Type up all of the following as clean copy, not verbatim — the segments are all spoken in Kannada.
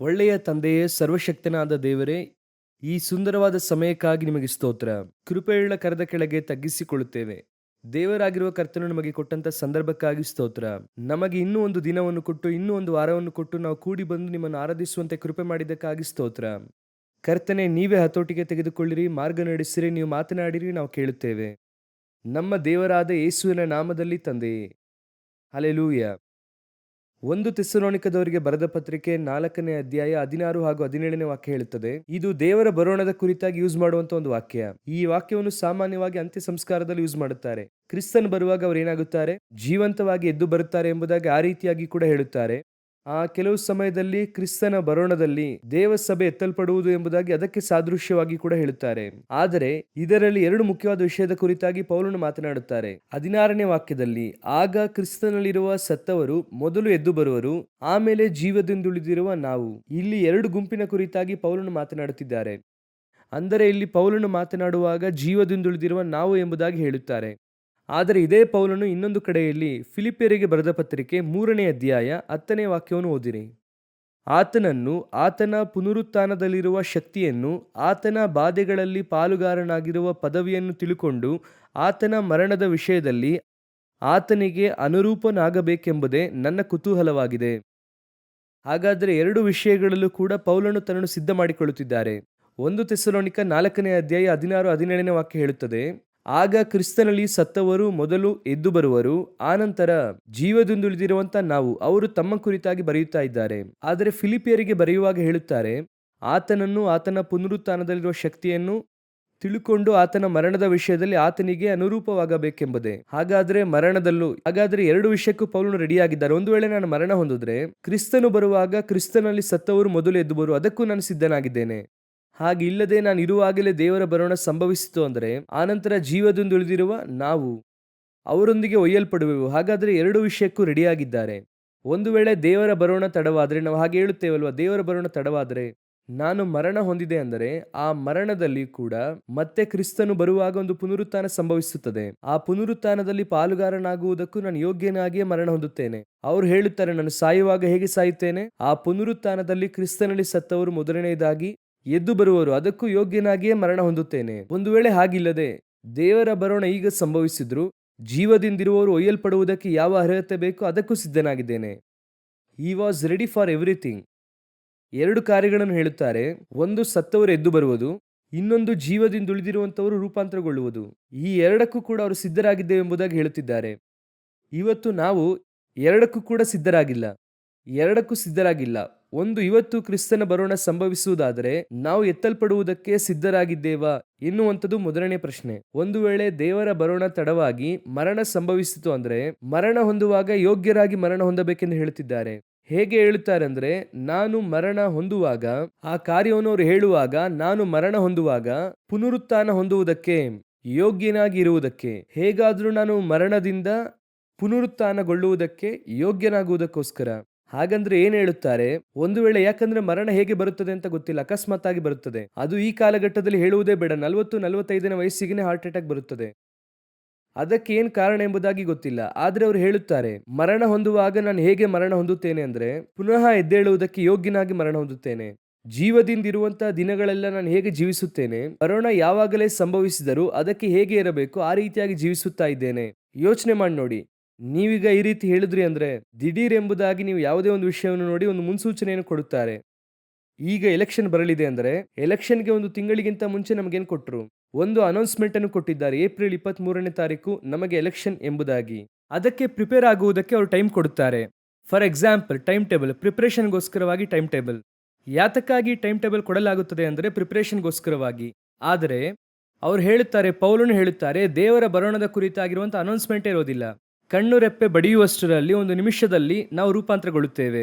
ಒಳ್ಳೆಯ ತಂದೆಯೇ, ಸರ್ವಶಕ್ತನಾದ ದೇವರೇ, ಈ ಸುಂದರವಾದ ಸಮಯಕ್ಕಾಗಿ ನಿಮಗೆ ಸ್ತೋತ್ರ. ಕೃಪೆಯುಳ್ಳ ಕರದ ಕೆಳಗೆ ತಗ್ಗಿಸಿಕೊಳ್ಳುತ್ತೇವೆ. ದೇವರಾಗಿರುವ ಕರ್ತನು ನಮಗೆ ಕೊಟ್ಟಂತ ಸಂದರ್ಭಕ್ಕಾಗಿ ಸ್ತೋತ್ರ. ನಮಗೆ ಇನ್ನೂ ಒಂದು ದಿನವನ್ನು ಕೊಟ್ಟು, ಇನ್ನೂ ಒಂದು ವಾರವನ್ನು ಕೊಟ್ಟು, ನಾವು ಕೂಡಿ ಬಂದು ನಿಮ್ಮನ್ನು ಆರಾಧಿಸುವಂತೆ ಕೃಪೆ ಮಾಡಿದ್ದಕ್ಕಾಗಿ ಸ್ತೋತ್ರ. ಕರ್ತನೆ, ನೀವೇ ಹತೋಟಿಗೆ ತೆಗೆದುಕೊಳ್ಳಿರಿ, ಮಾರ್ಗ ನಡೆಸಿರಿ, ನೀವು ಮಾತನಾಡಿರಿ, ನಾವು ಕೇಳುತ್ತೇವೆ. ನಮ್ಮ ದೇವರಾದ ಯೇಸುವಿನ ನಾಮದಲ್ಲಿ ತಂದೆಯೇ, ಹಲ್ಲೆಲೂಯಾ. 1 ಥೆಸಲೋನಿಕದವರಿಗೆ ಬರೆದ ಪತ್ರಿಕೆ 4ನೇ ಅಧ್ಯಾಯ 16 ಹಾಗೂ 17ನೇ ವಾಕ್ಯ ಹೇಳುತ್ತದೆ. ಇದು ದೇವರ ಬರೋಣದ ಕುರಿತಾಗಿ ಯೂಸ್ ಮಾಡುವಂತ ಒಂದು ವಾಕ್ಯ. ಈ ವಾಕ್ಯವನ್ನು ಸಾಮಾನ್ಯವಾಗಿ ಅಂತ್ಯ ಸಂಸ್ಕಾರದಲ್ಲಿ ಯೂಸ್ ಮಾಡುತ್ತಾರೆ. ಕ್ರಿಸ್ತನ್ ಬರುವಾಗ ಅವರು ಏನಾಗುತ್ತಾರೆ, ಜೀವಂತವಾಗಿ ಎದ್ದು ಬರುತ್ತಾರೆ ಎಂಬುದಾಗಿ ಆ ರೀತಿಯಾಗಿ ಕೂಡ ಹೇಳುತ್ತಾರೆ. ಕೆಲವು ಸಮಯದಲ್ಲಿ ಕ್ರಿಸ್ತನ ಬರೋಣದಲ್ಲಿ ದೇವಸಭೆ ಎತ್ತಲ್ಪಡುವುದು ಎಂಬುದಾಗಿ ಅದಕ್ಕೆ ಸಾದೃಶ್ಯವಾಗಿ ಕೂಡ ಹೇಳುತ್ತಾರೆ. ಆದರೆ ಇದರಲ್ಲಿ ಎರಡು ಮುಖ್ಯವಾದ ವಿಷಯದ ಕುರಿತಾಗಿ ಪೌಲನು ಮಾತನಾಡುತ್ತಾರೆ. 16ನೇ ವಾಕ್ಯದಲ್ಲಿ, ಆಗ ಕ್ರಿಸ್ತನಲ್ಲಿರುವ ಸತ್ತವರು ಮೊದಲು ಎದ್ದು ಬರುವರು, ಆಮೇಲೆ ಜೀವದಿಂದುಳಿದಿರುವ ನಾವು. ಇಲ್ಲಿ ಎರಡು ಗುಂಪಿನ ಕುರಿತಾಗಿ ಪೌಲನು ಮಾತನಾಡುತ್ತಿದ್ದಾರೆ. ಅಂದರೆ ಇಲ್ಲಿ ಪೌಲನು ಮಾತನಾಡುವಾಗ ಜೀವದಿಂದುಳಿದಿರುವ ನಾವು ಎಂಬುದಾಗಿ ಹೇಳುತ್ತಾರೆ. ಆದರೆ ಇದೇ ಪೌಲನು ಇನ್ನೊಂದು ಕಡೆಯಲ್ಲಿ ಫಿಲಿಪ್ಪಿಯರಿಗೆ ಬರೆದ ಪತ್ರಿಕೆ 3ನೇ ಅಧ್ಯಾಯ 10ನೇ ವಾಕ್ಯವನ್ನು ಓದಿರಿ. ಆತನನ್ನು, ಆತನ ಪುನರುತ್ಥಾನದಲ್ಲಿರುವ ಶಕ್ತಿಯನ್ನು, ಆತನ ಬಾಧೆಗಳಲ್ಲಿ ಪಾಲುಗಾರನಾಗಿರುವ ಪದವಿಯನ್ನು ತಿಳುಕೊಂಡು ಆತನ ಮರಣದ ವಿಷಯದಲ್ಲಿ ಆತನಿಗೆ ಅನುರೂಪನಾಗಬೇಕೆಂಬುದೇ ನನ್ನ ಕುತೂಹಲವಾಗಿದೆ. ಹಾಗಾದರೆ ಎರಡು ವಿಷಯಗಳಲ್ಲೂ ಕೂಡ ಪೌಲನು ತನ್ನನ್ನು ಸಿದ್ಧ ಮಾಡಿಕೊಳ್ಳುತ್ತಿದ್ದಾರೆ. 1 ಥೆಸಲೋನಿಕ 4ನೇ ಅಧ್ಯಾಯ 16-17ನೇ ವಾಕ್ಯ ಹೇಳುತ್ತದೆ, ಆಗ ಕ್ರಿಸ್ತನಲ್ಲಿ ಸತ್ತವರು ಮೊದಲು ಎದ್ದು ಬರುವರು, ಆನಂತರ ಜೀವದಿಂದುಳಿದಿರುವಂತ ನಾವು. ಅವರು ತಮ್ಮ ಕುರಿತಾಗಿ ಬರೆಯುತ್ತಾ ಇದ್ದಾರೆ. ಆದರೆ ಫಿಲಿಪಿಯರಿಗೆ ಬರೆಯುವಾಗ ಹೇಳುತ್ತಾರೆ, ಆತನನ್ನು, ಆತನ ಪುನರುತ್ಥಾನದಲ್ಲಿರುವ ಶಕ್ತಿಯನ್ನು ತಿಳುಕೊಂಡು ಆತನ ಮರಣದ ವಿಷಯದಲ್ಲಿ ಆತನಿಗೆ ಅನುರೂಪವಾಗಬೇಕೆಂಬುದೇ. ಹಾಗಾದ್ರೆ ಎರಡು ವಿಷಯಕ್ಕೂ ಪೌಲನು ರೆಡಿಯಾಗಿದ್ದಾರೆ. ಒಂದು ವೇಳೆ ನಾನು ಮರಣ ಹೊಂದಿದ್ರೆ, ಕ್ರಿಸ್ತನು ಬರುವಾಗ ಕ್ರಿಸ್ತನಲ್ಲಿ ಸತ್ತವರು ಮೊದಲು ಎದ್ದು ಬರು, ಅದಕ್ಕೂ ನಾನು ಸಿದ್ಧನಾಗಿದ್ದೇನೆ. ಹಾಗೆ ಇಲ್ಲದೆ ನಾನು ಇರುವಾಗಲೇ ದೇವರ ಬರೋಣ ಸಂಭವಿಸಿತು ಅಂದರೆ, ಆನಂತರ ಜೀವದಿಂದುಳಿದಿರುವ ನಾವು ಅವರೊಂದಿಗೆ ಒಯ್ಯಲ್ಪಡುವೆವು. ಹಾಗಾದ್ರೆ ಎರಡು ವಿಷಯಕ್ಕೂ ರೆಡಿಯಾಗಿದ್ದಾರೆ. ಒಂದು ವೇಳೆ ದೇವರ ಬರೋಣ ತಡವಾದರೆ, ನಾವು ಹಾಗೆ ಹೇಳುತ್ತೇವಲ್ವ, ದೇವರ ಬರೋಣ ತಡವಾದರೆ ನಾನು ಮರಣ ಹೊಂದಿದೆ ಅಂದರೆ, ಆ ಮರಣದಲ್ಲಿ ಕೂಡ ಮತ್ತೆ ಕ್ರಿಸ್ತನು ಬರುವಾಗ ಒಂದು ಪುನರುತ್ಥಾನ ಸಂಭವಿಸುತ್ತದೆ. ಆ ಪುನರುತ್ಥಾನದಲ್ಲಿ ಪಾಲುಗಾರನಾಗುವುದಕ್ಕೂ ನಾನು ಯೋಗ್ಯನಾಗಿಯೇ ಮರಣ ಹೊಂದುತ್ತೇನೆ. ಅವರು ಹೇಳುತ್ತಾರೆ, ನಾನು ಸಾಯುವಾಗ ಹೇಗೆ ಸಾಯುತ್ತೇನೆ, ಆ ಪುನರುತ್ಥಾನದಲ್ಲಿ ಕ್ರಿಸ್ತನಲ್ಲಿ ಸತ್ತವರು ಮೊದಲನೆಯದಾಗಿ ಎದ್ದು ಬರುವರು, ಅದಕ್ಕೂ ಯೋಗ್ಯನಾಗಿಯೇ ಮರಣ ಹೊಂದುತ್ತೇನೆ. ಒಂದು ವೇಳೆ ಹಾಗಿಲ್ಲದೆ ದೇವರ ಬರೋಣ ಈಗ ಸಂಭವಿಸಿದ್ರು, ಜೀವದಿಂದಿರುವವರು ಒಯ್ಯಲ್ಪಡುವುದಕ್ಕೆ ಯಾವ ಅರ್ಹತೆ ಬೇಕೋ ಅದಕ್ಕೂ ಸಿದ್ಧನಾಗಿದ್ದೇನೆ. He was ready for everything. ಎರಡು ಕಾರ್ಯಗಳನ್ನು ಹೇಳುತ್ತಾರೆ. ಒಂದು, ಸತ್ತವರು ಎದ್ದು ಬರುವುದು, ಇನ್ನೊಂದು ಜೀವದಿಂದುಳಿದಿರುವಂತವರು ರೂಪಾಂತರಗೊಳ್ಳುವುದು. ಈ ಎರಡಕ್ಕೂ ಕೂಡ ಅವರು ಸಿದ್ಧರಾಗಿದ್ದೇವೆ ಎಂಬುದಾಗಿ ಹೇಳುತ್ತಿದ್ದಾರೆ. ಇವತ್ತು ನಾವು ಎರಡಕ್ಕೂ ಕೂಡ ಸಿದ್ಧರಾಗಿಲ್ಲ. ಒಂದು, ಇವತ್ತು ಕ್ರಿಸ್ತನ ಬರೋಣ ಸಂಭವಿಸುವುದಾದರೆ ನಾವು ಎತ್ತಲ್ಪಡುವುದಕ್ಕೆ ಸಿದ್ಧರಾಗಿದ್ದೇವಾ ಎನ್ನುವಂಥದ್ದು ಮೊದಲನೇ ಪ್ರಶ್ನೆ. ಒಂದು ವೇಳೆ ದೇವರ ಬರೋಣ ತಡವಾಗಿ ಮರಣ ಸಂಭವಿಸಿತು ಅಂದ್ರೆ, ಮರಣ ಹೊಂದುವಾಗ ಯೋಗ್ಯರಾಗಿ ಮರಣ ಹೊಂದಬೇಕೆಂದು ಹೇಳುತ್ತಿದ್ದಾರೆ. ಹೇಗೆ ಹೇಳುತ್ತಾರೆ ಅಂದ್ರೆ, ನಾನು ಮರಣ ಹೊಂದುವಾಗ, ಆ ಕಾರ್ಯವನ್ನು ಅವರು ಹೇಳುವಾಗ, ನಾನು ಮರಣ ಹೊಂದುವಾಗ ಪುನರುತ್ಥಾನ ಹೊಂದುವುದಕ್ಕೆ ಯೋಗ್ಯನಾಗಿ ಇರುವುದಕ್ಕೆ, ಹೇಗಾದ್ರೂ ನಾನು ಮರಣದಿಂದ ಪುನರುತ್ಥಾನಗೊಳ್ಳುವುದಕ್ಕೆ ಯೋಗ್ಯನಾಗುವುದಕ್ಕೋಸ್ಕರ. ಹಾಗಂದ್ರೆ ಏನ್ ಹೇಳುತ್ತಾರೆ, ಒಂದು ವೇಳೆ, ಯಾಕಂದ್ರೆ ಮರಣ ಹೇಗೆ ಬರುತ್ತದೆ ಅಂತ ಗೊತ್ತಿಲ್ಲ, ಅಕಸ್ಮಾತ್ ಆಗಿ ಬರುತ್ತದೆ. ಅದು ಈ ಕಾಲಘಟ್ಟದಲ್ಲಿ ಹೇಳುವುದೇ ಬೇಡ, 40-45ನೇ ವಯಸ್ಸಿಗೆ ಹಾರ್ಟ್ ಅಟ್ಯಾಕ್ ಬರುತ್ತದೆ. ಅದಕ್ಕೆ ಏನ್ ಕಾರಣ ಎಂಬುದಾಗಿ ಗೊತ್ತಿಲ್ಲ. ಆದ್ರೆ ಅವರು ಹೇಳುತ್ತಾರೆ, ಮರಣ ಹೊಂದುವಾಗ ನಾನು ಹೇಗೆ ಮರಣ ಹೊಂದುತ್ತೇನೆ ಅಂದ್ರೆ, ಪುನಃ ಎದ್ದೇಳುವುದಕ್ಕೆ ಯೋಗ್ಯನಾಗಿ ಮರಣ ಹೊಂದುತ್ತೇನೆ. ಜೀವದಿಂದಿರುವಂತಹ ದಿನಗಳೆಲ್ಲ ನಾನು ಹೇಗೆ ಜೀವಿಸುತ್ತೇನೆ, ಮರಣ ಯಾವಾಗಲೇ ಸಂಭವಿಸಿದರೂ ಅದಕ್ಕೆ ಹೇಗೆ ಇರಬೇಕು ಆ ರೀತಿಯಾಗಿ ಜೀವಿಸುತ್ತಾ ಇದ್ದೇನೆ. ಯೋಚನೆ ಮಾಡಿ ನೋಡಿ, ನೀವೀಗ ಈ ರೀತಿ ಹೇಳಿದ್ರಿ ಅಂದ್ರೆ, ದಿಢೀರ್ ಎಂಬುದಾಗಿ ನೀವು ಯಾವುದೇ ಒಂದು ವಿಷಯವನ್ನು ನೋಡಿ ಒಂದು ಮುನ್ಸೂಚನೆಯನ್ನು ಕೊಡುತ್ತಾರೆ. ಈಗ ಎಲೆಕ್ಷನ್ ಬರಲಿದೆ ಅಂದರೆ, ಎಲೆಕ್ಷನ್ಗೆ ಒಂದು ತಿಂಗಳಿಗಿಂತ ಮುಂಚೆ ನಮಗೇನು ಕೊಟ್ಟರು, ಒಂದು ಅನೌನ್ಸ್ಮೆಂಟ್ ಅನ್ನು ಕೊಟ್ಟಿದ್ದಾರೆ. ಏಪ್ರಿಲ್ 23ನೇ ತಾರೀಕು ನಮಗೆ ಎಲೆಕ್ಷನ್ ಎಂಬುದಾಗಿ. ಅದಕ್ಕೆ ಪ್ರಿಪೇರ್ ಆಗುವುದಕ್ಕೆ ಅವರು ಟೈಮ್ ಕೊಡುತ್ತಾರೆ. ಫಾರ್ ಎಕ್ಸಾಂಪಲ್, ಟೈಮ್ ಟೇಬಲ್, ಪ್ರಿಪರೇಷನ್ಗೋಸ್ಕರವಾಗಿ ಟೈಮ್ ಟೇಬಲ್. ಯಾತಕ್ಕಾಗಿ ಟೈಮ್ ಟೇಬಲ್ ಕೊಡಲಾಗುತ್ತದೆ ಅಂದರೆ, ಪ್ರಿಪರೇಷನ್ಗೋಸ್ಕರವಾಗಿ. ಆದರೆ ಅವರು ಹೇಳುತ್ತಾರೆ, ಪೌಲನು ಹೇಳುತ್ತಾರೆ, ದೇವರ ಬರೋಣದ ಕುರಿತಾಗಿರುವಂಥ ಅನೌನ್ಸ್ಮೆಂಟೇ ಇರೋದಿಲ್ಲ. ಕಣ್ಣು ರೆಪ್ಪೆ ಬಡಿಯುವಷ್ಟರಲ್ಲಿ, ಒಂದು ನಿಮಿಷದಲ್ಲಿ ನಾವು ರೂಪಾಂತರಗೊಳ್ಳುತ್ತೇವೆ.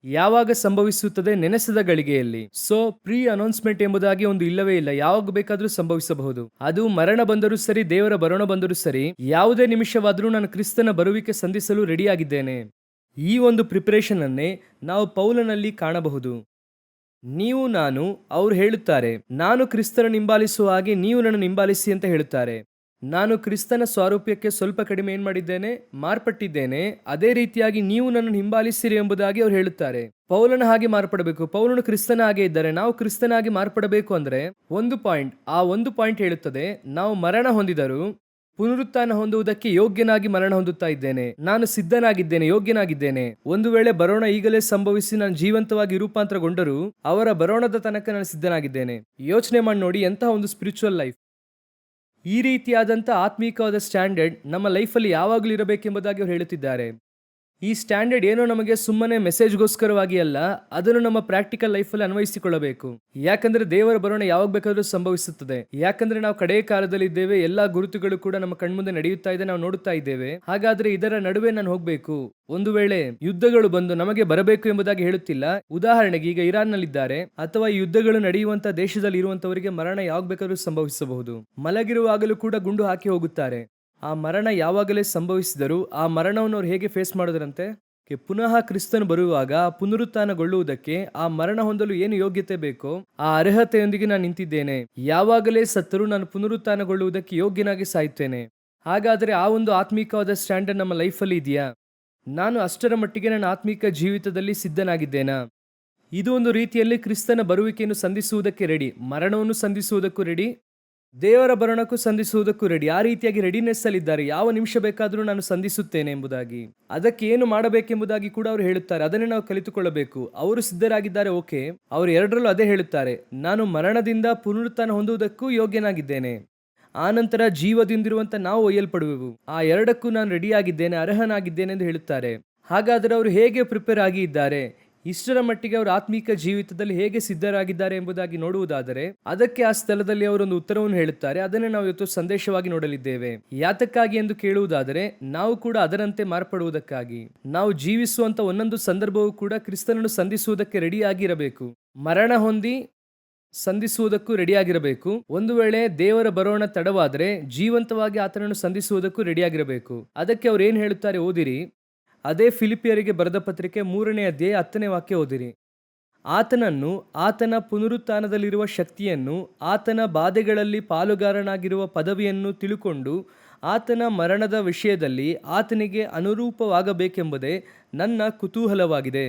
ಯಾವಾಗ ಸಂಭವಿಸುತ್ತದೆ, ನೆನೆಸದ ಗಳಿಗೆಯಲ್ಲಿ. ಸೊ ಪ್ರೀ ಅನೌನ್ಸ್ಮೆಂಟ್ ಎಂಬುದಾಗಿ ಒಂದು ಇಲ್ಲವೇ ಇಲ್ಲ. ಯಾವಾಗ ಬೇಕಾದ್ರೂ ಸಂಭವಿಸಬಹುದು. ಅದು ಮರಣ ಬಂದರೂ ಸರಿ, ದೇವರ ಬರೋಣ ಬಂದರೂ ಸರಿ, ಯಾವುದೇ ನಿಮಿಷವಾದರೂ ನಾನು ಕ್ರಿಸ್ತನ ಬರುವಿಕೆ ಸಂಧಿಸಲು ರೆಡಿಯಾಗಿದ್ದೇನೆ. ಈ ಒಂದು ಪ್ರಿಪರೇಷನ್ ಅನ್ನೇ ನಾವು ಪೌಲನಲ್ಲಿ ಕಾಣಬಹುದು. ನೀವು, ನಾನು, ಅವರು ಹೇಳುತ್ತಾರೆ, ನಾನು ಕ್ರಿಸ್ತನ ಹಿಂಬಾಲಿಸುವ ಹಾಗೆ ನೀವು ನನ್ನನ್ನು ಹಿಂಬಾಲಿಸಿ ಅಂತ ಹೇಳುತ್ತಾರೆ. ನಾನು ಕ್ರಿಸ್ತನ ಸ್ವಾರೂಪ್ಯಕ್ಕೆ ಸ್ವಲ್ಪ ಕಡಿಮೆ ಏನ್ ಮಾಡಿದ್ದೇನೆ, ಮಾರ್ಪಟ್ಟಿದ್ದೇನೆ. ಅದೇ ರೀತಿಯಾಗಿ ನೀವು ನನ್ನನ್ನು ಹಿಂಬಾಲಿಸಿರಿ ಎಂಬುದಾಗಿ ಅವ್ರು ಹೇಳುತ್ತಾರೆ. ಪೌಲನ ಹಾಗೆ ಮಾರ್ಪಡಬೇಕು. ಪೌಲನು ಕ್ರಿಸ್ತನ ಹಾಗೆ ಇದ್ದಾರೆ. ನಾವು ಕ್ರಿಸ್ತನಾಗಿ ಮಾರ್ಪಡಬೇಕು ಅಂದ್ರೆ ಒಂದು ಪಾಯಿಂಟ್ ಹೇಳುತ್ತದೆ, ನಾವು ಮರಣ ಹೊಂದಿದರು ಪುನರುತ್ಥಾನ ಹೊಂದುವುದಕ್ಕೆ ಯೋಗ್ಯನಾಗಿ ಮರಣ ಹೊಂದುತ್ತಾ ಇದ್ದೇನೆ. ನಾನು ಸಿದ್ಧನಾಗಿದ್ದೇನೆ, ಯೋಗ್ಯನಾಗಿದ್ದೇನೆ. ಒಂದು ವೇಳೆ ಬರೋಣ ಈಗಲೇ ಸಂಭವಿಸಿ ನಾನು ಜೀವಂತವಾಗಿ ರೂಪಾಂತರಗೊಂಡರೂ ಅವರ ಬರೋಣದ ತನಕ ನಾನು ಸಿದ್ಧನಾಗಿದ್ದೇನೆ. ಯೋಚನೆ ಮಾಡಿ ನೋಡಿ, ಎಂತಹ ಒಂದು ಸ್ಪಿರಿಚುವಲ್ ಲೈಫ್. ಈ ರೀತಿಯಾದಂಥ ಆತ್ಮೀಕವಾದ ಸ್ಟ್ಯಾಂಡರ್ಡ್ ನಮ್ಮ ಲೈಫಲ್ಲಿ ಯಾವಾಗಲೂ ಇರಬೇಕೆಂಬುದಾಗಿ ಅವರು ಹೇಳುತ್ತಿದ್ದಾರೆ. ಈ ಸ್ಟ್ಯಾಂಡರ್ಡ್ ಏನೋ ನಮಗೆ ಸುಮ್ಮನೆ ಮೆಸೇಜ್ಗೋಸ್ಕರವಾಗಿ ಅಲ್ಲ, ಅದನ್ನು ನಮ್ಮ ಪ್ರಾಕ್ಟಿಕಲ್ ಲೈಫಲ್ಲಿ ಅನ್ವಯಿಸಿಕೊಳ್ಳಬೇಕು. ಯಾಕಂದ್ರೆ ದೇವರ ಬರೋಣ ಯಾವಾಗ ಬೇಕಾದರೂ ಸಂಭವಿಸುತ್ತದೆ. ಯಾಕಂದ್ರೆ ನಾವು ಕಡೆಯ ಕಾಲದಲ್ಲಿ ಇದ್ದೇವೆ. ಎಲ್ಲಾ ಗುರುತುಗಳು ಕೂಡ ನಮ್ಮ ಕಣ್ಮುಂದೆ ನಡೆಯುತ್ತಾ ಇದೆ, ನಾವು ನೋಡುತ್ತಾ ಇದ್ದೇವೆ. ಹಾಗಾದ್ರೆ ಇದರ ನಡುವೆ ನಾನು ಹೋಗ್ಬೇಕು. ಒಂದು ವೇಳೆ ಯುದ್ಧಗಳು ಬಂದು ನಮಗೆ ಬರಬೇಕು ಎಂಬುದಾಗಿ ಹೇಳುತ್ತಿಲ್ಲ. ಉದಾಹರಣೆಗೆ ಈಗ ಇರಾನ್ ನಲ್ಲಿದ್ದಾರೆ, ಅಥವಾ ಈ ಯುದ್ಧಗಳು ನಡೆಯುವಂತ ದೇಶದಲ್ಲಿ ಇರುವಂತವರಿಗೆ ಮರಣ ಯಾವಾಗ ಬೇಕಾದರೂ ಸಂಭವಿಸಬಹುದು. ಮಲಗಿರುವಾಗಲೂ ಕೂಡ ಗುಂಡು ಹಾಕಿ ಹೋಗುತ್ತಾರೆ. ಆ ಮರಣ ಯಾವಾಗಲೇ ಸಂಭವಿಸಿದರೂ ಆ ಮರಣವನ್ನು ಅವ್ರು ಹೇಗೆ ಫೇಸ್ ಮಾಡಿದ್ರಂತೆ, ಪುನಃ ಕ್ರಿಸ್ತನು ಬರುವಾಗ ಪುನರುತ್ಥಾನಗೊಳ್ಳುವುದಕ್ಕೆ ಆ ಮರಣ ಹೊಂದಲು ಏನು ಯೋಗ್ಯತೆ ಬೇಕೋ ಆ ಅರ್ಹತೆಯೊಂದಿಗೆ ನಾನು ನಿಂತಿದ್ದೇನೆ. ಯಾವಾಗಲೇ ಸತ್ತರೂ ನಾನು ಪುನರುತ್ಥಾನಗೊಳ್ಳುವುದಕ್ಕೆ ಯೋಗ್ಯನಾಗಿ ಸಾಯುತ್ತೇನೆ. ಹಾಗಾದರೆ ಆ ಒಂದು ಆತ್ಮಿಕವಾದ ಸ್ಟ್ಯಾಂಡರ್ಡ್ ನಮ್ಮ ಲೈಫಲ್ಲಿ ಇದೆಯಾ? ನಾನು ಅಷ್ಟರ ಮಟ್ಟಿಗೆ ನನ್ನ ಆತ್ಮಿಕ ಜೀವಿತದಲ್ಲಿ ಸಿದ್ಧನಾಗಿದ್ದೇನಾ? ಇದು ಒಂದು ರೀತಿಯಲ್ಲಿ ಕ್ರಿಸ್ತನ ಬರುವಿಕೆಯನ್ನು ಸಂಧಿಸುವುದಕ್ಕೆ ರೆಡಿ, ಮರಣವನ್ನು ಸಂಧಿಸುವುದಕ್ಕೂ ರೆಡಿ, ದೇವರ ಬರಣಕ್ಕೂ ಸಂಧಿಸುವುದಕ್ಕೂ ರೆಡಿ. ಆ ರೀತಿಯಾಗಿ ರೆಡಿನೆಸ್ ಅಲ್ಲಿ ಇದ್ದಾರೆ. ಯಾವ ನಿಮಿಷ ಬೇಕಾದರೂ ನಾನು ಸಂಧಿಸುತ್ತೇನೆ ಎಂಬುದಾಗಿ. ಅದಕ್ಕೆ ಏನು ಮಾಡಬೇಕೆಂಬುದಾಗಿ ಕೂಡ ಅವರು ಹೇಳುತ್ತಾರೆ. ಅದನ್ನೇ ನಾವು ಕಲಿತುಕೊಳ್ಳಬೇಕು. ಅವರು ಸಿದ್ಧರಾಗಿದ್ದಾರೆ, ಓಕೆ. ಅವರು ಎರಡರಲ್ಲೂ ಅದೇ ಹೇಳುತ್ತಾರೆ, ನಾನು ಮರಣದಿಂದ ಪುನರುತ್ಥಾನ ಹೊಂದುವುದಕ್ಕೂ ಯೋಗ್ಯನಾಗಿದ್ದೇನೆ, ಆನಂತರ ಜೀವದಿಂದಿರುವಂತ ನಾವು ಒಯ್ಯಲ್ಪಡುವೆವು. ಆ ಎರಡಕ್ಕೂ ನಾನು ರೆಡಿಯಾಗಿದ್ದೇನೆ, ಅರ್ಹನಾಗಿದ್ದೇನೆ ಎಂದು ಹೇಳುತ್ತಾರೆ. ಹಾಗಾದರೆ ಅವರು ಹೇಗೆ ಪ್ರಿಪೇರ್ ಆಗಿ ಇದ್ದಾರೆ, ಇಷ್ಟರ ಮಟ್ಟಿಗೆ ಅವರು ಆತ್ಮೀಕ ಜೀವಿತದಲ್ಲಿ ಹೇಗೆ ಸಿದ್ಧರಾಗಿದ್ದಾರೆ ಎಂಬುದಾಗಿ ನೋಡುವುದಾದರೆ ಅದಕ್ಕೆ ಆ ಸ್ಥಳದಲ್ಲಿ ಅವರೊಂದು ಉತ್ತರವನ್ನು ಹೇಳುತ್ತಾರೆ. ಅದನ್ನೇ ನಾವು ಇವತ್ತು ಸಂದೇಶವಾಗಿ ನೋಡಲಿದ್ದೇವೆ. ಯಾತಕ್ಕಾಗಿ ಎಂದು ಕೇಳುವುದಾದರೆ ನಾವು ಕೂಡ ಅದರಂತೆ ಮಾರ್ಪಡುವುದಕ್ಕಾಗಿ. ನಾವು ಜೀವಿಸುವಂತ ಒಂದೊಂದು ಸಂದರ್ಭವೂ ಕೂಡ ಕ್ರಿಸ್ತನನ್ನು ಸಂಧಿಸುವುದಕ್ಕೆ ರೆಡಿಯಾಗಿರಬೇಕು, ಮರಣ ಹೊಂದಿ ಸಂಧಿಸುವುದಕ್ಕೂ ರೆಡಿಯಾಗಿರಬೇಕು. ಒಂದು ವೇಳೆ ದೇವರ ಬರೋಣ ತಡವಾದರೆ ಜೀವಂತವಾಗಿ ಆತನನ್ನು ಸಂಧಿಸುವುದಕ್ಕೂ ರೆಡಿಯಾಗಿರಬೇಕು. ಅದಕ್ಕೆ ಅವ್ರು ಏನ್ ಹೇಳುತ್ತಾರೆ ಓದಿರಿ. ಅದೇ ಫಿಲಿಪಿಯರಿಗೆ ಬರೆದ ಪತ್ರಿಕೆ 3ನೇ ಅಧ್ಯಾಯ 10ನೇ ವಾಕ್ಯ ಓದಿರಿ. ಆತನನ್ನು, ಆತನ ಪುನರುತ್ಥಾನದಲ್ಲಿರುವ ಶಕ್ತಿಯನ್ನು, ಆತನ ಬಾಧೆಗಳಲ್ಲಿ ಪಾಲುಗಾರನಾಗಿರುವ ಪದವಿಯನ್ನು ತಿಳುಕೊಂಡು ಆತನ ಮರಣದ ವಿಷಯದಲ್ಲಿ ಆತನಿಗೆ ಅನುರೂಪವಾಗಬೇಕೆಂಬುದೇ ನನ್ನ ಕುತೂಹಲವಾಗಿದೆ.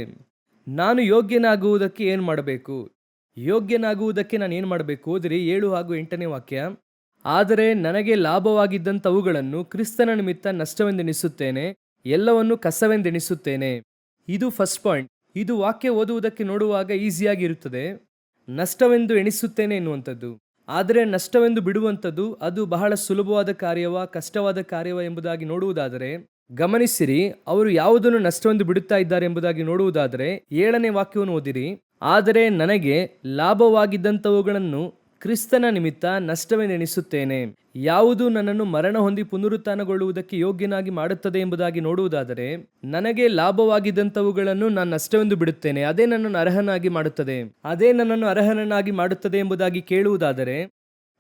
ನಾನು ಯೋಗ್ಯನಾಗುವುದಕ್ಕೆ ಏನು ಮಾಡಬೇಕು? ಯೋಗ್ಯನಾಗುವುದಕ್ಕೆ ನಾನು ಏನು ಮಾಡಬೇಕು? ಓದಿರಿ 7 ಹಾಗೂ 8ನೇ ವಾಕ್ಯ. ಆದರೆ ನನಗೆ ಲಾಭವಾಗಿದ್ದಂಥವುಗಳನ್ನು ಕ್ರಿಸ್ತನ ನಿಮಿತ್ತ ನಷ್ಟವೆಂದೆಣಿಸುತ್ತೇನೆ, ಎಲ್ಲವನ್ನು ಕಸವೆಂದೆಣಿಸುತ್ತೇನೆ. ಇದು ಫಸ್ಟ್ ಪಾಯಿಂಟ್. ಇದು ವಾಕ್ಯ ಓದುವುದಕ್ಕೆ ನೋಡುವಾಗ ಈಸಿಯಾಗಿ ಇರುತ್ತದೆ, ನಷ್ಟವೆಂದು ಎಣಿಸುತ್ತೇನೆ ಎನ್ನುವಂಥದ್ದು. ಆದರೆ ನಷ್ಟವೆಂದು ಬಿಡುವಂಥದ್ದು ಅದು ಬಹಳ ಸುಲಭವಾದ ಕಾರ್ಯವ, ಕಷ್ಟವಾದ ಕಾರ್ಯವ ಎಂಬುದಾಗಿ ನೋಡುವುದಾದರೆ ಗಮನಿಸಿರಿ. ಅವರು ಯಾವುದನ್ನು ನಷ್ಟವೆಂದು ಬಿಡುತ್ತಾ ಇದ್ದಾರೆ ಎಂಬುದಾಗಿ ನೋಡುವುದಾದರೆ 7ನೇ ವಾಕ್ಯವನ್ನು ಓದಿರಿ. ಆದರೆ ನನಗೆ ಲಾಭವಾಗಿದ್ದಂಥವುಗಳನ್ನು ಕ್ರಿಸ್ತನ ನಿಮಿತ್ತ ನಷ್ಟವೆಂದೆಣಿಸುತ್ತೇನೆ, ಯಾವುದು ನನ್ನನ್ನು ಮರಣ ಹೊಂದಿ ಪುನರುತ್ಥಾನಗೊಳ್ಳುವುದಕ್ಕೆ ಯೋಗ್ಯನಾಗಿ ಮಾಡುತ್ತದೆ ಎಂಬುದಾಗಿ ನೋಡುವುದಾದರೆ ನನಗೆ ಲಾಭವಾಗಿದ್ದಂಥವುಗಳನ್ನು ನಾನು ನಷ್ಟವೆಂದು ಬಿಡುತ್ತೇನೆ, ಅದೇ ನನ್ನನ್ನು ಅರ್ಹನಾಗಿ ಮಾಡುತ್ತದೆ, ಅದೇ ನನ್ನನ್ನು ಅರ್ಹನಾಗಿ ಮಾಡುತ್ತದೆ ಎಂಬುದಾಗಿ ಕೇಳುವುದಾದರೆ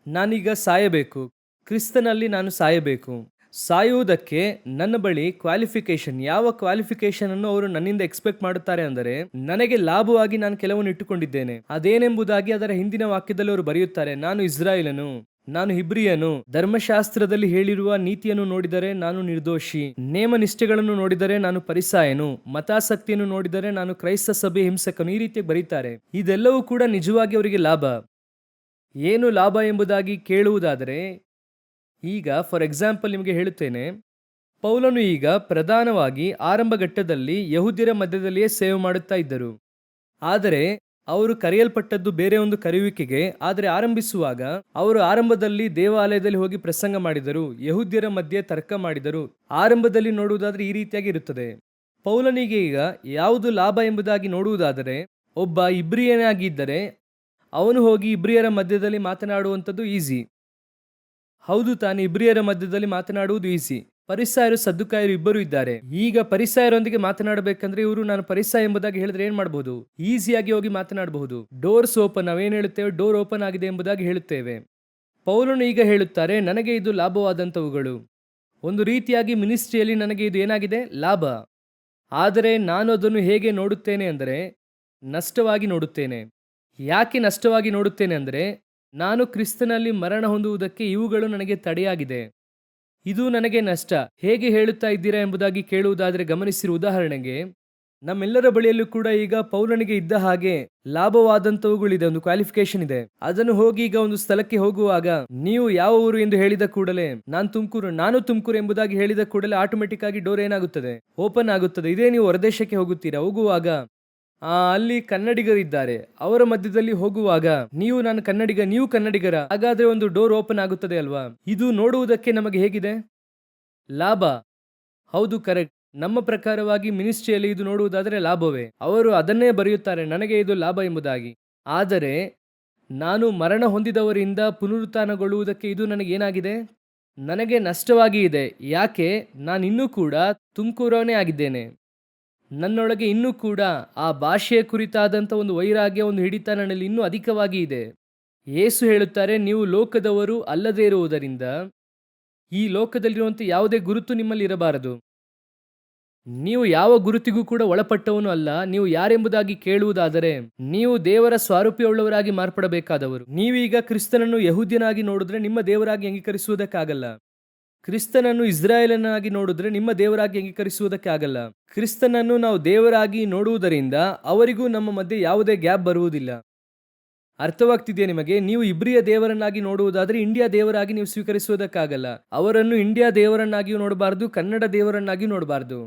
ನಾನೀಗ ಸಾಯಬೇಕು, ಕ್ರಿಸ್ತನಲ್ಲಿ ನಾನು ಸಾಯಬೇಕು. ಸಾಯುವುದಕ್ಕೆ ನನ್ನ ಬಳಿ ಕ್ವಾಲಿಫಿಕೇಶನ್, ಯಾವ ಕ್ವಾಲಿಫಿಕೇಶನ್ ಅನ್ನು ಅವರು ನನ್ನಿಂದ ಎಕ್ಸ್ಪೆಕ್ಟ್ ಮಾಡುತ್ತಾರೆ ಅಂದರೆ ನನಗೆ ಲಾಭವಾಗಿ ನಾನು ಕೆಲವನ್ನು ಇಟ್ಟುಕೊಂಡಿದ್ದೇನೆ. ಅದೇನೆಂಬುದಾಗಿ ಅದರ ಹಿಂದಿನ ವಾಕ್ಯದಲ್ಲಿ ಅವರು ಬರೆಯುತ್ತಾರೆ. ನಾನು ಇಸ್ರಾಯೇಲನು, ನಾನು ಹಿಬ್ರಿಯನು, ಧರ್ಮಶಾಸ್ತ್ರದಲ್ಲಿ ಹೇಳಿರುವ ನೀತಿಯನ್ನು ನೋಡಿದರೆ ನಾನು ನಿರ್ದೋಷಿ, ನೇಮ ನಿಷ್ಠೆಗಳನ್ನು ನೋಡಿದರೆ ನಾನು ಪರಿಸಾಯನು, ಮತಾಸಕ್ತಿಯನ್ನು ನೋಡಿದರೆ ನಾನು ಕ್ರೈಸ್ತ ಸಭೆ ಹಿಂಸಕನು. ಈ ರೀತಿ ಬರೀತಾರೆ. ಇದೆಲ್ಲವೂ ಕೂಡ ನಿಜವಾಗಿ ಅವರಿಗೆ ಲಾಭ. ಏನು ಲಾಭ ಎಂಬುದಾಗಿ ಕೇಳುವುದಾದರೆ ಈಗ ಫಾರ್ ಎಕ್ಸಾಂಪಲ್ ನಿಮಗೆ ಹೇಳುತ್ತೇನೆ, ಪೌಲನು ಈಗ ಪ್ರಧಾನವಾಗಿ ಆರಂಭ ಘಟ್ಟದಲ್ಲಿ ಯಹೂದ್ಯರ ಮಧ್ಯದಲ್ಲಿಯೇ ಸೇವೆ ಮಾಡುತ್ತಾ ಇದ್ದರು. ಆದರೆ ಅವರು ಕರೆಯಲ್ಪಟ್ಟದ್ದು ಬೇರೆ ಒಂದು ಕರೆಯುವಿಕೆಗೆ. ಆದರೆ ಆರಂಭಿಸುವಾಗ ಅವರು ಆರಂಭದಲ್ಲಿ ದೇವಾಲಯದಲ್ಲಿ ಹೋಗಿ ಪ್ರಸಂಗ ಮಾಡಿದರು, ಯಹೂದ್ಯರ ಮಧ್ಯೆ ತರ್ಕ ಮಾಡಿದರು. ಆರಂಭದಲ್ಲಿ ನೋಡುವುದಾದರೆ ಈ ರೀತಿಯಾಗಿ ಇರುತ್ತದೆ. ಪೌಲನಿಗೆ ಈಗ ಯಾವುದು ಲಾಭ ಎಂಬುದಾಗಿ ನೋಡುವುದಾದರೆ ಒಬ್ಬ ಇಬ್ರಿಯನಾಗಿದ್ದರೆ ಅವನು ಹೋಗಿ ಇಬ್ರಿಯರ ಮಧ್ಯದಲ್ಲಿ ಮಾತನಾಡುವಂಥದ್ದು ಈಸಿ. ಹೌದು ತಾನೇ, ಇಬ್ರಿಯರ ಮಧ್ಯದಲ್ಲಿ ಮಾತನಾಡುವುದು ಈಸಿ. ಪರಿಸಾಯರು ಸದ್ದುಕಾಯರು ಇಬ್ಬರು ಇದ್ದಾರೆ. ಈಗ ಪರಿಸಾಯರೊಂದಿಗೆ ಮಾತನಾಡಬೇಕಂದ್ರೆ ಇವರು ನಾನು ಪರಿಸಾಯ ಎಂಬುದಾಗಿ ಹೇಳಿದ್ರೆ ಏನ್ ಮಾಡಬಹುದು? ಈಸಿಯಾಗಿ ಹೋಗಿ ಮಾತನಾಡಬಹುದು. ಡೋರ್ಸ್ ಓಪನ್, ನಾವೇನ್ ಹೇಳುತ್ತೇವೆ, ಡೋರ್ ಓಪನ್ ಆಗಿದೆ ಎಂಬುದಾಗಿ ಹೇಳುತ್ತೇವೆ. ಪೌಲನು ಈಗ ಹೇಳುತ್ತಾರೆ, ನನಗೆ ಇದು ಲಾಭವಾದಂಥವುಗಳು. ಒಂದು ರೀತಿಯಾಗಿ ಮಿನಿಸ್ಟ್ರಿಯಲ್ಲಿ ನನಗೆ ಇದು ಏನಾಗಿದೆ? ಲಾಭ. ಆದರೆ ನಾನು ಅದನ್ನು ಹೇಗೆ ನೋಡುತ್ತೇನೆ ಅಂದರೆ ನಷ್ಟವಾಗಿ ನೋಡುತ್ತೇನೆ. ಯಾಕೆ ನಷ್ಟವಾಗಿ ನೋಡುತ್ತೇನೆ ಅಂದರೆ ನಾನು ಕ್ರಿಸ್ತನಲ್ಲಿ ಮರಣ ಹೊಂದುವುದಕ್ಕೆ ಇವುಗಳು ನನಗೆ ತಡೆಯಾಗಿದೆ. ಇದು ನನಗೆ ನಷ್ಟ. ಹೇಗೆ ಹೇಳುತ್ತಾ ಇದ್ದೀರಾ ಎಂಬುದಾಗಿ ಕೇಳುವುದಾದರೆ ಗಮನಿಸಿರುವ ಉದಾಹರಣೆಗೆ, ನಮ್ಮೆಲ್ಲರ ಬಳಿಯಲ್ಲೂ ಕೂಡ ಈಗ ಪೌಲನಿಗೆ ಇದ್ದ ಹಾಗೆ ಲಾಭವಾದಂತವುಗಳಿದೆ, ಒಂದು ಕ್ವಾಲಿಫಿಕೇಶನ್ ಇದೆ. ಅದನ್ನು ಹೋಗಿ ಈಗ ಒಂದು ಸ್ಥಳಕ್ಕೆ ಹೋಗುವಾಗ ನೀವು ಯಾವ ಊರು ಎಂದು ಹೇಳಿದ ಕೂಡಲೇ ನಾನು ತುಮಕೂರು ಎಂಬುದಾಗಿ ಹೇಳಿದ ಕೂಡಲೇ ಆಟೋಮೆಟಿಕ್ ಆಗಿ ಡೋರ್ ಏನಾಗುತ್ತದೆ, ಓಪನ್ ಆಗುತ್ತದೆ. ಇದೇ ನೀವು ಹೊರದೇಶಕ್ಕೆ ಹೋಗುವಾಗ ಅಲ್ಲಿ ಕನ್ನಡಿಗರಿದ್ದಾರೆ, ಅವರ ಮಧ್ಯದಲ್ಲಿ ಹೋಗುವಾಗ ನಾನು ಕನ್ನಡಿಗ, ನೀವು ಕನ್ನಡಿಗರ, ಹಾಗಾದ್ರೆ ಒಂದು ಡೋರ್ ಓಪನ್ ಆಗುತ್ತದೆ ಅಲ್ವಾ? ಇದು ನೋಡುವುದಕ್ಕೆ ನಮಗೆ ಹೇಗಿದೆ? ಲಾಭ. ಹೌದು, ಕರೆಕ್ಟ್. ನಮ್ಮ ಪ್ರಕಾರವಾಗಿ ಮಿನಿಸ್ಟ್ರಿಯಲ್ಲಿ ಇದು ನೋಡುವುದಾದರೆ ಲಾಭವೇ. ಅವರು ಅದನ್ನೇ ಬರೆಯುತ್ತಾರೆ, ನನಗೆ ಇದು ಲಾಭ ಎಂಬುದಾಗಿ. ಆದರೆ ನಾನು ಮರಣ ಹೊಂದಿದವರಿಂದ ಪುನರುತ್ಥಾನಗೊಳ್ಳುವುದಕ್ಕೆ ಇದು ನನಗೇನಾಗಿದೆ? ನನಗೆ ನಷ್ಟವಾಗಿ ಇದೆ. ಯಾಕೆ? ನಾನಿನ್ನೂ ಕೂಡ ತುಮಕೂರವನೇ ಆಗಿದ್ದೇನೆ. ನನ್ನೊಳಗೆ ಇನ್ನೂ ಕೂಡ ಆ ಭಾಷೆಯ ಕುರಿತಾದಂಥ ಒಂದು ವೈರಾಗ್ಯ, ಒಂದು ಹಿಡಿತ ನನ್ನಲ್ಲಿ ಇನ್ನೂ ಅಧಿಕವಾಗಿ ಇದೆ. ಯೇಸು ಹೇಳುತ್ತಾರೆ, ನೀವು ಲೋಕದವರು ಅಲ್ಲದೇ ಇರುವುದರಿಂದ ಈ ಲೋಕದಲ್ಲಿರುವಂಥ ಯಾವುದೇ ಗುರುತು ನಿಮ್ಮಲ್ಲಿ ಇರಬಾರದು. ನೀವು ಯಾವ ಗುರುತಿಗೂ ಕೂಡ ಒಳಪಟ್ಟವನು ಅಲ್ಲ. ನೀವು ಯಾರೆಂಬುದಾಗಿ ಕೇಳುವುದಾದರೆ ನೀವು ದೇವರ ಸ್ವಾರೂಪ್ಯವುಳ್ಳವರಾಗಿ ಮಾರ್ಪಡಬೇಕಾದವರು. ನೀವೀಗ ಕ್ರಿಸ್ತನನ್ನು ಯಹೂದ್ಯನಾಗಿ ನೋಡಿದ್ರೆ ನಿಮ್ಮ ದೇವರಾಗಿ ಅಂಗೀಕರಿಸುವುದಕ್ಕಾಗಲ್ಲ. ಕ್ರಿಸ್ತನನ್ನು ಇಸ್ರಾಯೇಲನಾಗಿ ನೋಡಿದ್ರೆ ನಿಮ್ಮ ದೇವರಾಗಿ ಅಂಗೀಕರಿಸುವುದಕ್ಕೆ ಆಗಲ್ಲ. ಕ್ರಿಸ್ತನನ್ನು ನಾವು ದೇವರಾಗಿ ನೋಡುವುದರಿಂದ ಅವರಿಗೂ ನಮ್ಮ ಮಧ್ಯೆ ಯಾವುದೇ ಗ್ಯಾಪ್ ಬರುವುದಿಲ್ಲ. ಅರ್ಥವಾಗ್ತಿದೆಯಾ ನಿಮಗೆ? ನೀವು ಇಬ್ರಿಯ ದೇವರನ್ನಾಗಿ ನೋಡುವುದಾದ್ರೆ ಇಂಡಿಯಾ ದೇವರಾಗಿ ನೀವು ಸ್ವೀಕರಿಸುವುದಕ್ಕಾಗಲ್ಲ. ಅವರನ್ನು ಇಂಡಿಯಾ ದೇವರನ್ನಾಗಿಯೂ ನೋಡಬಾರ್ದು, ಕನ್ನಡ ದೇವರನ್ನಾಗಿಯೂ ನೋಡಬಾರ್ದು,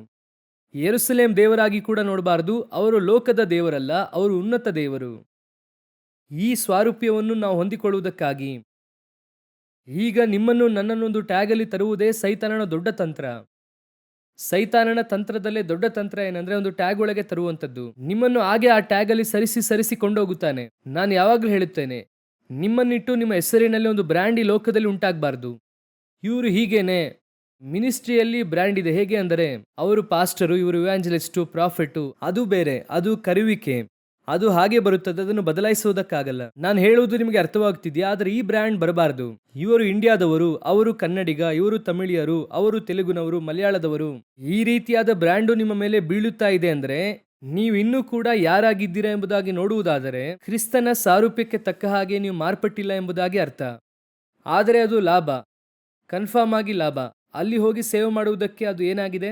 ಯೆರೂಸಲೇಮ್ ದೇವರಾಗಿ ಕೂಡ ನೋಡಬಾರ್ದು. ಅವರು ಲೋಕದ ದೇವರಲ್ಲ, ಅವರು ಉನ್ನತ ದೇವರು. ಈ ಸ್ವಾರೂಪ್ಯವನ್ನು ನಾವು ಹೊಂದಿಕೊಳ್ಳುವುದಕ್ಕಾಗಿ ಈಗ ನಿಮ್ಮನ್ನು ನನ್ನನ್ನೊಂದು ಟ್ಯಾಗಲ್ಲಿ ತರುವುದೇ ಸೈತಾನನ ದೊಡ್ಡ ತಂತ್ರ. ಸೈತಾನನ ತಂತ್ರದಲ್ಲೇ ದೊಡ್ಡ ತಂತ್ರ ಏನಂದ್ರೆ ಒಂದು ಟ್ಯಾಗ್ ಒಳಗೆ ತರುವಂಥದ್ದು. ನಿಮ್ಮನ್ನು ಹಾಗೆ ಆ ಟ್ಯಾಗಲ್ಲಿ ಸರಿಸಿ ಕೊಂಡೋಗುತ್ತಾನೆ. ನಾನು ಯಾವಾಗಲೂ ಹೇಳುತ್ತೇನೆ, ನಿಮ್ಮನ್ನಿಟ್ಟು ನಿಮ್ಮ ಹೆಸರಿನಲ್ಲಿ ಒಂದು ಬ್ರ್ಯಾಂಡ್ ಈ ಲೋಕದಲ್ಲಿ ಉಂಟಾಗಬಾರ್ದು. ಇವರು ಹೀಗೇನೆ, ಮಿನಿಸ್ಟ್ರಿಯಲ್ಲಿ ಬ್ರ್ಯಾಂಡ್ ಇದೆ. ಹೇಗೆ ಅಂದರೆ ಅವರು ಪಾಸ್ಟರು, ಇವರು ಇವಾಂಜಲಿಸ್ಟು, ಪ್ರಾಫೆಟು. ಅದು ಬೇರೆ, ಅದು ಕರುವಿಕೆ, ಅದು ಹಾಗೆ ಬರುತ್ತದೆ. ಅದನ್ನು ಬದಲಾಯಿಸುವುದಕ್ಕಾಗಲ್ಲ. ನಾನು ಹೇಳುವುದು ನಿಮಗೆ ಅರ್ಥವಾಗ್ತಿದೆಯಾ? ಆದರೆ ಈ ಬ್ರ್ಯಾಂಡ್ ಬರಬಾರ್ದು. ಇವರು ಇಂಡಿಯಾದವರು, ಅವರು ಕನ್ನಡಿಗ, ಇವರು ತಮಿಳಿಯರು, ಅವರು ತೆಲುಗುನವರು, ಮಲಯಾಳದವರು. ಈ ರೀತಿಯಾದ ಬ್ರ್ಯಾಂಡು ನಿಮ್ಮ ಮೇಲೆ ಬೀಳುತ್ತಾ ಇದೆ ಅಂದ್ರೆ ನೀವು ಇನ್ನೂ ಕೂಡ ಯಾರಾಗಿದ್ದೀರಾ ಎಂಬುದಾಗಿ ನೋಡುವುದಾದರೆ ಕ್ರಿಸ್ತನ ಸಾರೂಪ್ಯಕ್ಕೆ ತಕ್ಕ ಹಾಗೆ ನೀವು ಮಾರ್ಪಟ್ಟಿಲ್ಲ ಎಂಬುದಾಗಿ ಅರ್ಥ. ಆದರೆ ಅದು ಲಾಭ, ಕನ್ಫರ್ಮ್ ಆಗಿ ಲಾಭ. ಅಲ್ಲಿ ಹೋಗಿ ಸೇವೆ ಮಾಡುವುದಕ್ಕೆ ಅದು ಏನಾಗಿದೆ?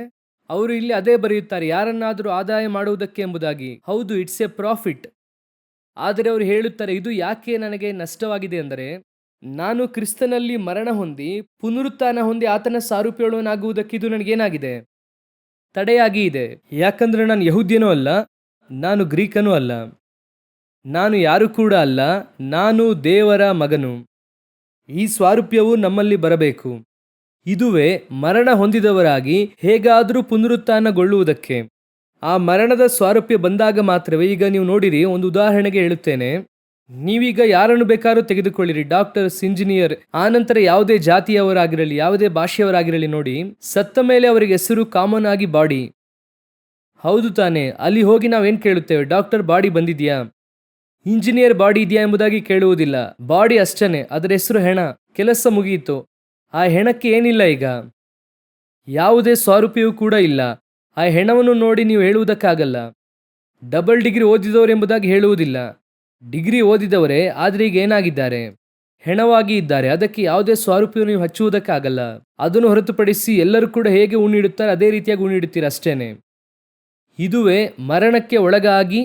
ಅವರು ಇಲ್ಲಿ ಅದೇ ಬರೆಯುತ್ತಾರೆ, ಯಾರನ್ನಾದರೂ ಆದಾಯ ಮಾಡುವುದಕ್ಕೆ ಎಂಬುದಾಗಿ. ಹೌದು, ಇಟ್ಸ್ ಎ ಪ್ರಾಫಿಟ್. ಆದರೆ ಅವರು ಹೇಳುತ್ತಾರೆ, ಇದು ಯಾಕೆ ನನಗೆ ನಷ್ಟವಾಗಿದೆ ಅಂದರೆ ನಾನು ಕ್ರಿಸ್ತನಲ್ಲಿ ಮರಣ ಹೊಂದಿ ಪುನರುತ್ಥಾನ ಹೊಂದಿ ಆತನ ಸಾರೂಪ್ಯವುಳ್ಳವನಾಗುವುದಕ್ಕೆ ಇದು ನನಗೇನಾಗಿದೆ? ತಡೆಯಾಗಿ ಇದೆ. ಯಾಕಂದ್ರೆ ನಾನು ಯಹೂದ್ಯನೂ ಅಲ್ಲ, ನಾನು ಗ್ರೀಕನೂ ಅಲ್ಲ, ನಾನು ಯಾರು ಕೂಡ ಅಲ್ಲ, ನಾನು ದೇವರ ಮಗನು. ಈ ಸ್ವಾರೂಪ್ಯವು ನಮ್ಮಲ್ಲಿ ಬರಬೇಕು. ಇದುವೇ ಮರಣ ಹೊಂದಿದವರಾಗಿ ಹೇಗಾದರೂ ಪುನರುತ್ಥಾನಗೊಳ್ಳುವುದಕ್ಕೆ. ಆ ಮರಣದ ಸ್ವಾರೂಪ್ಯ ಬಂದಾಗ ಮಾತ್ರವೇ. ಈಗ ನೀವು ನೋಡಿರಿ, ಒಂದು ಉದಾಹರಣೆಗೆ ಹೇಳುತ್ತೇನೆ. ನೀವೀಗ ಯಾರನ್ನು ಬೇಕಾದ್ರೂ ತೆಗೆದುಕೊಳ್ಳಿರಿ, ಡಾಕ್ಟರ್ಸ್, ಇಂಜಿನಿಯರ್, ಆನಂತರ ಯಾವುದೇ ಜಾತಿಯವರಾಗಿರಲಿ, ಯಾವುದೇ ಭಾಷೆಯವರಾಗಿರಲಿ, ನೋಡಿ, ಸತ್ತ ಮೇಲೆ ಅವರಿಗೆ ಹೆಸರು ಕಾಮನ್ ಆಗಿ ಬಾಡಿ. ಹೌದು ತಾನೆ? ಅಲ್ಲಿ ಹೋಗಿ ನಾವೇನು ಕೇಳುತ್ತೇವೆ? ಡಾಕ್ಟರ್ ಬಾಡಿ ಬಂದಿದೆಯಾ, ಇಂಜಿನಿಯರ್ ಬಾಡಿ ಇದೆಯಾ ಎಂಬುದಾಗಿ ಕೇಳುವುದಿಲ್ಲ. ಬಾಡಿ ಅಷ್ಟೇ, ಅದರ ಹೆಸರು ಹೆಣ. ಕೆಲಸ ಮುಗಿಯಿತು. ಆ ಹೆಣಕ್ಕೆ ಏನಿಲ್ಲ, ಈಗ ಯಾವುದೇ ಸ್ವಾರೂಪ್ಯವೂ ಕೂಡ ಇಲ್ಲ. ಆ ಹೆಣವನ್ನು ನೋಡಿ ನೀವು ಹೇಳುವುದಕ್ಕಾಗಲ್ಲ. ಡಬಲ್ ಡಿಗ್ರಿ ಓದಿದವರು ಎಂಬುದಾಗಿ ಹೇಳುವುದಿಲ್ಲ. ಡಿಗ್ರಿ ಓದಿದವರೇ, ಆದರೆ ಈಗ ಏನಾಗಿದ್ದಾರೆ? ಹೆಣವಾಗಿ ಇದ್ದಾರೆ. ಅದಕ್ಕೆ ಯಾವುದೇ ಸ್ವಾರೂಪ್ಯವನ್ನು ನೀವು ಹಚ್ಚುವುದಕ್ಕಾಗಲ್ಲ. ಅದನ್ನು ಹೊರತುಪಡಿಸಿ ಎಲ್ಲರೂ ಕೂಡ ಹೇಗೆ ಉಣ್ಣಿಡುತ್ತಾರೆ ಅದೇ ರೀತಿಯಾಗಿ ಉಣ್ಣಿಡುತ್ತೀರ ಅಷ್ಟೇನೆ. ಇದುವೇ ಮರಣಕ್ಕೆ ಒಳಗಾಗಿ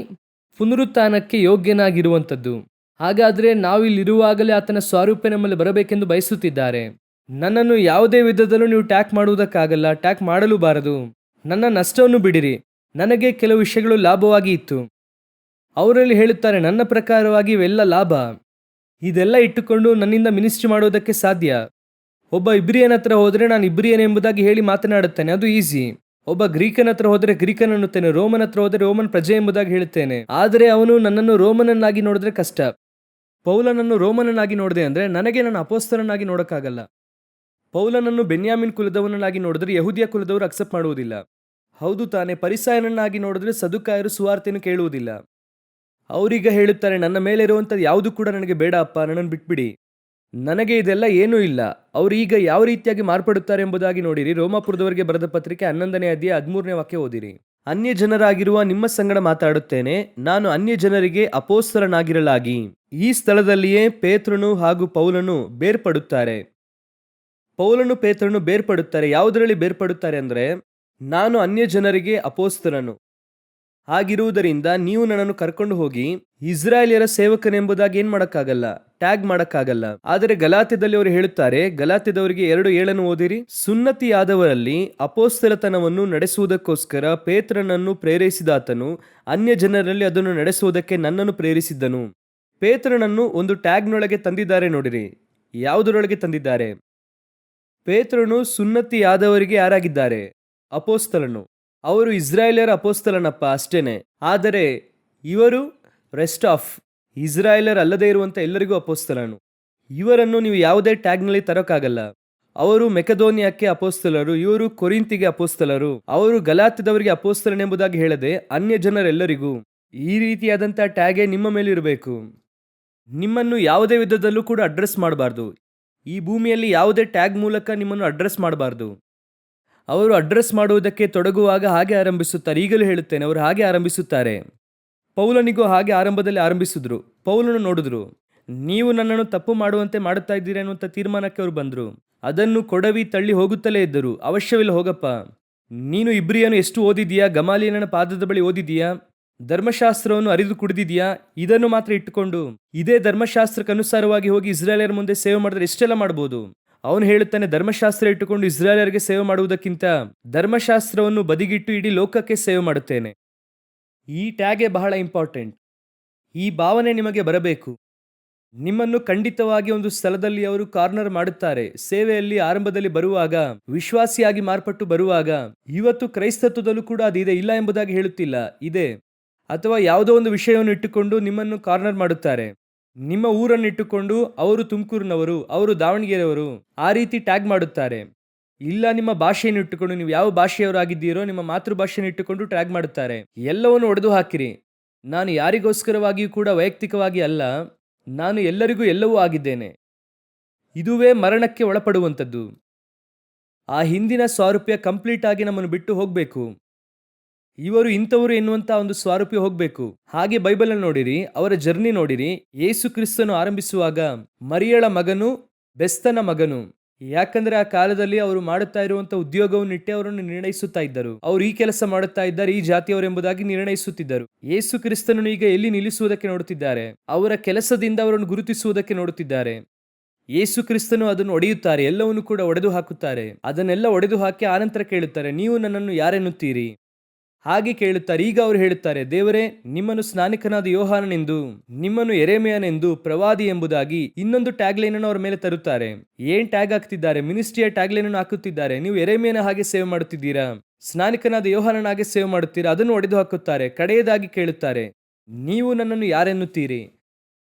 ಪುನರುತ್ಥಾನಕ್ಕೆ ಯೋಗ್ಯನಾಗಿರುವಂಥದ್ದು. ಹಾಗಾದರೆ ನಾವಿಲ್ಲಿರುವಾಗಲೇ ಆತನ ಸ್ವಾರೂಪ್ಯ ನಮ್ಮಲ್ಲಿ ಬರಬೇಕೆಂದು ಬಯಸುತ್ತಿದ್ದಾರೆ. ನನ್ನನ್ನು ಯಾವುದೇ ವಿಧದಲ್ಲೂ ನೀವು ಟ್ಯಾಕ್ ಮಾಡುವುದಕ್ಕಾಗಲ್ಲ, ಟ್ಯಾಕ್ ಮಾಡಲೂ ಬಾರದು. ನನ್ನ ನಷ್ಟವನ್ನು ಬಿಡಿರಿ. ನನಗೆ ಕೆಲವು ವಿಷಯಗಳು ಲಾಭವಾಗಿ ಇತ್ತು. ಅವರಲ್ಲಿ ಹೇಳುತ್ತಾರೆ, ನನ್ನ ಪ್ರಕಾರವಾಗಿ ಇವೆಲ್ಲ ಲಾಭ. ಇದೆಲ್ಲ ಇಟ್ಟುಕೊಂಡು ನನ್ನಿಂದ ಮಿನಿಸ್ಟ್ರಿ ಮಾಡುವುದಕ್ಕೆ ಸಾಧ್ಯ. ಒಬ್ಬ ಇಬ್ರಿಯನ್ ಹತ್ರ ಹೋದರೆ ನಾನು ಇಬ್ರಿಯನ್ ಎಂಬುದಾಗಿ ಹೇಳಿ ಮಾತನಾಡುತ್ತೇನೆ, ಅದು ಈಸಿ. ಒಬ್ಬ ಗ್ರೀಕನ ಹತ್ರ ಹೋದರೆ ಗ್ರೀಕನ್ ಅನ್ನುತ್ತೇನೆ, ರೋಮನ್ ಹತ್ರ ಹೋದರೆ ರೋಮನ್ ಪ್ರಜೆ ಎಂಬುದಾಗಿ ಹೇಳುತ್ತೇನೆ. ಆದರೆ ಅವನು ನನ್ನನ್ನು ರೋಮನನ್ನಾಗಿ ನೋಡಿದ್ರೆ ಕಷ್ಟ. ಪೌಲನನ್ನು ರೋಮನನ್ನಾಗಿ ನೋಡಿದೆ ಅಂದರೆ ನನಗೆ ನನ್ನ ಅಪೊಸ್ತಲನಾಗಿ ನೋಡೋಕ್ಕಾಗಲ್ಲ. ಪೌಲನನ್ನು ಬೆನ್ಯಾಮಿನ್ ಕುಲದವನನ್ನಾಗಿ ನೋಡಿದ್ರೆ ಯಹೂದಿಯ ಕುಲದವರು ಅಕ್ಸೆಪ್ಟ್ ಮಾಡುವುದಿಲ್ಲ. ಹೌದು ತಾನೆ? ಪರಿಸಾಯನನ್ನಾಗಿ ನೋಡಿದ್ರೆ ಸದುಕಾಯರು ಸುವಾರ್ತೆಯನ್ನು ಕೇಳುವುದಿಲ್ಲ. ಅವರೀಗ ಹೇಳುತ್ತಾರೆ, ನನ್ನ ಮೇಲೆ ಇರುವಂಥದ್ದು ಯಾವುದು ಕೂಡ ನನಗೆ ಬೇಡ ಅಪ್ಪ, ನನ್ನನ್ನು ಬಿಟ್ಬಿಡಿ, ನನಗೆ ಇದೆಲ್ಲ ಏನೂ ಇಲ್ಲ. ಅವರು ಈಗ ಯಾವ ರೀತಿಯಾಗಿ ಮಾರ್ಪಡುತ್ತಾರೆ ಎಂಬುದಾಗಿ ನೋಡಿರಿ. ರೋಮಾಪುರದವರಿಗೆ ಬರೆದ ಪತ್ರಿಕೆ 11ನೇ ಅಧ್ಯಾಯ 13ನೇ ವಾಕ್ಯ ಓದಿರಿ. ಅನ್ಯ ಜನರಾಗಿರುವ ನಿಮ್ಮ ಸಂಗಡ ಮಾತಾಡುತ್ತೇನೆ, ನಾನು ಅನ್ಯ ಜನರಿಗೆ ಅಪೊಸ್ತಲನಾಗಿರಲಾಗಿ. ಈ ಸ್ಥಳದಲ್ಲಿಯೇ ಪೇತ್ರನು ಹಾಗೂ ಪೌಲನು ಬೇರ್ಪಡುತ್ತಾರೆ. ಪೌಲನು ಪೇತ್ರನು ಬೇರ್ಪಡುತ್ತಾರೆ. ಯಾವುದರಲ್ಲಿ ಬೇರ್ಪಡುತ್ತಾರೆ ಅಂದರೆ, ನಾನು ಅನ್ಯ ಜನರಿಗೆ ಅಪೋಸ್ತಲನು, ಹಾಗಿರುವುದರಿಂದ ನೀವು ನನ್ನನ್ನು ಕರ್ಕೊಂಡು ಹೋಗಿ ಇಸ್ರಾಯೇಲ್ಯರ ಸೇವಕನೆಂಬುದಾಗಿ ಏನ್ ಮಾಡಕ್ಕಾಗಲ್ಲ, ಟ್ಯಾಗ್ ಮಾಡಕ್ಕಾಗಲ್ಲ. ಆದರೆ ಗಲಾತ್ಯದಲ್ಲಿ ಅವರು ಹೇಳುತ್ತಾರೆ, ಗಲಾತ್ಯದವರಿಗೆ 2:7 ಓದಿರಿ. ಸುನ್ನತಿಯಾದವರಲ್ಲಿ ಅಪೋಸ್ತಲತನವನ್ನು ನಡೆಸುವುದಕ್ಕೋಸ್ಕರ ಪೇತ್ರನನ್ನು ಪ್ರೇರಿಸಿದಾತನು ಅನ್ಯ ಜನರಲ್ಲಿ ಅದನ್ನು ನಡೆಸುವುದಕ್ಕೆ ನನ್ನನ್ನು ಪ್ರೇರಿಸಿದ್ದನು. ಪೇತ್ರನನ್ನು ಒಂದು ಟ್ಯಾಗ್ನೊಳಗೆ ತಂದಿದ್ದಾರೆ ನೋಡಿರಿ. ಯಾವುದರೊಳಗೆ ತಂದಿದ್ದಾರೆ? ಪೇತ್ರನು ಸುನ್ನತಿಯಾದವರಿಗೆ ಯಾರಾಗಿದ್ದಾರೆ? ಅಪೋಸ್ತಲನು. ಅವರು ಇಸ್ರಾಯೇಲ್ಯರ ಅಪೋಸ್ತಲನಪ್ಪ, ಅಷ್ಟೇನೆ. ಆದರೆ ಇವರು ರೆಸ್ಟ್ ಆಫ್ ಇಸ್ರಾಯೇಲರ್ ಅಲ್ಲದೆ ಇರುವಂತ ಎಲ್ಲರಿಗೂ ಅಪೋಸ್ತಲನು. ಇವರನ್ನು ನೀವು ಯಾವುದೇ ಟ್ಯಾಗ್ನಲ್ಲಿ ತರೋಕ್ಕಾಗಲ್ಲ. ಅವರು ಮೆಕೆದೋನಿಯಕ್ಕೆ ಅಪೋಸ್ತಲರು, ಇವರು ಕೊರಿಂತಿಗೆ ಅಪೋಸ್ತಲರು. ಅವರು ಗಲಾತ್ಯದವರಿಗೆ ಅಪೋಸ್ತಲನೆಂಬುದಾಗಿ ಹೇಳದೆ ಅನ್ಯ ಜನರೆಲ್ಲರಿಗೂ. ಈ ರೀತಿಯಾದಂತಹ ಟ್ಯಾಗೇ ನಿಮ್ಮ ಮೇಲೆ ಇರಬೇಕು. ನಿಮ್ಮನ್ನು ಯಾವುದೇ ವಿಧದಲ್ಲೂ ಕೂಡ ಅಡ್ರೆಸ್ ಮಾಡಬಾರ್ದು. ಈ ಭೂಮಿಯಲ್ಲಿ ಯಾವುದೇ ಟ್ಯಾಗ್ ಮೂಲಕ ನಿಮ್ಮನ್ನು ಅಡ್ರೆಸ್ ಮಾಡಬಾರ್ದು. ಅವರು ಅಡ್ರೆಸ್ ಮಾಡುವುದಕ್ಕೆ ತೊಡಗುವಾಗ ಹಾಗೆ ಆರಂಭಿಸುತ್ತಾರೆ. ಈಗಲೂ ಹೇಳುತ್ತೇನೆ, ಅವರು ಹಾಗೆ ಆರಂಭಿಸುತ್ತಾರೆ. ಪೌಲನಿಗೂ ಹಾಗೆ ಆರಂಭದಲ್ಲಿ ಆರಂಭಿಸಿದ್ರು. ಪೌಲನು ನೋಡಿದ್ರು, ನೀವು ನನ್ನನ್ನು ತಪ್ಪು ಮಾಡುವಂತೆ ಮಾಡುತ್ತಾ ಇದ್ದೀರಿ ಅನ್ನುವಂಥ ತೀರ್ಮಾನಕ್ಕೆ ಅವರು ಬಂದರು. ಅದನ್ನು ಕೊಡವಿ ತಳ್ಳಿ ಹೋಗುತ್ತಲೇ ಇದ್ದರು. ಅವಶ್ಯವಿಲ್ಲ, ಹೋಗಪ್ಪ. ನೀನು ಇಬ್ರಿಯನು ಎಷ್ಟು ಓದಿದೀಯಾ? ಗಮಾಲಿಯಲನ ಪಾದದ ಬಳಿ ಓದಿದೀಯಾ? ಧರ್ಮಶಾಸ್ತ್ರವನ್ನು ಅರಿದು ಕುಡಿದಿದೆಯಾ? ಇದನ್ನು ಮಾತ್ರ ಇಟ್ಟುಕೊಂಡು ಇದೇ ಧರ್ಮಶಾಸ್ತ್ರಕ್ಕೆ ಅನುಸಾರವಾಗಿ ಹೋಗಿ ಇಸ್ರಾಯೇಲರ ಮುಂದೆ ಸೇವೆ ಮಾಡಿದ್ರೆ ಎಷ್ಟೆಲ್ಲ ಮಾಡ್ಬೋದು. ಅವನು ಹೇಳುತ್ತಾನೆ, ಧರ್ಮಶಾಸ್ತ್ರ ಇಟ್ಟುಕೊಂಡು ಇಸ್ರಾಯೇಲರಿಗೆ ಸೇವೆ ಮಾಡುವುದಕ್ಕಿಂತ ಧರ್ಮಶಾಸ್ತ್ರವನ್ನು ಬದಿಗಿಟ್ಟು ಇಡೀ ಲೋಕಕ್ಕೆ ಸೇವೆ ಮಾಡುತ್ತೇನೆ. ಈ ಟ್ಯಾಗೇ ಬಹಳ ಇಂಪಾರ್ಟೆಂಟ್. ಈ ಭಾವನೆ ನಿಮಗೆ ಬರಬೇಕು. ನಿಮ್ಮನ್ನು ಖಂಡಿತವಾಗಿ ಒಂದು ಸ್ಥಳದಲ್ಲಿ ಅವರು ಕಾರ್ನರ್ ಮಾಡುತ್ತಾರೆ. ಸೇವೆಯಲ್ಲಿ ಆರಂಭದಲ್ಲಿ ಬರುವಾಗ, ವಿಶ್ವಾಸಿಯಾಗಿ ಮಾರ್ಪಟ್ಟು ಬರುವಾಗ, ಇವತ್ತು ಕ್ರೈಸ್ತತ್ವದಲ್ಲೂ ಕೂಡ ಅದಿದೆ, ಇಲ್ಲ ಎಂಬುದಾಗಿ ಹೇಳುತ್ತಿಲ್ಲ, ಇದೆ. ಅಥವಾ ಯಾವುದೋ ಒಂದು ವಿಷಯವನ್ನು ಇಟ್ಟುಕೊಂಡು ನಿಮ್ಮನ್ನು ಕಾರ್ನರ್ ಮಾಡುತ್ತಾರೆ. ನಿಮ್ಮ ಊರನ್ನು ಇಟ್ಟುಕೊಂಡು ಅವರು ತುಮಕೂರಿನವರು, ಅವರು ದಾವಣಗೆರೆಯವರು, ಆ ರೀತಿ ಟ್ಯಾಗ್ ಮಾಡುತ್ತಾರೆ. ಇಲ್ಲ, ನಿಮ್ಮ ಭಾಷೆಯನ್ನು ಇಟ್ಟುಕೊಂಡು, ನೀವು ಯಾವ ಭಾಷೆಯವರಾಗಿದ್ದೀರೋ ನಿಮ್ಮ ಮಾತೃಭಾಷೆಯನ್ನು ಇಟ್ಟುಕೊಂಡು ಟ್ಯಾಗ್ ಮಾಡುತ್ತಾರೆ. ಎಲ್ಲವನ್ನು ಒಡೆದು ಹಾಕಿರಿ. ನಾನು ಯಾರಿಗೋಸ್ಕರವಾಗಿಯೂ ಕೂಡ ವೈಯಕ್ತಿಕವಾಗಿ ಅಲ್ಲ, ನಾನು ಎಲ್ಲರಿಗೂ ಎಲ್ಲವೂ ಆಗಿದ್ದೇನೆ. ಇದುವೇ ಮರಣಕ್ಕೆ ಒಳಪಡುವಂಥದ್ದು. ಆ ಹಿಂದಿನ ಸ್ವಾರೂಪ್ಯ ಕಂಪ್ಲೀಟ್ ಆಗಿ ನಮ್ಮನ್ನು ಬಿಟ್ಟು ಹೋಗಬೇಕು. ಇವರು ಇಂಥವರು ಎನ್ನುವಂಥ ಒಂದು ಸ್ವಾರೂಪ್ಯ ಹೋಗಬೇಕು. ಹಾಗೆ ಬೈಬಲನ್ನು ನೋಡಿರಿ, ಅವರ ಜರ್ನಿ ನೋಡಿರಿ. ಯೇಸು ಕ್ರಿಸ್ತನು ಆರಂಭಿಸುವಾಗ ಮರಿಯಳ ಮಗನು, ಬೆಸ್ತನ ಮಗನು. ಯಾಕಂದ್ರೆ ಆ ಕಾಲದಲ್ಲಿ ಅವರು ಮಾಡುತ್ತಾ ಇರುವಂತ ಉದ್ಯೋಗವನ್ನಿಟ್ಟೆ ಅವರನ್ನು ನಿರ್ಣಯಿಸುತ್ತಾ ಇದ್ದರು. ಅವರು ಈ ಕೆಲಸ ಮಾಡುತ್ತಾ ಇದ್ದಾರೆ, ಈ ಜಾತಿಯವರೆಂಬುದಾಗಿ ನಿರ್ಣಯಿಸುತ್ತಿದ್ದರು. ಯೇಸು ಕ್ರಿಸ್ತನನ್ನು ಈಗ ಎಲ್ಲಿ ನಿಲ್ಲಿಸುವುದಕ್ಕೆ ನೋಡುತ್ತಿದ್ದಾರೆ? ಅವರ ಕೆಲಸದಿಂದ ಅವರನ್ನು ಗುರುತಿಸುವುದಕ್ಕೆ ನೋಡುತ್ತಿದ್ದಾರೆ. ಯೇಸು ಕ್ರಿಸ್ತನು ಅದನ್ನು ಒಡೆಯುತ್ತಾರೆ, ಎಲ್ಲವನ್ನು ಕೂಡ ಒಡೆದು ಹಾಕುತ್ತಾರೆ. ಅದನ್ನೆಲ್ಲ ಒಡೆದು ಹಾಕಿ ಆನಂತರ ಕೇಳುತ್ತಾರೆ, ನೀವು ನನ್ನನ್ನು ಯಾರೆನ್ನುತ್ತೀರಿ? ಹಾಗೆ ಕೇಳುತ್ತಾರೆ. ಈಗ ಅವರು ಹೇಳುತ್ತಾರೆ, ದೇವರೇ, ನಿಮ್ಮನ್ನು ಸ್ನಾನಿಕನಾದ ಯೋಹಾನನೆಂದು, ನಿಮ್ಮನ್ನು ಯೆರೆಮೀಯನೆಂದು, ಪ್ರವಾದಿ ಎಂಬುದಾಗಿ ಇನ್ನೊಂದು ಟ್ಯಾಗ್ಲೈನ್ ಅನ್ನು ಅವರ ಮೇಲೆ ತರುತ್ತಾರೆ. ಏನ್ ಟ್ಯಾಗ್ ಹಾಕ್ತಿದ್ದಾರೆ? ಮಿನಿಸ್ಟ್ರಿಯ ಟ್ಯಾಗ್ಲೈನ್ ಅನ್ನು ಹಾಕುತ್ತಿದ್ದಾರೆ. ನೀವು ಯೆರೆಮೀಯನ ಹಾಗೆ ಸೇವೆ ಮಾಡುತ್ತಿದ್ದೀರಾ, ಸ್ನಾನಿಕನಾದ ಯೋಹಾನನ ಹಾಗೆ ಸೇವೆ ಮಾಡುತ್ತೀರಾ, ಅದನ್ನು ಒಡೆದು ಹಾಕುತ್ತಾರೆ. ಕಡೆಯದಾಗಿ ಕೇಳುತ್ತಾರೆ, ನೀವು ನನ್ನನ್ನು ಯಾರೆನ್ನುತ್ತೀರಿ?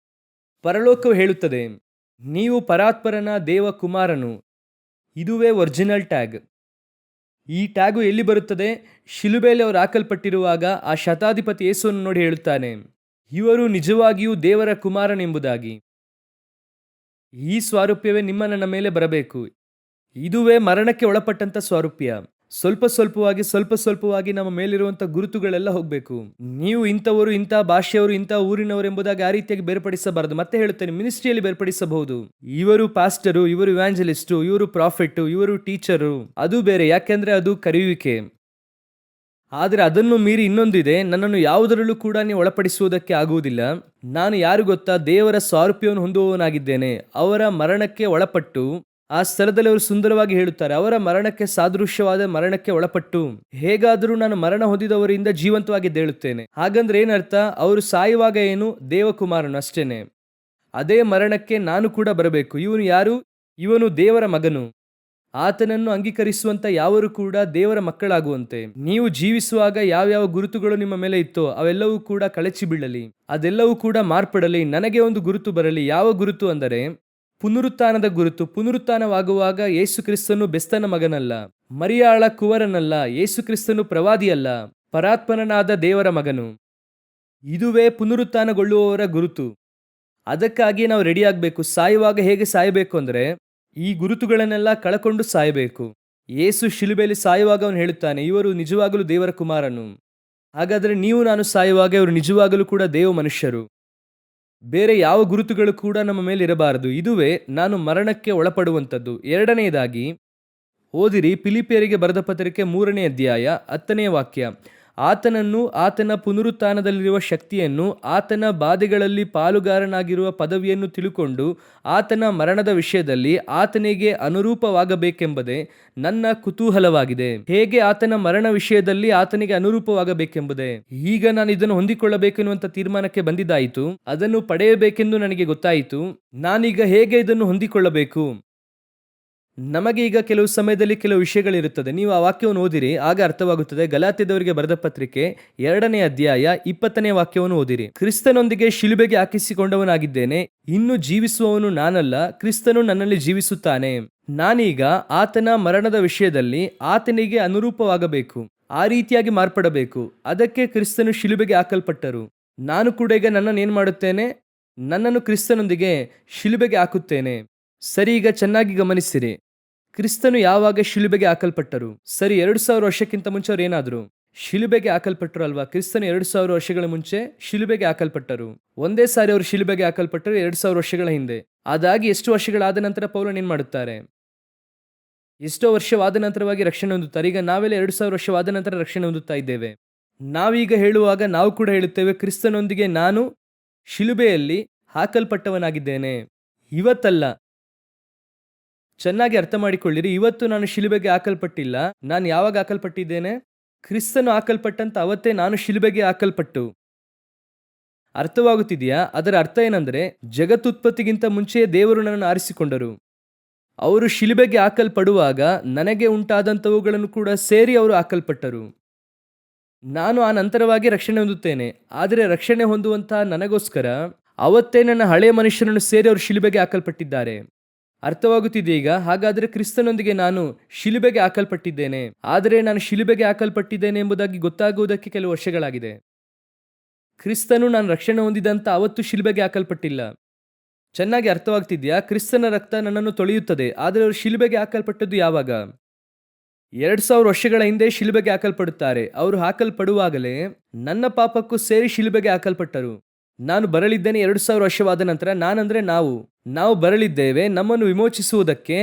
ಪರಲೋಕವು ಹೇಳುತ್ತದೆ, ನೀವು ಪರಾತ್ಪರನ ದೇವ ಕುಮಾರನು. ಇದುವೇ ಒರಿಜಿನಲ್ ಟ್ಯಾಗ್. ಈ ಟ್ಯಾಗು ಎಲ್ಲಿ ಬರುತ್ತದೆ? ಶಿಲುಬೆಯಲ್ಲಿ ಅವರು ಹಾಕಲ್ಪಟ್ಟಿರುವಾಗ ಆ ಶತಾಧಿಪತಿ ಯೇಸುವನ್ನು ನೋಡಿ ಹೇಳುತ್ತಾನೆ, ಇವರು ನಿಜವಾಗಿಯೂ ದೇವರ ಕುಮಾರನೆಂಬುದಾಗಿ. ಈ ಸ್ವಾರೂಪ್ಯವೇ ನಿಮ್ಮ ನನ್ನ ಮೇಲೆ ಬರಬೇಕು. ಇದುವೇ ಮರಣಕ್ಕೆ ಒಳಪಟ್ಟಂತ ಸ್ವಾರೂಪ್ಯ. ಸ್ವಲ್ಪ ಸ್ವಲ್ಪವಾಗಿ ನಮ್ಮ ಮೇಲಿರುವಂಥ ಗುರುತುಗಳೆಲ್ಲ ಹೋಗಬೇಕು. ನೀವು ಇಂಥವರು, ಇಂಥ ಭಾಷೆಯವರು, ಇಂಥ ಊರಿನವರು ಎಂಬುದಾಗಿ ಆ ರೀತಿಯಾಗಿ ಬೇರ್ಪಡಿಸಬಾರದು. ಮತ್ತೆ ಹೇಳುತ್ತೇನೆ, ಮಿನಿಸ್ಟ್ರಿಯಲ್ಲಿ ಬೇರ್ಪಡಿಸಬಹುದು. ಇವರು ಪಾಸ್ಟರು, ಇವರು ಇವ್ಯಾಂಜಲಿಸ್ಟು, ಇವರು ಪ್ರಾಫಿಟ್, ಇವರು ಟೀಚರು, ಅದು ಬೇರೆ. ಯಾಕೆಂದ್ರೆ ಅದು ಕರೆಯುವಿಕೆ. ಆದರೆ ಅದನ್ನು ಮೀರಿ ಇನ್ನೊಂದಿದೆ, ನನ್ನನ್ನು ಯಾವುದರಲ್ಲೂ ಕೂಡ ನೀವು ಒಳಪಡಿಸುವುದಕ್ಕೆ ಆಗುವುದಿಲ್ಲ. ನಾನು ಯಾರು ಗೊತ್ತಾ? ದೇವರ ಸ್ವಾರೂಪ್ಯವನ್ನು ಹೊಂದುವವನಾಗಿದ್ದೇನೆ. ಅವರ ಮರಣಕ್ಕೆ ಒಳಪಟ್ಟು, ಆ ಸ್ಥಳದಲ್ಲಿ ಅವರು ಸುಂದರವಾಗಿ ಹೇಳುತ್ತಾರೆ, ಅವರ ಮರಣಕ್ಕೆ ಸಾದೃಶ್ಯವಾದ ಮರಣಕ್ಕೆ ಒಳಪಟ್ಟು ಹೇಗಾದರೂ ನಾನು ಮರಣ ಹೊಂದಿದವರಿಂದ ಜೀವಂತವಾಗಿ ಎದ್ದೇಳುತ್ತೇನೆ. ಹಾಗಂದ್ರೆ ಏನರ್ಥ? ಅವರು ಸಾಯುವಾಗ ಏನು? ದೇವಕುಮಾರನು, ಅಷ್ಟೇನೆ. ಅದೇ ಮರಣಕ್ಕೆ ನಾನು ಕೂಡ ಬರಬೇಕು. ಇವನು ಯಾರು? ಇವನು ದೇವರ ಮಗನು. ಆತನನ್ನು ಅಂಗೀಕರಿಸುವಂತ ಯಾವರು ಕೂಡ ದೇವರ ಮಕ್ಕಳಾಗುವಂತೆ. ನೀವು ಜೀವಿಸುವಾಗ ಯಾವ್ಯಾವ ಗುರುತುಗಳು ನಿಮ್ಮ ಮೇಲೆ ಇತ್ತೋ ಅವೆಲ್ಲವೂ ಕೂಡ ಕಳಚಿ ಬೀಳಲಿ. ಅದೆಲ್ಲವೂ ಕೂಡ ಮಾರ್ಪಡಲಿ. ನನಗೆ ಒಂದು ಗುರುತು ಬರಲಿ. ಯಾವ ಗುರುತು ಅಂದರೆ ಪುನರುತ್ಥಾನದ ಗುರುತು. ಪುನರುತ್ಥಾನವಾಗುವಾಗ ಯೇಸು ಕ್ರಿಸ್ತನು ಬೆಸ್ತನ ಮಗನಲ್ಲ, ಮರಿಯಾಳ ಕುವರನಲ್ಲ, ಯೇಸು ಕ್ರಿಸ್ತನು ಪ್ರವಾದಿಯಲ್ಲ, ಪರಾತ್ಮನಾದ ದೇವರ ಮಗನು. ಇದುವೇ ಪುನರುತ್ಥಾನಗೊಳ್ಳುವವರ ಗುರುತು. ಅದಕ್ಕಾಗಿ ನಾವು ರೆಡಿ ಆಗಬೇಕು. ಸಾಯುವಾಗ ಹೇಗೆ ಸಾಯಬೇಕು ಅಂದರೆ ಈ ಗುರುತುಗಳನ್ನೆಲ್ಲ ಕಳಕೊಂಡು ಸಾಯಬೇಕು. ಯೇಸು ಶಿಲುಬೆಯಲ್ಲಿ ಸಾಯುವಾಗ ಅವನು ಹೇಳುತ್ತಾನೆ, ಇವರು ನಿಜವಾಗಲೂ ದೇವರ ಕುಮಾರನು. ಹಾಗಾದರೆ ನೀವು ನಾನು ಸಾಯುವಾಗ ಇವರು ನಿಜವಾಗಲೂ ಕೂಡ ದೇವ ಮನುಷ್ಯರು. ಬೇರೆ ಯಾವ ಗುರುತುಗಳು ಕೂಡ ನಮ್ಮ ಮೇಲೆ ಇರಬಾರದು. ಇದುವೇ ನಾನು ಮರಣಕ್ಕೆ ಒಳಪಡುವಂಥದ್ದು. ಎರಡನೆಯದಾಗಿ ಓದಿರಿ, ಫಿಲಿಪಿಯರಿಗೆ ಬರೆದ ಪತ್ರಿಕೆ 3ನೇ ಅಧ್ಯಾಯ 10ನೇ ವಾಕ್ಯ. ಆತನನ್ನು, ಆತನ ಪುನರುತ್ಥಾನದಲ್ಲಿರುವ ಶಕ್ತಿಯನ್ನು, ಆತನ ಬಾಧೆಗಳಲ್ಲಿ ಪಾಲುಗಾರನಾಗಿರುವ ಪದವಿಯನ್ನು ತಿಳುಕೊಂಡು ಆತನ ಮರಣದ ವಿಷಯದಲ್ಲಿ ಆತನಿಗೆ ಅನುರೂಪವಾಗಬೇಕೆಂಬುದೇ ನನ್ನ ಕುತೂಹಲವಾಗಿದೆ. ಹೇಗೆ ಆತನ ಮರಣ ವಿಷಯದಲ್ಲಿ ಆತನಿಗೆ ಅನುರೂಪವಾಗಬೇಕೆಂಬುದೇ. ಈಗ ನಾನು ಇದನ್ನು ಹೊಂದಿಕೊಳ್ಳಬೇಕೆನ್ನುವಂತ ತೀರ್ಮಾನಕ್ಕೆ ಬಂದಿದ್ದಾಯಿತು. ಅದನ್ನು ಪಡೆಯಬೇಕೆಂದು ನನಗೆ ಗೊತ್ತಾಯಿತು. ನಾನೀಗ ಹೇಗೆ ಇದನ್ನು ಹೊಂದಿಕೊಳ್ಳಬೇಕು? ನಮಗೆ ಈಗ ಕೆಲವು ಸಮಯದಲ್ಲಿ ಕೆಲವು ವಿಷಯಗಳಿರುತ್ತದೆ. ನೀವು ಆ ವಾಕ್ಯವನ್ನು ಓದಿರಿ, ಆಗ ಅರ್ಥವಾಗುತ್ತದೆ. ಗಲಾತ್ಯದವರಿಗೆ ಬರೆದ ಪತ್ರಿಕೆ 2ನೇ ಅಧ್ಯಾಯ 20ನೇ ವಾಕ್ಯವನ್ನು ಓದಿರಿ. ಕ್ರಿಸ್ತನೊಂದಿಗೆ ಶಿಲುಬೆಗೆ ಹಾಕಿಸಿಕೊಂಡವನಾಗಿದ್ದೇನೆ. ಇನ್ನು ಜೀವಿಸುವವನು ನಾನಲ್ಲ, ಕ್ರಿಸ್ತನು ನನ್ನಲ್ಲಿ ಜೀವಿಸುತ್ತಾನೆ. ನಾನೀಗ ಆತನ ಮರಣದ ವಿಷಯದಲ್ಲಿ ಆತನಿಗೆ ಅನುರೂಪವಾಗಬೇಕು, ಆ ರೀತಿಯಾಗಿ ಮಾರ್ಪಡಬೇಕು. ಅದಕ್ಕೆ ಕ್ರಿಸ್ತನು ಶಿಲುಬೆಗೆ ಹಾಕಲ್ಪಟ್ಟರು. ನಾನು ಕೂಡ ಈಗ ನನ್ನನ್ನು ಏನು ಮಾಡುತ್ತೇನೆ? ನನ್ನನ್ನು ಕ್ರಿಸ್ತನೊಂದಿಗೆ ಶಿಲುಬೆಗೆ ಹಾಕುತ್ತೇನೆ. ಸರಿ, ಈಗ ಚೆನ್ನಾಗಿ ಗಮನಿಸಿರಿ. ಕ್ರಿಸ್ತನು ಯಾವಾಗ ಶಿಲುಬೆಗೆ ಹಾಕಲ್ಪಟ್ಟರು? ಸರಿ, 2000 ವರ್ಷಕ್ಕಿಂತ ಮುಂಚೆ ಅವ್ರು ಏನಾದ್ರು ಶಿಲುಬೆಗೆ ಹಾಕಲ್ಪಟ್ಟರು ಅಲ್ವಾ? ಕ್ರಿಸ್ತನು 2000 ವರ್ಷಗಳ ಮುಂಚೆ ಶಿಲುಬೆಗೆ ಹಾಕಲ್ಪಟ್ಟರು. ಒಂದೇ ಸಾರಿ ಅವರು ಶಿಲುಬೆಗೆ ಹಾಕಲ್ಪಟ್ಟರು 2000 ವರ್ಷಗಳ ಹಿಂದೆ. ಅದಾಗಿ ಎಷ್ಟು ವರ್ಷಗಳಾದ ನಂತರ ಪೌಲನು ಏನ್ ಮಾಡುತ್ತಾರೆ? ಎಷ್ಟೋ ವರ್ಷವಾದ ನಂತರವಾಗಿ ರಕ್ಷಣೆ ಹೊಂದುತ್ತಾರೆ. ಈಗ ನಾವೆಲ್ಲ 2000 ವರ್ಷವಾದ ನಂತರ ರಕ್ಷಣೆ ಹೊಂದುತ್ತಾ ಇದ್ದೇವೆ. ನಾವೀಗ ಹೇಳುವಾಗ ನಾವು ಕೂಡ ಹೇಳುತ್ತೇವೆ, ಕ್ರಿಸ್ತನೊಂದಿಗೆ ನಾನು ಶಿಲುಬೆಯಲ್ಲಿ ಹಾಕಲ್ಪಟ್ಟವನಾಗಿದ್ದೇನೆ. ಇವತ್ತಲ್ಲ, ಚೆನ್ನಾಗಿ ಅರ್ಥ ಮಾಡಿಕೊಳ್ಳಿರಿ. ಇವತ್ತು ನಾನು ಶಿಲುಬೆಗೆ ಹಾಕಲ್ಪಟ್ಟಿಲ್ಲ. ನಾನು ಯಾವಾಗ ಹಾಕಲ್ಪಟ್ಟಿದ್ದೇನೆ? ಕ್ರಿಸ್ತನು ಹಾಕಲ್ಪಟ್ಟಂತ ಅವತ್ತೇ ನಾನು ಶಿಲುಬೆಗೆ ಹಾಕಲ್ಪಟ್ಟು. ಅರ್ಥವಾಗುತ್ತಿದೆಯಾ? ಅದರ ಅರ್ಥ ಏನಂದ್ರೆ, ಜಗತ್ತುತ್ಪತ್ತಿಗಿಂತ ಮುಂಚೆಯೇ ದೇವರು ನನ್ನನ್ನು ಆರಿಸಿಕೊಂಡರು. ಅವರು ಶಿಲುಬೆಗೆ ಹಾಕಲ್ಪಡುವಾಗ ನನಗೆ ಉಂಟಾದಂಥವುಗಳನ್ನು ಕೂಡ ಸೇರಿ ಅವರು ಹಾಕಲ್ಪಟ್ಟರು. ನಾನು ಆ ನಂತರವಾಗಿ ರಕ್ಷಣೆ ಹೊಂದುತ್ತೇನೆ. ಆದರೆ ರಕ್ಷಣೆ ಹೊಂದುವಂತಹ ನನಗೋಸ್ಕರ ಅವತ್ತೇ ನನ್ನ ಹಳೆಯ ಮನುಷ್ಯನನ್ನು ಸೇರಿ ಅವರು ಶಿಲುಬೆಗೆ ಹಾಕಲ್ಪಟ್ಟಿದ್ದಾರೆ. ಅರ್ಥವಾಗುತ್ತಿದೆ ಈಗ? ಹಾಗಾದರೆ ಕ್ರಿಸ್ತನೊಂದಿಗೆ ನಾನು ಶಿಲುಬೆಗೆ ಹಾಕಲ್ಪಟ್ಟಿದ್ದೇನೆ. ಆದರೆ ನಾನು ಶಿಲುಬೆಗೆ ಹಾಕಲ್ಪಟ್ಟಿದ್ದೇನೆ ಎಂಬುದಾಗಿ ಗೊತ್ತಾಗುವುದಕ್ಕೆ ಕೆಲವು ವರ್ಷಗಳಾಗಿದೆ. ಕ್ರಿಸ್ತನು ನಾನು ರಕ್ಷಣೆ ಹೊಂದಿದಂತ ಅವತ್ತು ಶಿಲುಬೆಗೆ ಹಾಕಲ್ಪಟ್ಟಿಲ್ಲ. ಚೆನ್ನಾಗಿ ಅರ್ಥವಾಗ್ತಿದ್ಯಾ? ಕ್ರಿಸ್ತನ ರಕ್ತ ನನ್ನನ್ನು ತೊಳೆಯುತ್ತದೆ. ಆದರೆ ಅವರು ಶಿಲುಬೆಗೆ ಹಾಕಲ್ಪಟ್ಟದ್ದು ಯಾವಾಗ? 2000 ವರ್ಷಗಳ ಹಿಂದೆ ಶಿಲುಬೆಗೆ ಹಾಕಲ್ಪಡುತ್ತಾರೆ. ಅವರು ಹಾಕಲ್ಪಡುವಾಗಲೇ ನನ್ನ ಪಾಪಕ್ಕೂ ಸೇರಿ ಶಿಲುಬೆಗೆ ಹಾಕಲ್ಪಟ್ಟರು. ನಾನು ಬರಲಿದ್ದೇನೆ 2000 ವರ್ಷವಾದ ನಂತರ. ನಾನಂದ್ರೆ ನಾವು ಬರಲಿದ್ದೇವೆ ನಮ್ಮನ್ನು ವಿಮೋಚಿಸುವುದಕ್ಕೆ.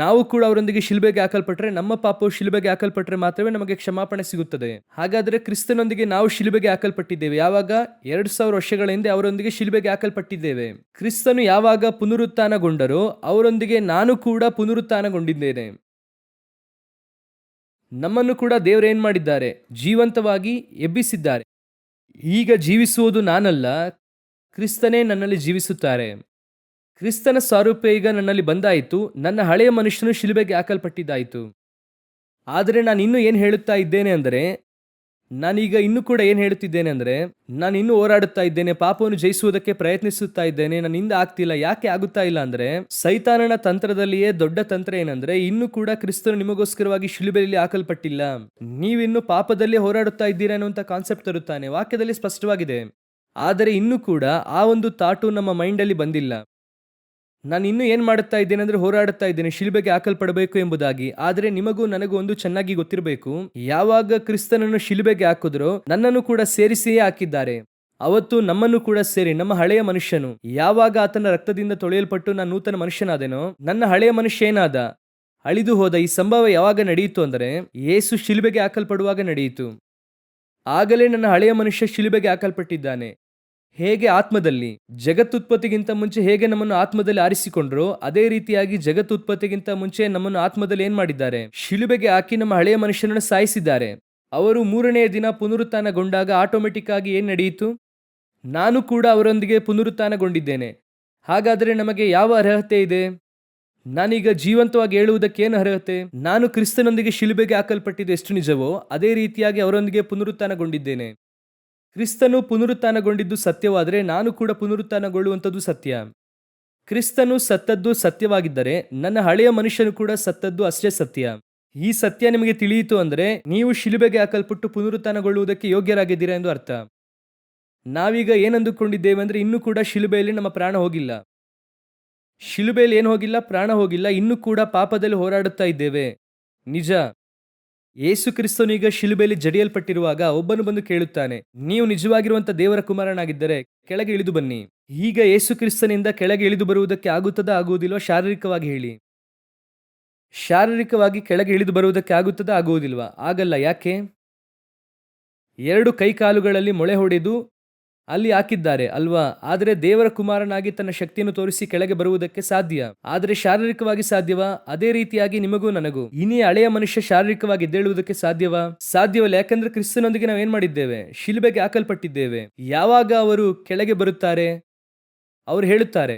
ನಾವು ಕೂಡ ಅವರೊಂದಿಗೆ ಶಿಲುಬೆಗೆ ಹಾಕಲ್ಪಟ್ಟರೆ, ನಮ್ಮ ಪಾಪವು ಶಿಲುಬೆಗೆ ಹಾಕಲ್ಪಟ್ಟರೆ ಮಾತ್ರವೇ ನಮಗೆ ಕ್ಷಮಾಪಣೆ ಸಿಗುತ್ತದೆ. ಹಾಗಾದರೆ ಕ್ರಿಸ್ತನೊಂದಿಗೆ ನಾವು ಶಿಲುಬೆಗೆ ಹಾಕಲ್ಪಟ್ಟಿದ್ದೇವೆ. ಯಾವಾಗ? 2000 ವರ್ಷಗಳ ಹಿಂದೆ ಅವರೊಂದಿಗೆ ಶಿಲುಬೆಗೆ ಹಾಕಲ್ಪಟ್ಟಿದ್ದೇವೆ. ಕ್ರಿಸ್ತನು ಯಾವಾಗ ಪುನರುತ್ಥಾನಗೊಂಡರೋ ಅವರೊಂದಿಗೆ ನಾನು ಕೂಡ ಪುನರುತ್ಥಾನಗೊಂಡಿದ್ದೇನೆ. ನಮ್ಮನ್ನು ಕೂಡ ದೇವರು ಏನ್ ಮಾಡಿದ್ದಾರೆ? ಜೀವಂತವಾಗಿ ಎಬ್ಬಿಸಿದ್ದಾರೆ. ಈಗ ಜೀವಿಸುವುದು ನಾನಲ್ಲ, ಕ್ರಿಸ್ತನೇ ನನ್ನಲ್ಲಿ ಜೀವಿಸುತ್ತಾರೆ. ಕ್ರಿಸ್ತನ ಸಾರೂಪ್ಯ ಈಗ ನನ್ನಲ್ಲಿ ಬಂದಾಯಿತು. ನನ್ನ ಹಳೆಯ ಮನುಷ್ಯನು ಶಿಲುಬೆಗೆ ಹಾಕಲ್ಪಟ್ಟಿದ್ದಾಯಿತು. ಆದರೆ ನಾನು ಇನ್ನೂ ಏನು ಹೇಳುತ್ತಾ ಇದ್ದೇನೆ ಅಂದರೆ, ನಾನೀಗ ಇನ್ನೂ ಕೂಡ ಏನು ಹೇಳುತ್ತಿದ್ದೇನೆ ಅಂದರೆ, ನಾನು ಇನ್ನೂ ಹೋರಾಡುತ್ತಾ ಇದ್ದೇನೆ, ಪಾಪವನ್ನು ಜಯಿಸುವುದಕ್ಕೆ ಪ್ರಯತ್ನಿಸುತ್ತಾ ಇದ್ದೇನೆ. ನನ್ನಿಂದ ಆಗ್ತಿಲ್ಲ. ಯಾಕೆ ಆಗುತ್ತಾ ಇಲ್ಲ ಅಂದರೆ, ಸೈತಾನನ ತಂತ್ರದಲ್ಲಿಯೇ ದೊಡ್ಡ ತಂತ್ರ ಏನಂದ್ರೆ, ಇನ್ನೂ ಕೂಡ ಕ್ರಿಸ್ತನು ನಿಮಗೋಸ್ಕರವಾಗಿ ಶಿಲುಬೆಯಲ್ಲಿ ಹಾಕಲ್ಪಟ್ಟಿಲ್ಲ, ನೀವಿನ್ನೂ ಪಾಪದಲ್ಲೇ ಹೋರಾಡುತ್ತಾ ಇದ್ದೀರಾ ಅನ್ನುವಂಥ ಕಾನ್ಸೆಪ್ಟ್ ತರುತ್ತಾನೆ. ವಾಕ್ಯದಲ್ಲಿ ಸ್ಪಷ್ಟವಾಗಿದೆ. ಆದರೆ ಇನ್ನೂ ಕೂಡ ಆ ಒಂದು ಥಾಟು ನಮ್ಮ ಮೈಂಡಲ್ಲಿ ಬಂದಿಲ್ಲ. ನಾನು ಇನ್ನೂ ಏನು ಮಾಡುತ್ತಾ ಇದ್ದೇನೆ ಅಂದರೆ, ಹೋರಾಡುತ್ತಾ ಇದ್ದೇನೆ ಶಿಲುಬೆಗೆ ಹಾಕಲ್ಪಡಬೇಕು ಎಂಬುದಾಗಿ. ಆದರೆ ನಿಮಗೂ ನನಗೂ ಒಂದು ಚೆನ್ನಾಗಿ ಗೊತ್ತಿರಬೇಕು, ಯಾವಾಗ ಕ್ರಿಸ್ತನನ್ನು ಶಿಲುಬೆಗೆ ಹಾಕಿದ್ರೋ ನನ್ನನ್ನು ಕೂಡ ಸೇರಿಸಿಯೇ ಹಾಕಿದ್ದಾರೆ. ಅವತ್ತು ನಮ್ಮನ್ನು ಕೂಡ ಸೇರಿ, ನಮ್ಮ ಹಳೆಯ ಮನುಷ್ಯನು ಯಾವಾಗ ಆತನ ರಕ್ತದಿಂದ ತೊಳೆಯಲ್ಪಟ್ಟು ನಾನು ನೂತನ ಮನುಷ್ಯನಾದೆನೋ, ನನ್ನ ಹಳೆಯ ಮನುಷ್ಯ ಏನಾದ? ಅಳಿದು ಹೋದ. ಈ ಸಂಭವ ಯಾವಾಗ ನಡೆಯಿತು ಅಂದರೆ, ಯೇಸು ಶಿಲುಬೆಗೆ ಹಾಕಲ್ಪಡುವಾಗ ನಡೆಯಿತು. ಆಗಲೇ ನನ್ನ ಹಳೆಯ ಮನುಷ್ಯ ಶಿಲುಬೆಗೆ ಹಾಕಲ್ಪಟ್ಟಿದ್ದಾನೆ. ಹೇಗೆ ಆತ್ಮದಲ್ಲಿ ಜಗತ್ತುತ್ಪತ್ತಿಗಿಂತ ಮುಂಚೆ ಹೇಗೆ ನಮ್ಮನ್ನು ಆತ್ಮದಲ್ಲಿ ಆರಿಸಿಕೊಂಡ್ರೋ, ಅದೇ ರೀತಿಯಾಗಿ ಜಗತ್ತುತ್ಪತ್ತಿಗಿಂತ ಮುಂಚೆ ನಮ್ಮನ್ನು ಆತ್ಮದಲ್ಲಿ ಏನ್ ಮಾಡಿದ್ದಾರೆ? ಶಿಲುಬೆಗೆ ಹಾಕಿ ನಮ್ಮ ಹಳೆಯ ಮನುಷ್ಯನನ್ನು ಸಾಯಿಸಿದ್ದಾರೆ. ಅವರು 3ನೇ ದಿನ ಪುನರುತ್ಥಾನಗೊಂಡಾಗ ಆಟೋಮೆಟಿಕ್ ಆಗಿ ಏನ್ ನಡೆಯಿತು? ನಾನು ಕೂಡ ಅವರೊಂದಿಗೆ ಪುನರುತ್ಥಾನಗೊಂಡಿದ್ದೇನೆ. ಹಾಗಾದರೆ ನಮಗೆ ಯಾವ ಅರ್ಹತೆ ಇದೆ? ನಾನೀಗ ಜೀವಂತವಾಗಿ ಹೇಳುವುದಕ್ಕೆ ಏನು ಅರ್ಹತೆ? ನಾನು ಕ್ರಿಸ್ತನೊಂದಿಗೆ ಶಿಲುಬೆಗೆ ಹಾಕಲ್ಪಟ್ಟಿದ್ದು ಎಷ್ಟು ನಿಜವೋ, ಅದೇ ರೀತಿಯಾಗಿ ಅವರೊಂದಿಗೆ ಪುನರುತ್ಥಾನಗೊಂಡಿದ್ದೇನೆ. ಕ್ರಿಸ್ತನು ಪುನರುತ್ಥಾನಗೊಂಡಿದ್ದು ಸತ್ಯವಾದರೆ ನಾನು ಕೂಡ ಪುನರುತ್ಥಾನಗೊಳ್ಳುವಂಥದ್ದು ಸತ್ಯ. ಕ್ರಿಸ್ತನು ಸತ್ತದ್ದು ಸತ್ಯವಾಗಿದ್ದರೆ ನನ್ನ ಹಳೆಯ ಮನುಷ್ಯನು ಕೂಡ ಸತ್ತದ್ದು ಅಷ್ಟೇ ಸತ್ಯ. ಈ ಸತ್ಯ ನಿಮಗೆ ತಿಳಿಯಿತು ಅಂದರೆ ನೀವು ಶಿಲುಬೆಗೆ ಹಾಕಲ್ಪಟ್ಟು ಪುನರುತ್ಥಾನಗೊಳ್ಳುವುದಕ್ಕೆ ಯೋಗ್ಯರಾಗಿದ್ದೀರಾ ಎಂದು ಅರ್ಥ. ನಾವೀಗ ಏನಂದುಕೊಂಡಿದ್ದೇವೆ ಅಂದರೆ, ಇನ್ನೂ ಕೂಡ ಶಿಲುಬೆಯಲ್ಲಿ ನಮ್ಮ ಪ್ರಾಣ ಹೋಗಿಲ್ಲ. ಶಿಲುಬೆಯಲ್ಲಿ ಏನು ಹೋಗಿಲ್ಲ? ಪ್ರಾಣ ಹೋಗಿಲ್ಲ. ಇನ್ನೂ ಕೂಡ ಪಾಪದಲ್ಲಿ ಹೋರಾಡುತ್ತಾ ಇದ್ದೇವೆ. ನಿಜ. ಯೇಸು ಕ್ರಿಸ್ತನು ಈಗ ಶಿಲುಬೆಯಲ್ಲಿ ಜಡಿಯಲ್ಪಟ್ಟಿರುವಾಗ ಒಬ್ಬನು ಬಂದು ಕೇಳುತ್ತಾನೆ, ನೀವು ನಿಜವಾಗಿರುವಂತ ದೇವರ ಕುಮಾರನಾಗಿದ್ದರೆ ಕೆಳಗೆ ಇಳಿದು ಬನ್ನಿ. ಈಗ ಯೇಸು ಕ್ರಿಸ್ತನಿಂದ ಕೆಳಗೆ ಇಳಿದು ಬರುವುದಕ್ಕೆ ಆಗುತ್ತದಾ ಆಗುವುದಿಲ್ವಾ? ಶಾರೀರಿಕವಾಗಿ ಹೇಳಿ. ಶಾರೀರಿಕವಾಗಿ ಕೆಳಗೆ ಇಳಿದು ಬರುವುದಕ್ಕೆ ಆಗುತ್ತದಾ ಆಗುವುದಿಲ್ವಾ? ಆಗಲ್ಲ. ಯಾಕೆ? 2 ಕೈಕಾಲುಗಳಲ್ಲಿ ಮೊಳೆ ಹೊಡೆದು ಅಲ್ಲಿ ಹಾಕಿದ್ದಾರೆ ಅಲ್ವಾ? ಆದರೆ ದೇವರ ಕುಮಾರನಾಗಿ ತನ್ನ ಶಕ್ತಿಯನ್ನು ತೋರಿಸಿ ಕೆಳಗೆ ಬರುವುದಕ್ಕೆ ಸಾಧ್ಯ. ಆದರೆ ಶಾರೀರಿಕವಾಗಿ ಸಾಧ್ಯವಾ? ಅದೇ ರೀತಿಯಾಗಿ ನಿಮಗೂ ನನಗೂ ಇನಿ ಹಳೆಯ ಮನುಷ್ಯ ಶಾರೀರಿಕವಾಗಿ ಎದ್ದೇಳುವುದಕ್ಕೆ ಸಾಧ್ಯವಾ? ಸಾಧ್ಯವಲ್ಲ. ಯಾಕಂದ್ರೆ ಕ್ರಿಸ್ತನೊಂದಿಗೆ ನಾವು ಏನ್ ಮಾಡಿದ್ದೇವೆ? ಶಿಲುಬೆಗೆ ಹಾಕಲ್ಪಟ್ಟಿದ್ದೇವೆ. ಯಾವಾಗ ಅವರು ಕೆಳಗೆ ಬರುತ್ತಾರೆ? ಅವರು ಹೇಳುತ್ತಾರೆ,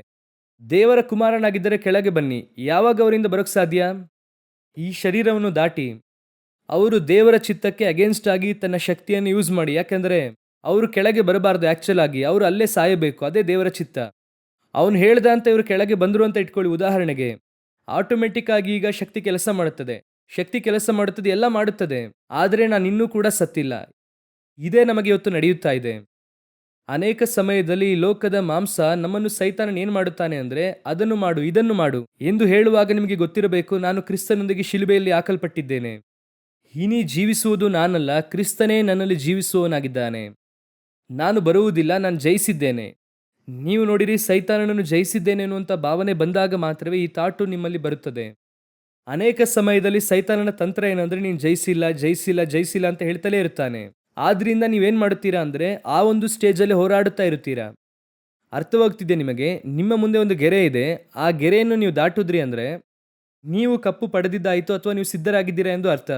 ದೇವರ ಕುಮಾರನಾಗಿದ್ದರೆ ಕೆಳಗೆ ಬನ್ನಿ. ಯಾವಾಗ ಅವರಿಂದ ಬರೋಕ್ ಸಾಧ್ಯ? ಈ ಶರೀರವನ್ನು ದಾಟಿ ಅವರು ದೇವರ ಚಿತ್ತಕ್ಕೆ ಅಗೇನ್ಸ್ಟ್ ಆಗಿ ತನ್ನ ಶಕ್ತಿಯನ್ನು ಯೂಸ್ ಮಾಡಿ. ಯಾಕಂದ್ರೆ ಅವರು ಕೆಳಗೆ ಬರಬಾರ್ದು. ಆಕ್ಚುಲ್ ಆಗಿ ಅವರು ಅಲ್ಲೇ ಸಾಯಬೇಕು. ಅದೇ ದೇವರ ಚಿತ್ತ. ಅವನು ಹೇಳ್ದ ಅಂತ ಇವರು ಕೆಳಗೆ ಬಂದರು ಅಂತ ಇಟ್ಕೊಳ್ಳಿ. ಉದಾಹರಣೆಗೆ ಆಟೋಮೆಟಿಕ್ ಆಗಿ ಈಗ ಶಕ್ತಿ ಕೆಲಸ ಮಾಡುತ್ತದೆ. ಶಕ್ತಿ ಕೆಲಸ ಮಾಡುತ್ತದೆ, ಎಲ್ಲ ಮಾಡುತ್ತದೆ. ಆದರೆ ನಾನು ಇನ್ನೂ ಕೂಡ ಸತ್ತಿಲ್ಲ. ಇದೇ ನಮಗೆ ಇವತ್ತು ನಡೆಯುತ್ತಾ ಇದೆ. ಅನೇಕ ಸಮಯದಲ್ಲಿ ಈ ಲೋಕದ ಮಾಂಸ ನಮ್ಮನ್ನು ಸೈತಾನನು ಏನ್ ಮಾಡುತ್ತಾನೆ ಅಂದ್ರೆ, ಅದನ್ನು ಮಾಡು, ಇದನ್ನು ಮಾಡು ಎಂದು ಹೇಳುವಾಗ ನಿಮಗೆ ಗೊತ್ತಿರಬೇಕು, ನಾನು ಕ್ರಿಸ್ತನೊಂದಿಗೆ ಶಿಲುಬೆಯಲ್ಲಿ ಹಾಕಲ್ಪಟ್ಟಿದ್ದೇನೆ. ಇನಿ ಜೀವಿಸುವುದು ನಾನಲ್ಲ, ಕ್ರಿಸ್ತನೇ ನನ್ನಲ್ಲಿ ಜೀವಿಸುವವನಾಗಿದ್ದಾನೆ. ನಾನು ಬರುವುದಿಲ್ಲ, ನಾನು ಜಯಿಸಿದ್ದೇನೆ. ನೀವು ನೋಡಿರಿ, ಸೈತಾನನನ್ನು ಜಯಿಸಿದ್ದೇನೆ ಅನ್ನುವಂಥ ಭಾವನೆ ಬಂದಾಗ ಮಾತ್ರವೇ ಈ ತಾಟು ನಿಮ್ಮಲ್ಲಿ ಬರುತ್ತದೆ. ಅನೇಕ ಸಮಯದಲ್ಲಿ ಸೈತಾನನ ತಂತ್ರ ಏನಂದ್ರೆ, ನೀನು ಜಯಿಸಿಲ್ಲ ಜಯಿಸಿಲ್ಲ ಜಯಿಸಿಲ್ಲ ಅಂತ ಹೇಳ್ತಲೇ ಇರ್ತಾನೆ. ಆದ್ರಿಂದ ನೀವೇನ್ ಮಾಡುತ್ತೀರಾ ಅಂದ್ರೆ, ಆ ಒಂದು ಸ್ಟೇಜಲ್ಲಿ ಹೋರಾಡುತ್ತಾ ಇರುತ್ತೀರಾ. ಅರ್ಥವಾಗ್ತಿದೆ ನಿಮಗೆ? ನಿಮ್ಮ ಮುಂದೆ ಒಂದು ಗೆರೆ ಇದೆ. ಆ ಗೆರೆಯನ್ನು ನೀವು ದಾಟುದ್ರಿ ಅಂದ್ರೆ ನೀವು ಕಪ್ಪು ಪಡೆದಿದ್ದಾಯಿತು ಅಥವಾ ನೀವು ಸಿದ್ಧರಾಗಿದ್ದೀರಾ ಎಂದು ಅರ್ಥ.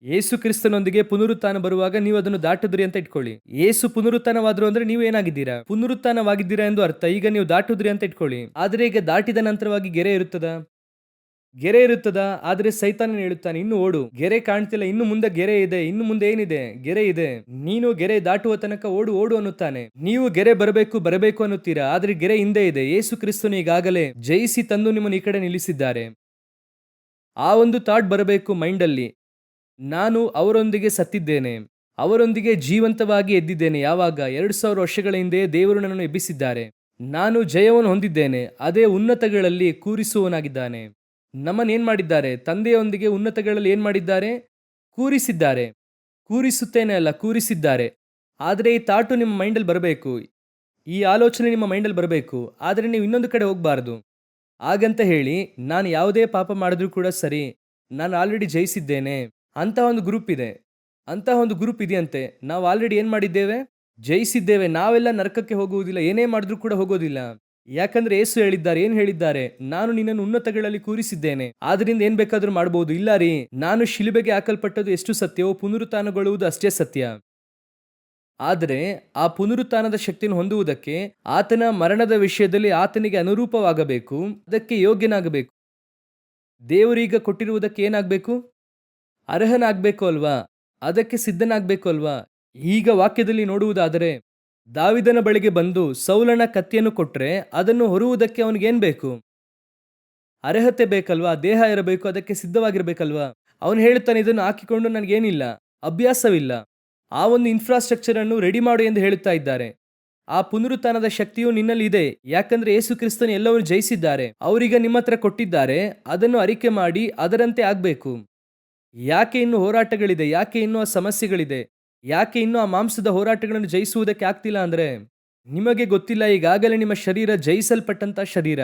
ಯೇಸು ಕ್ರಿಸ್ತನೊಂದಿಗೆ ಪುನರುತ್ಥಾನ ಬರುವಾಗ ನೀವು ಅದನ್ನು ದಾಟುದ್ರಿ ಅಂತ ಇಟ್ಕೊಳ್ಳಿ. ಯೇಸು ಪುನರುತ್ಥಾನವಾದ್ರು ಅಂದ್ರೆ ನೀವು ಏನಾಗಿದ್ದೀರಾ? ಪುನರುತ್ಥಾನವಾಗಿದ್ದೀರಾ ಎಂದು ಅರ್ಥ. ಈಗ ನೀವು ದಾಟುದ್ರಿ ಅಂತ ಇಟ್ಕೊಳ್ಳಿ. ಆದ್ರೆ ಈಗ ದಾಟಿದ ನಂತರವಾಗಿ ಗೆರೆ ಇರುತ್ತದಾ? ಗೆರೆ ಇರುತ್ತದಾ? ಆದ್ರೆ ಸೈತಾನನು ಹೇಳುತ್ತಾನೆ, ಇನ್ನು ಓಡು, ಗೆರೆ ಕಾಣ್ತಿಲ್ಲ, ಇನ್ನು ಮುಂದೆ ಗೆರೆ ಇದೆ, ಇನ್ನು ಮುಂದೆ ಏನಿದೆ? ಗೆರೆ ಇದೆ, ನೀನು ಗೆರೆ ದಾಟುವ ತನಕ ಓಡು ಓಡು ಅನ್ನುತ್ತಾನೆ. ನೀವು ಗೆರೆ ಬರಬೇಕು ಬರಬೇಕು ಅನ್ನುತ್ತೀರಾ, ಆದ್ರೆ ಗೆರೆ ಹಿಂದೆ ಇದೆ. ಯೇಸು ಕ್ರಿಸ್ತನು ಈಗಾಗಲೇ ಜಯಿಸಿ ತಂದು ನಿಮ್ಮನ್ನು ಈ ಕಡೆ ನಿಲ್ಲಿಸಿದ್ದಾರೆ. ಆ ಒಂದು ಥಾಟ್ ಬರಬೇಕು ಮೈಂಡಲ್ಲಿ. ನಾನು ಅವರೊಂದಿಗೆ ಸತ್ತಿದ್ದೇನೆ, ಅವರೊಂದಿಗೆ ಜೀವಂತವಾಗಿ ಎದ್ದಿದ್ದೇನೆ. ಯಾವಾಗ? 2000 ವರ್ಷಗಳ ಹಿಂದೆ ದೇವರು ನನ್ನನ್ನು ಎಬ್ಬಿಸಿದ್ದಾರೆ. ನಾನು ಜಯವನ್ನು ಹೊಂದಿದ್ದೇನೆ. ಅದೇ ಉನ್ನತಗಳಲ್ಲಿ ಕೂರಿಸುವವನಾಗಿದ್ದಾನೆ. ನಮ್ಮನ್ನೇನ್ ಮಾಡಿದ್ದಾರೆ? ತಂದೆಯೊಂದಿಗೆ ಉನ್ನತಗಳಲ್ಲಿ ಏನ್ ಮಾಡಿದ್ದಾರೆ? ಕೂರಿಸಿದ್ದಾರೆ. ಕೂರಿಸುತ್ತೇನೆ ಅಲ್ಲ, ಕೂರಿಸಿದ್ದಾರೆ. ಆದರೆ ಈ ತಾಟು ನಿಮ್ಮ ಮೈಂಡಲ್ಲಿ ಬರಬೇಕು, ಈ ಆಲೋಚನೆ ನಿಮ್ಮ ಮೈಂಡಲ್ಲಿ ಬರಬೇಕು. ಆದರೆ ನೀವು ಇನ್ನೊಂದು ಕಡೆ ಹೋಗಬಾರ್ದು. ಹಾಗಂತ ಹೇಳಿ ನಾನು ಯಾವುದೇ ಪಾಪ ಮಾಡಿದ್ರೂ ಕೂಡ ಸರಿ, ನಾನು ಆಲ್ರೆಡಿ ಜಯಿಸಿದ್ದೇನೆ. ಅಂತಹ ಒಂದು ಗ್ರೂಪ್ ಇದೆ, ಅಂತಹ ಒಂದು ಗ್ರೂಪ್ ಇದೆಯಂತೆ. ನಾವು ಆಲ್ರೆಡಿ ಏನ್ ಮಾಡಿದ್ದೇವೆ? ಜಯಿಸಿದ್ದೇವೆ. ನಾವೆಲ್ಲ ನರಕಕ್ಕೆ ಹೋಗುವುದಿಲ್ಲ, ಏನೇ ಮಾಡಿದ್ರೂ ಕೂಡ ಹೋಗೋದಿಲ್ಲ. ಯಾಕಂದ್ರೆ ಯೇಸು ಹೇಳಿದ್ದಾರೆ, ಏನ್ ಹೇಳಿದ್ದಾರೆ? ನಾನು ನಿನ್ನನ್ನು ಉನ್ನತಗಳಲ್ಲಿ ಕೂರಿಸಿದ್ದೇನೆ, ಆದ್ರಿಂದ ಏನ್ ಬೇಕಾದ್ರೂ ಮಾಡಬಹುದು. ಇಲ್ಲ ರೀ, ನಾನು ಶಿಲುಬೆಗೆ ಹಾಕಲ್ಪಟ್ಟದ್ದು ಎಷ್ಟು ಸತ್ಯವೋ ಪುನರುತ್ಥಾನಗೊಳ್ಳುವುದು ಅಷ್ಟೇ ಸತ್ಯ. ಆದರೆ ಆ ಪುನರುತ್ಥಾನದ ಶಕ್ತಿಯನ್ನು ಹೊಂದುವುದಕ್ಕೆ ಆತನ ಮರಣದ ವಿಷಯದಲ್ಲಿ ಆತನಿಗೆ ಅನುರೂಪವಾಗಬೇಕು, ಅದಕ್ಕೆ ಯೋಗ್ಯನಾಗಬೇಕು. ದೇವರೀಗ ಕೊಟ್ಟಿರುವುದಕ್ಕೆ ಏನಾಗಬೇಕು? ಅರ್ಹನಾಗಬೇಕು ಅಲ್ವಾ? ಅದಕ್ಕೆ ಸಿದ್ಧನಾಗಬೇಕು ಅಲ್ವಾ? ಈಗ ವಾಕ್ಯದಲ್ಲಿ ನೋಡುವುದಾದರೆ, ದಾವಿದನ ಬಳಿಗೆ ಬಂದು ಸೌಲನ ಕತ್ತಿಯನ್ನು ಕೊಟ್ರೆ ಅದನ್ನು ಹೊರುವುದಕ್ಕೆ ಅವನಿಗೇನ್ ಬೇಕು? ಅರ್ಹತೆ ಬೇಕಲ್ವಾ? ದೇಹ ಇರಬೇಕು, ಅದಕ್ಕೆ ಸಿದ್ಧವಾಗಿರ್ಬೇಕಲ್ವಾ? ಅವನು ಹೇಳ್ತಾನೆ, ಇದನ್ನು ಹಾಕಿಕೊಂಡು ನನಗೇನಿಲ್ಲ, ಅಭ್ಯಾಸವಿಲ್ಲ. ಆ ಒಂದು ಇನ್ಫ್ರಾಸ್ಟ್ರಕ್ಚರ್ ಅನ್ನು ರೆಡಿ ಮಾಡು ಎಂದು ಹೇಳುತ್ತಾ ಇದ್ದಾರೆ. ಆ ಪುನರುತ್ಥಾನದ ಶಕ್ತಿಯು ನಿನ್ನಲ್ಲಿ ಇದೆ. ಯಾಕಂದ್ರೆ ಯೇಸು ಕ್ರಿಸ್ತನು ಎಲ್ಲವನ್ನು ಜಯಿಸಿದ್ದಾರೆ. ಅವರೀಗ ನಿಮ್ಮ ಹತ್ರ ಕೊಟ್ಟಿದ್ದಾರೆ. ಅದನ್ನು ಅರಿಕೆ ಮಾಡಿ ಅದರಂತೆ ಆಗ್ಬೇಕು. ಯಾಕೆ ಇನ್ನೂ ಹೋರಾಟಗಳಿದೆ? ಯಾಕೆ ಇನ್ನೂ ಆ ಸಮಸ್ಯೆಗಳಿದೆ? ಯಾಕೆ ಇನ್ನೂ ಆ ಮಾಂಸದ ಹೋರಾಟಗಳನ್ನು ಜಯಿಸುವುದಕ್ಕೆ ಆಗ್ತಿಲ್ಲ ಅಂದ್ರೆ, ನಿಮಗೆ ಗೊತ್ತಿಲ್ಲ, ಈಗಾಗಲೇ ನಿಮ್ಮ ಶರೀರ ಜಯಿಸಲ್ಪಟ್ಟಂತ ಶರೀರ.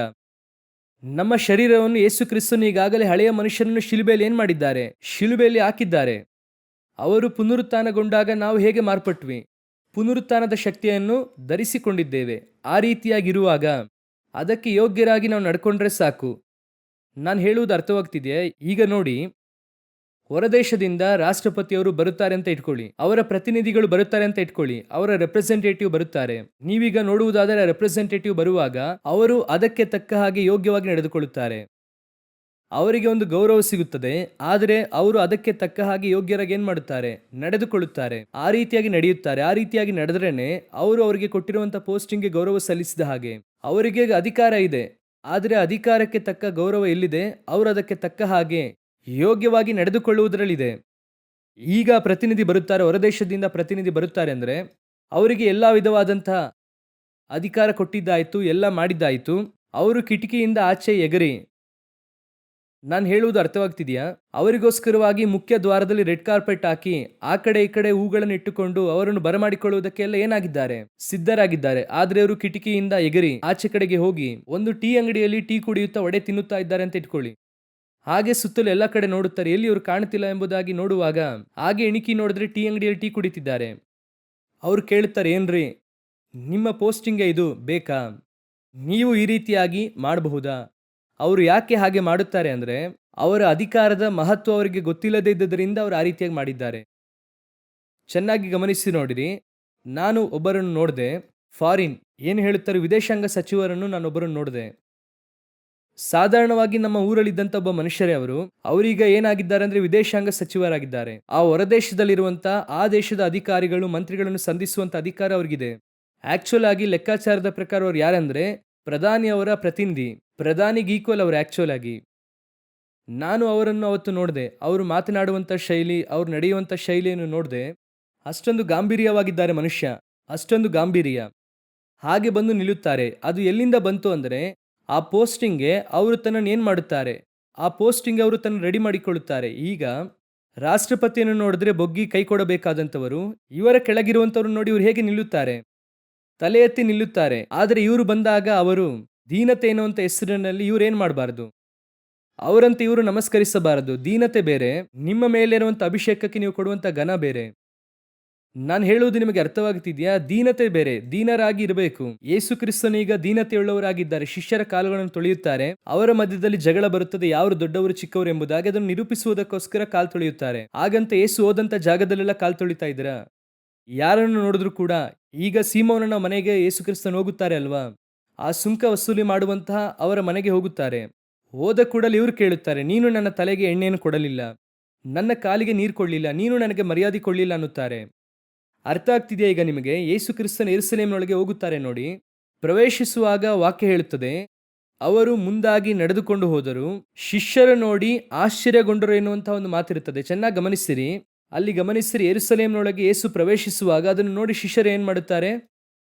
ನಮ್ಮ ಶರೀರವನ್ನು ಯೇಸು ಕ್ರಿಸ್ತನು ಈಗಾಗಲೇ ಹಳೆಯ ಮನುಷ್ಯನನ್ನು ಶಿಲುಬೆಯಲ್ಲಿ ಏನ್ ಮಾಡಿದ್ದಾರೆ? ಶಿಲುಬೆಯಲ್ಲಿ ಹಾಕಿದ್ದಾರೆ. ಅವರು ಪುನರುತ್ಥಾನಗೊಂಡಾಗ ನಾವು ಹೇಗೆ ಮಾರ್ಪಟ್ವಿ? ಪುನರುತ್ಥಾನದ ಶಕ್ತಿಯನ್ನು ಧರಿಸಿಕೊಂಡಿದ್ದೇವೆ. ಆ ರೀತಿಯಾಗಿರುವಾಗ ಅದಕ್ಕೆ ಯೋಗ್ಯರಾಗಿ ನಾವು ನಡ್ಕೊಂಡ್ರೆ ಸಾಕು. ನಾನು ಹೇಳುವುದು ಅರ್ಥವಾಗ್ತಿದೆಯಾ? ಈಗ ನೋಡಿ, ಹೊರದೇಶದಿಂದ ರಾಷ್ಟ್ರಪತಿಯವರು ಬರುತ್ತಾರೆ ಅಂತ ಇಟ್ಕೊಳ್ಳಿ, ಅವರ ಪ್ರತಿನಿಧಿಗಳು ಬರುತ್ತಾರೆ ಅಂತ ಇಟ್ಕೊಳ್ಳಿ, ಅವರ ರೆಪ್ರೆಸೆಂಟೇಟಿವ್ ಬರುತ್ತಾರೆ. ನೀವೀಗ ನೋಡುವುದಾದರೆ ರೆಪ್ರೆಸೆಂಟೇಟಿವ್ ಬರುವಾಗ ಅವರು ಅದಕ್ಕೆ ತಕ್ಕ ಹಾಗೆ ಯೋಗ್ಯವಾಗಿ ನಡೆದುಕೊಳ್ಳುತ್ತಾರೆ. ಅವರಿಗೆ ಒಂದು ಗೌರವ ಸಿಗುತ್ತದೆ. ಆದರೆ ಅವರು ಅದಕ್ಕೆ ತಕ್ಕ ಹಾಗೆ ಯೋಗ್ಯರಾಗಿ ಏನ್ ಮಾಡುತ್ತಾರೆ? ನಡೆದುಕೊಳ್ಳುತ್ತಾರೆ. ಆ ರೀತಿಯಾಗಿ ನಡೆಯುತ್ತಾರೆ. ಆ ರೀತಿಯಾಗಿ ನಡೆದ್ರೇನೆ ಅವರು ಅವರಿಗೆ ಕೊಟ್ಟಿರುವಂತಹ ಪೋಸ್ಟಿಂಗ್ಗೆ ಗೌರವ ಸಲ್ಲಿಸಿದ ಹಾಗೆ. ಅವರಿಗೆ ಅಧಿಕಾರ ಇದೆ, ಆದರೆ ಅಧಿಕಾರಕ್ಕೆ ತಕ್ಕ ಗೌರವ ಎಲ್ಲಿದೆ? ಅವರು ಅದಕ್ಕೆ ತಕ್ಕ ಹಾಗೆ ಯೋಗ್ಯವಾಗಿ ನಡೆದುಕೊಳ್ಳುವುದರಲ್ಲಿದೆ. ಈಗ ಪ್ರತಿನಿಧಿ ಬರುತ್ತಾರೆ, ಹೊರದೇಶದಿಂದ ಪ್ರತಿನಿಧಿ ಬರುತ್ತಾರೆ ಅಂದ್ರೆ ಅವರಿಗೆ ಎಲ್ಲಾ ವಿಧವಾದಂತಹ ಅಧಿಕಾರ ಕೊಟ್ಟಿದ್ದಾಯ್ತು, ಎಲ್ಲ ಮಾಡಿದ್ದಾಯ್ತು. ಅವರು ಕಿಟಕಿಯಿಂದ ಆಚೆ ಎಗರಿ ನಾನು ಹೇಳುವುದು ಅರ್ಥವಾಗ್ತಿದೆಯಾ? ಅವರಿಗೋಸ್ಕರವಾಗಿ ಮುಖ್ಯ ದ್ವಾರದಲ್ಲಿ ರೆಡ್ ಕಾರ್ಪೆಟ್ ಹಾಕಿ ಆ ಕಡೆ ಈ ಕಡೆ ಹೂಗಳನ್ನು ಇಟ್ಟುಕೊಂಡು ಅವರನ್ನು ಬರಮಾಡಿಕೊಳ್ಳುವುದಕ್ಕೆಲ್ಲ ಏನಾಗಿದ್ದಾರೆ? ಸಿದ್ಧರಾಗಿದ್ದಾರೆ. ಆದ್ರೆ ಅವರು ಕಿಟಕಿಯಿಂದ ಎಗರಿ ಆಚೆ ಕಡೆಗೆ ಹೋಗಿ ಒಂದು ಟೀ ಅಂಗಡಿಯಲ್ಲಿ ಟೀ ಕುಡಿಯುತ್ತಾ ವಡೆ ತಿನ್ನುತ್ತಾ ಇದ್ದಾರೆ ಅಂತ ಇಟ್ಕೊಳ್ಳಿ. ಹಾಗೆ ಸುತ್ತಲೂ ಎಲ್ಲ ಕಡೆ ನೋಡುತ್ತಾರೆ, ಎಲ್ಲಿ ಇವರು ಕಾಣುತ್ತಿಲ್ಲ ಎಂಬುದಾಗಿ ನೋಡುವಾಗ ಹಾಗೆ ಇಣಿಕಿ ನೋಡಿದ್ರೆ ಟೀ ಅಂಗಡಿಯಲ್ಲಿ ಟೀ ಕುಡಿತಿದ್ದಾರೆ. ಅವ್ರು ಕೇಳುತ್ತಾರೆ, ಏನ್ರಿ ನಿಮ್ಮ ಪೋಸ್ಟಿಂಗ್ಗೆ ಇದು ಬೇಕಾ? ನೀವು ಈ ರೀತಿಯಾಗಿ ಮಾಡಬಹುದಾ? ಅವರು ಯಾಕೆ ಹಾಗೆ ಮಾಡುತ್ತಾರೆ ಅಂದ್ರೆ ಅವರ ಅಧಿಕಾರದ ಮಹತ್ವ ಅವರಿಗೆ ಗೊತ್ತಿಲ್ಲದೇ ಇದ್ದರಿಂದ ಅವರು ಆ ರೀತಿಯಾಗಿ ಮಾಡಿದ್ದಾರೆ. ಚೆನ್ನಾಗಿ ಗಮನಿಸಿ ನೋಡಿರಿ. ನಾನು ಒಬ್ಬರನ್ನು ನೋಡಿದೆ, ಫಾರಿನ್ ಏನು ಹೇಳುತ್ತಾರೆ, ವಿದೇಶಾಂಗ ಸಚಿವರನ್ನು ನಾನೊಬ್ಬರನ್ನು ನೋಡಿದೆ. ಸಾಧಾರಣವಾಗಿ ನಮ್ಮ ಊರಲ್ಲಿದ್ದಂಥ ಒಬ್ಬ ಮನುಷ್ಯರೇ ಅವರು. ಅವರೀಗ ಏನಾಗಿದ್ದಾರೆ ಅಂದ್ರೆ ವಿದೇಶಾಂಗ ಸಚಿವರಾಗಿದ್ದಾರೆ. ಆ ಹೊರದೇಶದಲ್ಲಿರುವಂತ ಆ ದೇಶದ ಅಧಿಕಾರಿಗಳು ಮಂತ್ರಿಗಳನ್ನು ಸಂಧಿಸುವಂತ ಅಧಿಕಾರ ಅವ್ರಿಗಿದೆ. ಆಕ್ಚುಲ್ ಆಗಿ ಲೆಕ್ಕಾಚಾರದ ಪ್ರಕಾರ ಅವ್ರು ಯಾರಂದ್ರೆ ಪ್ರಧಾನಿಯವರ ಪ್ರತಿನಿಧಿ, ಪ್ರಧಾನಿಗೆ ಈಕ್ವಲ್ ಅವರು. ಆಕ್ಚುಲ್ ಆಗಿ ನಾನು ಅವರನ್ನು ಅವತ್ತು ನೋಡಿದೆ. ಅವರು ಮಾತನಾಡುವಂಥ ಶೈಲಿ, ಅವ್ರು ನಡೆಯುವಂಥ ಶೈಲಿಯನ್ನು ನೋಡಿದೆ. ಅಷ್ಟೊಂದು ಗಾಂಭೀರ್ಯವಾಗಿದ್ದಾರೆ ಮನುಷ್ಯ, ಅಷ್ಟೊಂದು ಗಾಂಭೀರ್ಯ. ಹಾಗೆ ಬಂದು ನಿಲ್ಲುತ್ತಾರೆ. ಅದು ಎಲ್ಲಿಂದ ಬಂತು ಅಂದರೆ ಆ ಪೋಸ್ಟಿಂಗ್ಗೆ ಅವರು ತನ್ನನ್ನು ಏನು ಮಾಡುತ್ತಾರೆ, ಆ ಪೋಸ್ಟಿಂಗ್ ಅವರು ತನ್ನ ರೆಡಿ ಮಾಡಿಕೊಳ್ಳುತ್ತಾರೆ. ಈಗ ರಾಷ್ಟ್ರಪತಿಯನ್ನು ನೋಡಿದ್ರೆ ಬೊಗ್ಗಿ ಕೈ ಕೊಡಬೇಕಾದಂಥವರು, ಇವರ ಕೆಳಗಿರುವಂಥವ್ರು ನೋಡಿ ಇವರು ಹೇಗೆ ನಿಲ್ಲುತ್ತಾರೆ, ತಲೆ ಎತ್ತಿ ನಿಲ್ಲುತ್ತಾರೆ. ಆದರೆ ಇವರು ಬಂದಾಗ ಅವರು ದೀನತೆ ಎನ್ನುವಂಥ ಹೆಸರಿನಲ್ಲಿ ಇವರು ಏನು ಮಾಡಬಾರದು, ಅವರಂತೆ ಇವರು ನಮಸ್ಕರಿಸಬಾರದು. ದೀನತೆ ಬೇರೆ, ನಿಮ್ಮ ಮೇಲೆ ಇರುವಂಥ ಅಭಿಷೇಕಕ್ಕೆ ನೀವು ಕೊಡುವಂಥ ಘನ ಬೇರೆ. ನಾನು ಹೇಳುವುದು ನಿಮಗೆ ಅರ್ಥವಾಗುತ್ತಿದೆಯಾ? ದೀನತೆ ಬೇರೆ, ದೀನರಾಗಿ ಇರಬೇಕು. ಯೇಸು ಕ್ರಿಸ್ತನು ಈಗ ದೀನತೆಯುಳ್ಳವರಾಗಿದ್ದಾರೆ. ಶಿಷ್ಯರ ಕಾಲುಗಳನ್ನು ತೊಳೆಯುತ್ತಾರೆ. ಅವರ ಮಧ್ಯದಲ್ಲಿ ಜಗಳ ಬರುತ್ತದೆ, ಯಾರು ದೊಡ್ಡವರು ಚಿಕ್ಕವರು ಎಂಬುದಾಗಿ ಅದನ್ನು ನಿರೂಪಿಸುವುದಕ್ಕೋಸ್ಕರ ಕಾಲು ತೊಳೆಯುತ್ತಾರೆ. ಹಾಗಂತ ಯೇಸು ಹೋದಂಥ ಜಾಗದಲ್ಲೆಲ್ಲ ಕಾಲು ತೊಳಿತಾ ಇದ್ದೀರಾ? ಯಾರನ್ನು ನೋಡಿದ್ರು ಕೂಡ, ಈಗ ಸೀಮೋನನ ಮನೆಗೆ ಯೇಸು ಕ್ರಿಸ್ತನು ಹೋಗುತ್ತಾರೆ ಅಲ್ವಾ, ಆ ಸುಂಕ ವಸೂಲಿ ಮಾಡುವಂತಹ ಅವರ ಮನೆಗೆ ಹೋಗುತ್ತಾರೆ. ಹೋದ ಕೂಡಲೇ ಇವರು ಕೇಳುತ್ತಾರೆ, ನೀನು ನನ್ನ ತಲೆಗೆ ಎಣ್ಣೆಯನ್ನು ಕೊಡಲಿಲ್ಲ, ನನ್ನ ಕಾಲಿಗೆ ನೀರು ಕೊಡಲಿಲ್ಲ, ನೀನು ನನಗೆ ಮರ್ಯಾದೆ ಕೊಡಲಿಲ್ಲ ಅನ್ನುತ್ತಾರೆ. ಅರ್ಥ ಆಗ್ತಿದೆಯಾ ಈಗ ನಿಮಗೆ? ಯೇಸು ಕ್ರಿಸ್ತನ ಯೆರೂಸಲೇಮಿನೊಳಗೆ ಹೋಗುತ್ತಾರೆ ನೋಡಿ. ಪ್ರವೇಶಿಸುವಾಗ ವಾಕ್ಯ ಹೇಳುತ್ತದೆ, ಅವರು ಮುಂದಾಗಿ ನಡೆದುಕೊಂಡು ಹೋದರು, ಶಿಷ್ಯರು ನೋಡಿ ಆಶ್ಚರ್ಯಗೊಂಡರು ಎನ್ನುವಂಥ ಒಂದು ಮಾತಿರುತ್ತದೆ. ಚೆನ್ನಾಗಿ ಗಮನಿಸಿರಿ, ಅಲ್ಲಿ ಗಮನಿಸಿರಿ. ಯೆರೂಸಲೇಮಿನೊಳಗೆ ಯೇಸು ಪ್ರವೇಶಿಸುವಾಗ ಅದನ್ನು ನೋಡಿ ಶಿಷ್ಯರು ಏನು ಮಾಡುತ್ತಾರೆ?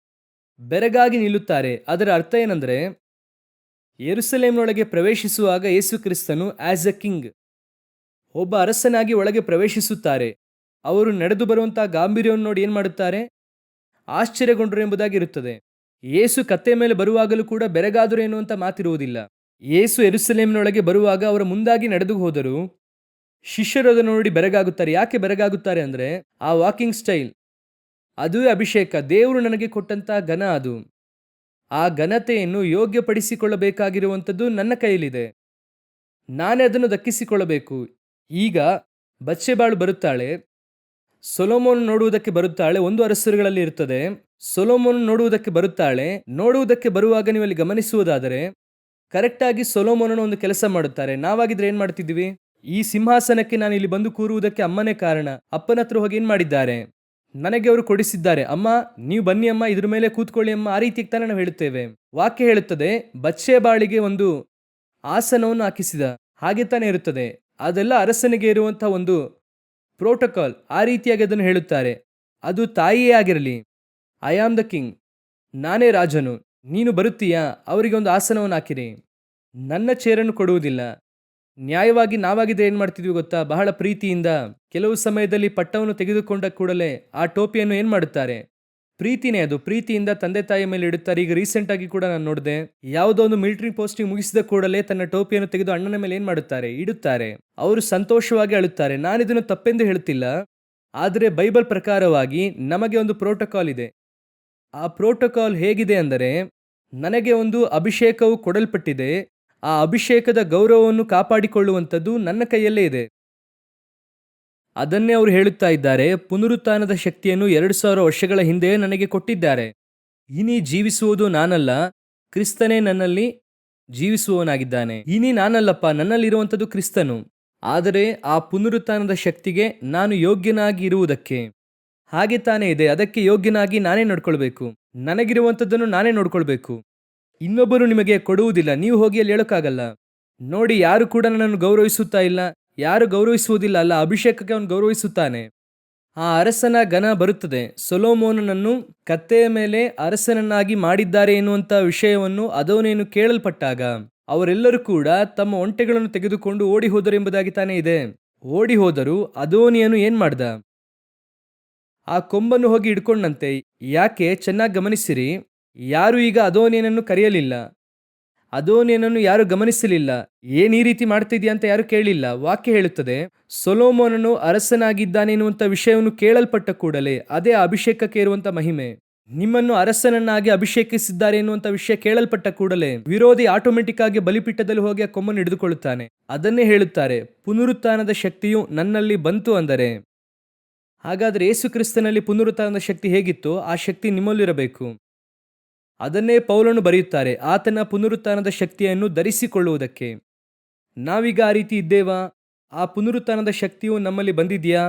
ಬೆರಗಾಗಿ ನಿಲ್ಲುತ್ತಾರೆ. ಅದರ ಅರ್ಥ ಏನಂದ್ರೆ ಯೆರೂಸಲೇಮಿನೊಳಗೆ ಪ್ರವೇಶಿಸುವಾಗ ಯೇಸು ಕ್ರಿಸ್ತನು ಆಸ್ ಎ ಕಿಂಗ್, ಒಬ್ಬ ಅರಸನಾಗಿ ಒಳಗೆ ಪ್ರವೇಶಿಸುತ್ತಾರೆ. ಅವರು ನಡೆದು ಬರುವಂತಹ ಗಾಂಭೀರ್ಯವನ್ನು ನೋಡಿ ಏನು ಮಾಡುತ್ತಾರೆ? ಆಶ್ಚರ್ಯಗೊಂಡರು ಎಂಬುದಾಗಿ ಇರುತ್ತದೆ. ಯೇಸು ಕತ್ತೆ ಮೇಲೆ ಬರುವಾಗಲೂ ಕೂಡ ಬೆರಗಾದರು ಎನ್ನುವಂಥ ಮಾತಿರುವುದಿಲ್ಲ. ಯೇಸು ಯೆರೂಸಲೇಮಿನೊಳಗೆ ಬರುವಾಗ ಅವರ ಮುಂದಾಗಿ ನಡೆದು ಹೋದರು. ಶಿಷ್ಯರು ಅದನ್ನು ನೋಡಿ ಬೆರಗಾಗುತ್ತಾರೆ. ಯಾಕೆ ಬೆರಗಾಗುತ್ತಾರೆ ಅಂದರೆ ಆ ವಾಕಿಂಗ್ ಸ್ಟೈಲ್, ಅದುವೇ ಅಭಿಷೇಕ. ದೇವರು ನನಗೆ ಕೊಟ್ಟಂತಹ ಘನ ಅದು. ಆ ಘನತೆಯನ್ನು ಯೋಗ್ಯಪಡಿಸಿಕೊಳ್ಳಬೇಕಾಗಿರುವಂಥದ್ದು ನನ್ನ ಕೈಯಲ್ಲಿದೆ. ನಾನೇ ಅದನ್ನು ದಕ್ಕಿಸಿಕೊಳ್ಳಬೇಕು. ಈಗ ಬತ್ಷೆಬಾಳು ಬರುತ್ತಾಳೆ, ಸೊಲೊಮೋನ್ ನೋಡುವುದಕ್ಕೆ ಬರುತ್ತಾಳೆ. ಒಂದು ಅರಸರುಗಳಲ್ಲಿ ಇರುತ್ತದೆ, ಸೊಲೊಮೋನ್ ನೋಡುವುದಕ್ಕೆ ಬರುತ್ತಾಳೆ. ನೋಡುವುದಕ್ಕೆ ಬರುವಾಗ ನೀವು ಅಲ್ಲಿ ಗಮನಿಸುವುದಾದರೆ ಕರೆಕ್ಟಾಗಿ ಸೊಲೊಮೋನನ ಒಂದು ಕೆಲಸ ಮಾಡುತ್ತಾರೆ. ನಾವಾಗಿದ್ರೆ ಏನು ಮಾಡ್ತಿದ್ವಿ? ಈ ಸಿಂಹಾಸನಕ್ಕೆ ನಾನು ಇಲ್ಲಿ ಬಂದು ಕೂರುವುದಕ್ಕೆ ಅಮ್ಮನೇ ಕಾರಣ. ಅಪ್ಪನ ಹತ್ರ ಹೋಗಿ ಏನು ಮಾಡಿದ್ದಾರೆ? ನನಗೆ ಅವರು ಕೊಡಿಸಿದ್ದಾರೆ. ಅಮ್ಮ ನೀವು ಬನ್ನಿ ಅಮ್ಮ, ಇದ್ರ ಮೇಲೆ ಕೂತ್ಕೊಳ್ಳಿ ಅಮ್ಮ. ಆ ರೀತಿಗೆ ತಾನೇ ನಾವು ಹೇಳುತ್ತೇವೆ. ವಾಕ್ಯ ಹೇಳುತ್ತದೆ, ಬತ್ಷೆಬಾಳಿಗೆ ಒಂದು ಆಸನವನ್ನು ಹಾಕಿಸಿದ. ಹಾಗೆ ತಾನೇ ಇರುತ್ತದೆ. ಅದೆಲ್ಲ ಅರಸನಿಗೆ ಇರುವಂತಹ ಒಂದು ಪ್ರೋಟೋಕಾಲ್. ಆ ರೀತಿಯಾಗಿ ಅದನ್ನು ಹೇಳುತ್ತಾರೆ. ಅದು ತಾಯಿಯೇ ಆಗಿರಲಿ, ಐ ಆಮ್ ದ ಕಿಂಗ್, ನಾನೇ ರಾಜನು, ನೀನು ಬರುತ್ತೀಯಾ? ಅವರಿಗೆ ಒಂದು ಆಸನವನ್ನು ಹಾಕಿರಿ. ನನ್ನ ಚೇರನ್ನು ಕೊಡುವುದಿಲ್ಲ. ನ್ಯಾಯವಾಗಿ ನಾವಾಗಿದ್ರೆ ಏನು ಮಾಡ್ತಿದ್ವಿ ಗೊತ್ತಾ? ಬಹಳ ಪ್ರೀತಿಯಿಂದ ಕೆಲವು ಸಮಯದಲ್ಲಿ ಪಟ್ಟವನ್ನು ತೆಗೆದುಕೊಂಡ ಕೂಡಲೇ ಆ ಟೋಪಿಯನ್ನು ಏನು ಮಾಡುತ್ತಾರೆ? ಪ್ರೀತಿನೇ ಅದು. ಪ್ರೀತಿಯಿಂದ ತಂದೆ ತಾಯಿ ಮೇಲೆ ಇಡುತ್ತಾರೆ. ಈಗ ರೀಸೆಂಟ್ ಆಗಿ ಕೂಡ ನಾನು ನೋಡಿದೆ, ಯಾವುದೋ ಒಂದು ಮಿಲಿಟರಿ ಪೋಸ್ಟಿಂಗ್ ಮುಗಿಸಿದ ಕೂಡಲೇ ತನ್ನ ಟೋಪಿಯನ್ನು ತೆಗೆದು ಅಣ್ಣನ ಮೇಲೆ ಏನು ಮಾಡುತ್ತಾರೆ? ಇಡುತ್ತಾರೆ. ಅವರು ಸಂತೋಷವಾಗಿ ಅಳುತ್ತಾರೆ. ನಾನಿದನ್ನು ತಪ್ಪೆಂದು ಹೇಳುತ್ತಿಲ್ಲ, ಆದರೆ ಬೈಬಲ್ ಪ್ರಕಾರವಾಗಿ ನಮಗೆ ಒಂದು ಪ್ರೋಟೋಕಾಲ್ ಇದೆ. ಆ ಪ್ರೋಟೋಕಾಲ್ ಹೇಗಿದೆ ಅಂದರೆ, ನನಗೆ ಒಂದು ಅಭಿಷೇಕವು ಕೊಡಲ್ಪಟ್ಟಿದೆ. ಆ ಅಭಿಷೇಕದ ಗೌರವವನ್ನು ಕಾಪಾಡಿಕೊಳ್ಳುವಂಥದ್ದು ನನ್ನ ಕೈಯಲ್ಲೇ ಇದೆ. ಅದನ್ನೇ ಅವರು ಹೇಳುತ್ತಾ ಇದ್ದಾರೆ, ಪುನರುತ್ಥಾನದ ಶಕ್ತಿಯನ್ನು 2000 ವರ್ಷಗಳ ಹಿಂದೆ ನನಗೆ ಕೊಟ್ಟಿದ್ದಾರೆ. ಇನಿ ಜೀವಿಸುವುದು ನಾನಲ್ಲ, ಕ್ರಿಸ್ತನೇ ನನ್ನಲ್ಲಿ ಜೀವಿಸುವವನಾಗಿದ್ದಾನೆ. ಇನಿ ನಾನಲ್ಲಪ್ಪ, ನನ್ನಲ್ಲಿರುವಂಥದ್ದು ಕ್ರಿಸ್ತನು. ಆದರೆ ಆ ಪುನರುತ್ಥಾನದ ಶಕ್ತಿಗೆ ನಾನು ಯೋಗ್ಯನಾಗಿ ಇರುವುದಕ್ಕೆ ಹಾಗೆ ತಾನೇ ಇದೆ. ಅದಕ್ಕೆ ಯೋಗ್ಯನಾಗಿ ನಾನೇ ನೋಡ್ಕೊಳ್ಬೇಕು. ನನಗಿರುವಂಥದ್ದನ್ನು ನಾನೇ ನೋಡ್ಕೊಳ್ಬೇಕು. ಇನ್ನೊಬ್ಬರು ನಿಮಗೆ ಕೊಡುವುದಿಲ್ಲ. ನೀವು ಹೋಗಿ ಅಲ್ಲಿ ಹೇಳೋಕ್ಕಾಗಲ್ಲ. ನೋಡಿ, ಯಾರು ಕೂಡ ನನ್ನನ್ನು ಗೌರವಿಸುತ್ತಾ ಇಲ್ಲ, ಯಾರು ಗೌರವಿಸುವುದಿಲ್ಲ ಅಲ್ಲ, ಅಭಿಷೇಕಕ್ಕೆ ಅವನು ಗೌರವಿಸುತ್ತಾನೆ. ಆ ಅರಸನ ಘನ ಬರುತ್ತದೆ. ಸೊಲೊಮೋನನನ್ನು ಕತ್ತೆಯ ಮೇಲೆ ಅರಸನನ್ನಾಗಿ ಮಾಡಿದ್ದಾರೆ ಎನ್ನುವಂಥ ವಿಷಯವನ್ನು ಅದವನೇನು ಕೇಳಲ್ಪಟ್ಟಾಗ ಅವರೆಲ್ಲರೂ ಕೂಡ ತಮ್ಮ ಒಂಟೆಗಳನ್ನು ತೆಗೆದುಕೊಂಡು ಓಡಿ ಹೋದರು ಎಂಬುದಾಗಿ ತಾನೇ ಇದೆ. ಓಡಿ ಹೋದರು. ಅದೋನಿಯನು ಏನ್ ಮಾಡ್ದ? ಆ ಕೊಂಬನ್ನು ಹೋಗಿ ಹಿಡ್ಕೊಂಡಂತೆ. ಯಾಕೆ? ಚೆನ್ನಾಗಿ ಗಮನಿಸಿರಿ. ಯಾರು ಈಗ ಅದೋನಿಯನನ್ನು ಕರೆಯಲಿಲ್ಲ. ಅದೋನಿಯನನ್ನು ಯಾರು ಗಮನಿಸಲಿಲ್ಲ. ಏನ್ ಈ ರೀತಿ ಮಾಡ್ತಿದ್ಯಾ ಅಂತ ಯಾರು ಕೇಳಲಿಲ್ಲ. ವಾಕ್ಯ ಹೇಳುತ್ತದೆ, ಸೊಲೊಮೋನನು ಅರಸನಾಗಿದ್ದಾನೆ ಎನ್ನುವಂತ ವಿಷಯವನ್ನು ಕೇಳಲ್ಪಟ್ಟ ಕೂಡಲೇ, ಅದೇ ಅಭಿಷೇಕಕ್ಕೆ ಇರುವಂತ ಮಹಿಮೆ, ನಿಮ್ಮನ್ನು ಅರಸನನ್ನಾಗಿ ಅಭಿಷೇಕಿಸಿದ್ದಾರೆ ಎನ್ನುವಂತ ವಿಷಯ ಕೇಳಲ್ಪಟ್ಟ ಕೂಡಲೇ ವಿರೋಧಿ ಆಟೋಮೆಟಿಕ್ ಆಗಿ ಬಲಿಪೀಠದಲ್ಲಿ ಹೋಗಿ ಆ ಕೊಂಬನ್ನು ಹಿಡಿದುಕೊಳ್ಳುತ್ತಾನೆ. ಅದನ್ನೇ ಹೇಳುತ್ತಾರೆ, ಪುನರುತ್ಥಾನದ ಶಕ್ತಿಯು ನನ್ನಲ್ಲಿ ಬಂತು ಅಂದರೆ. ಹಾಗಾದ್ರೆ ಯೇಸು ಕ್ರಿಸ್ತನಲ್ಲಿ ಪುನರುತ್ಥಾನದ ಶಕ್ತಿ ಹೇಗಿತ್ತು, ಆ ಶಕ್ತಿ ನಿಮ್ಮಲ್ಲಿರಬೇಕು. ಅದನ್ನೇ ಪೌಲನು ಬರೆಯುತ್ತಾರೆ, ಆತನ ಪುನರುತ್ಥಾನದ ಶಕ್ತಿಯನ್ನು ಧರಿಸಿಕೊಳ್ಳುವುದಕ್ಕೆ. ನಾವೀಗ ಆ ರೀತಿ ಇದ್ದೇವಾ? ಆ ಪುನರುತ್ಥಾನದ ಶಕ್ತಿಯು ನಮ್ಮಲ್ಲಿ ಬಂದಿದೆಯಾ?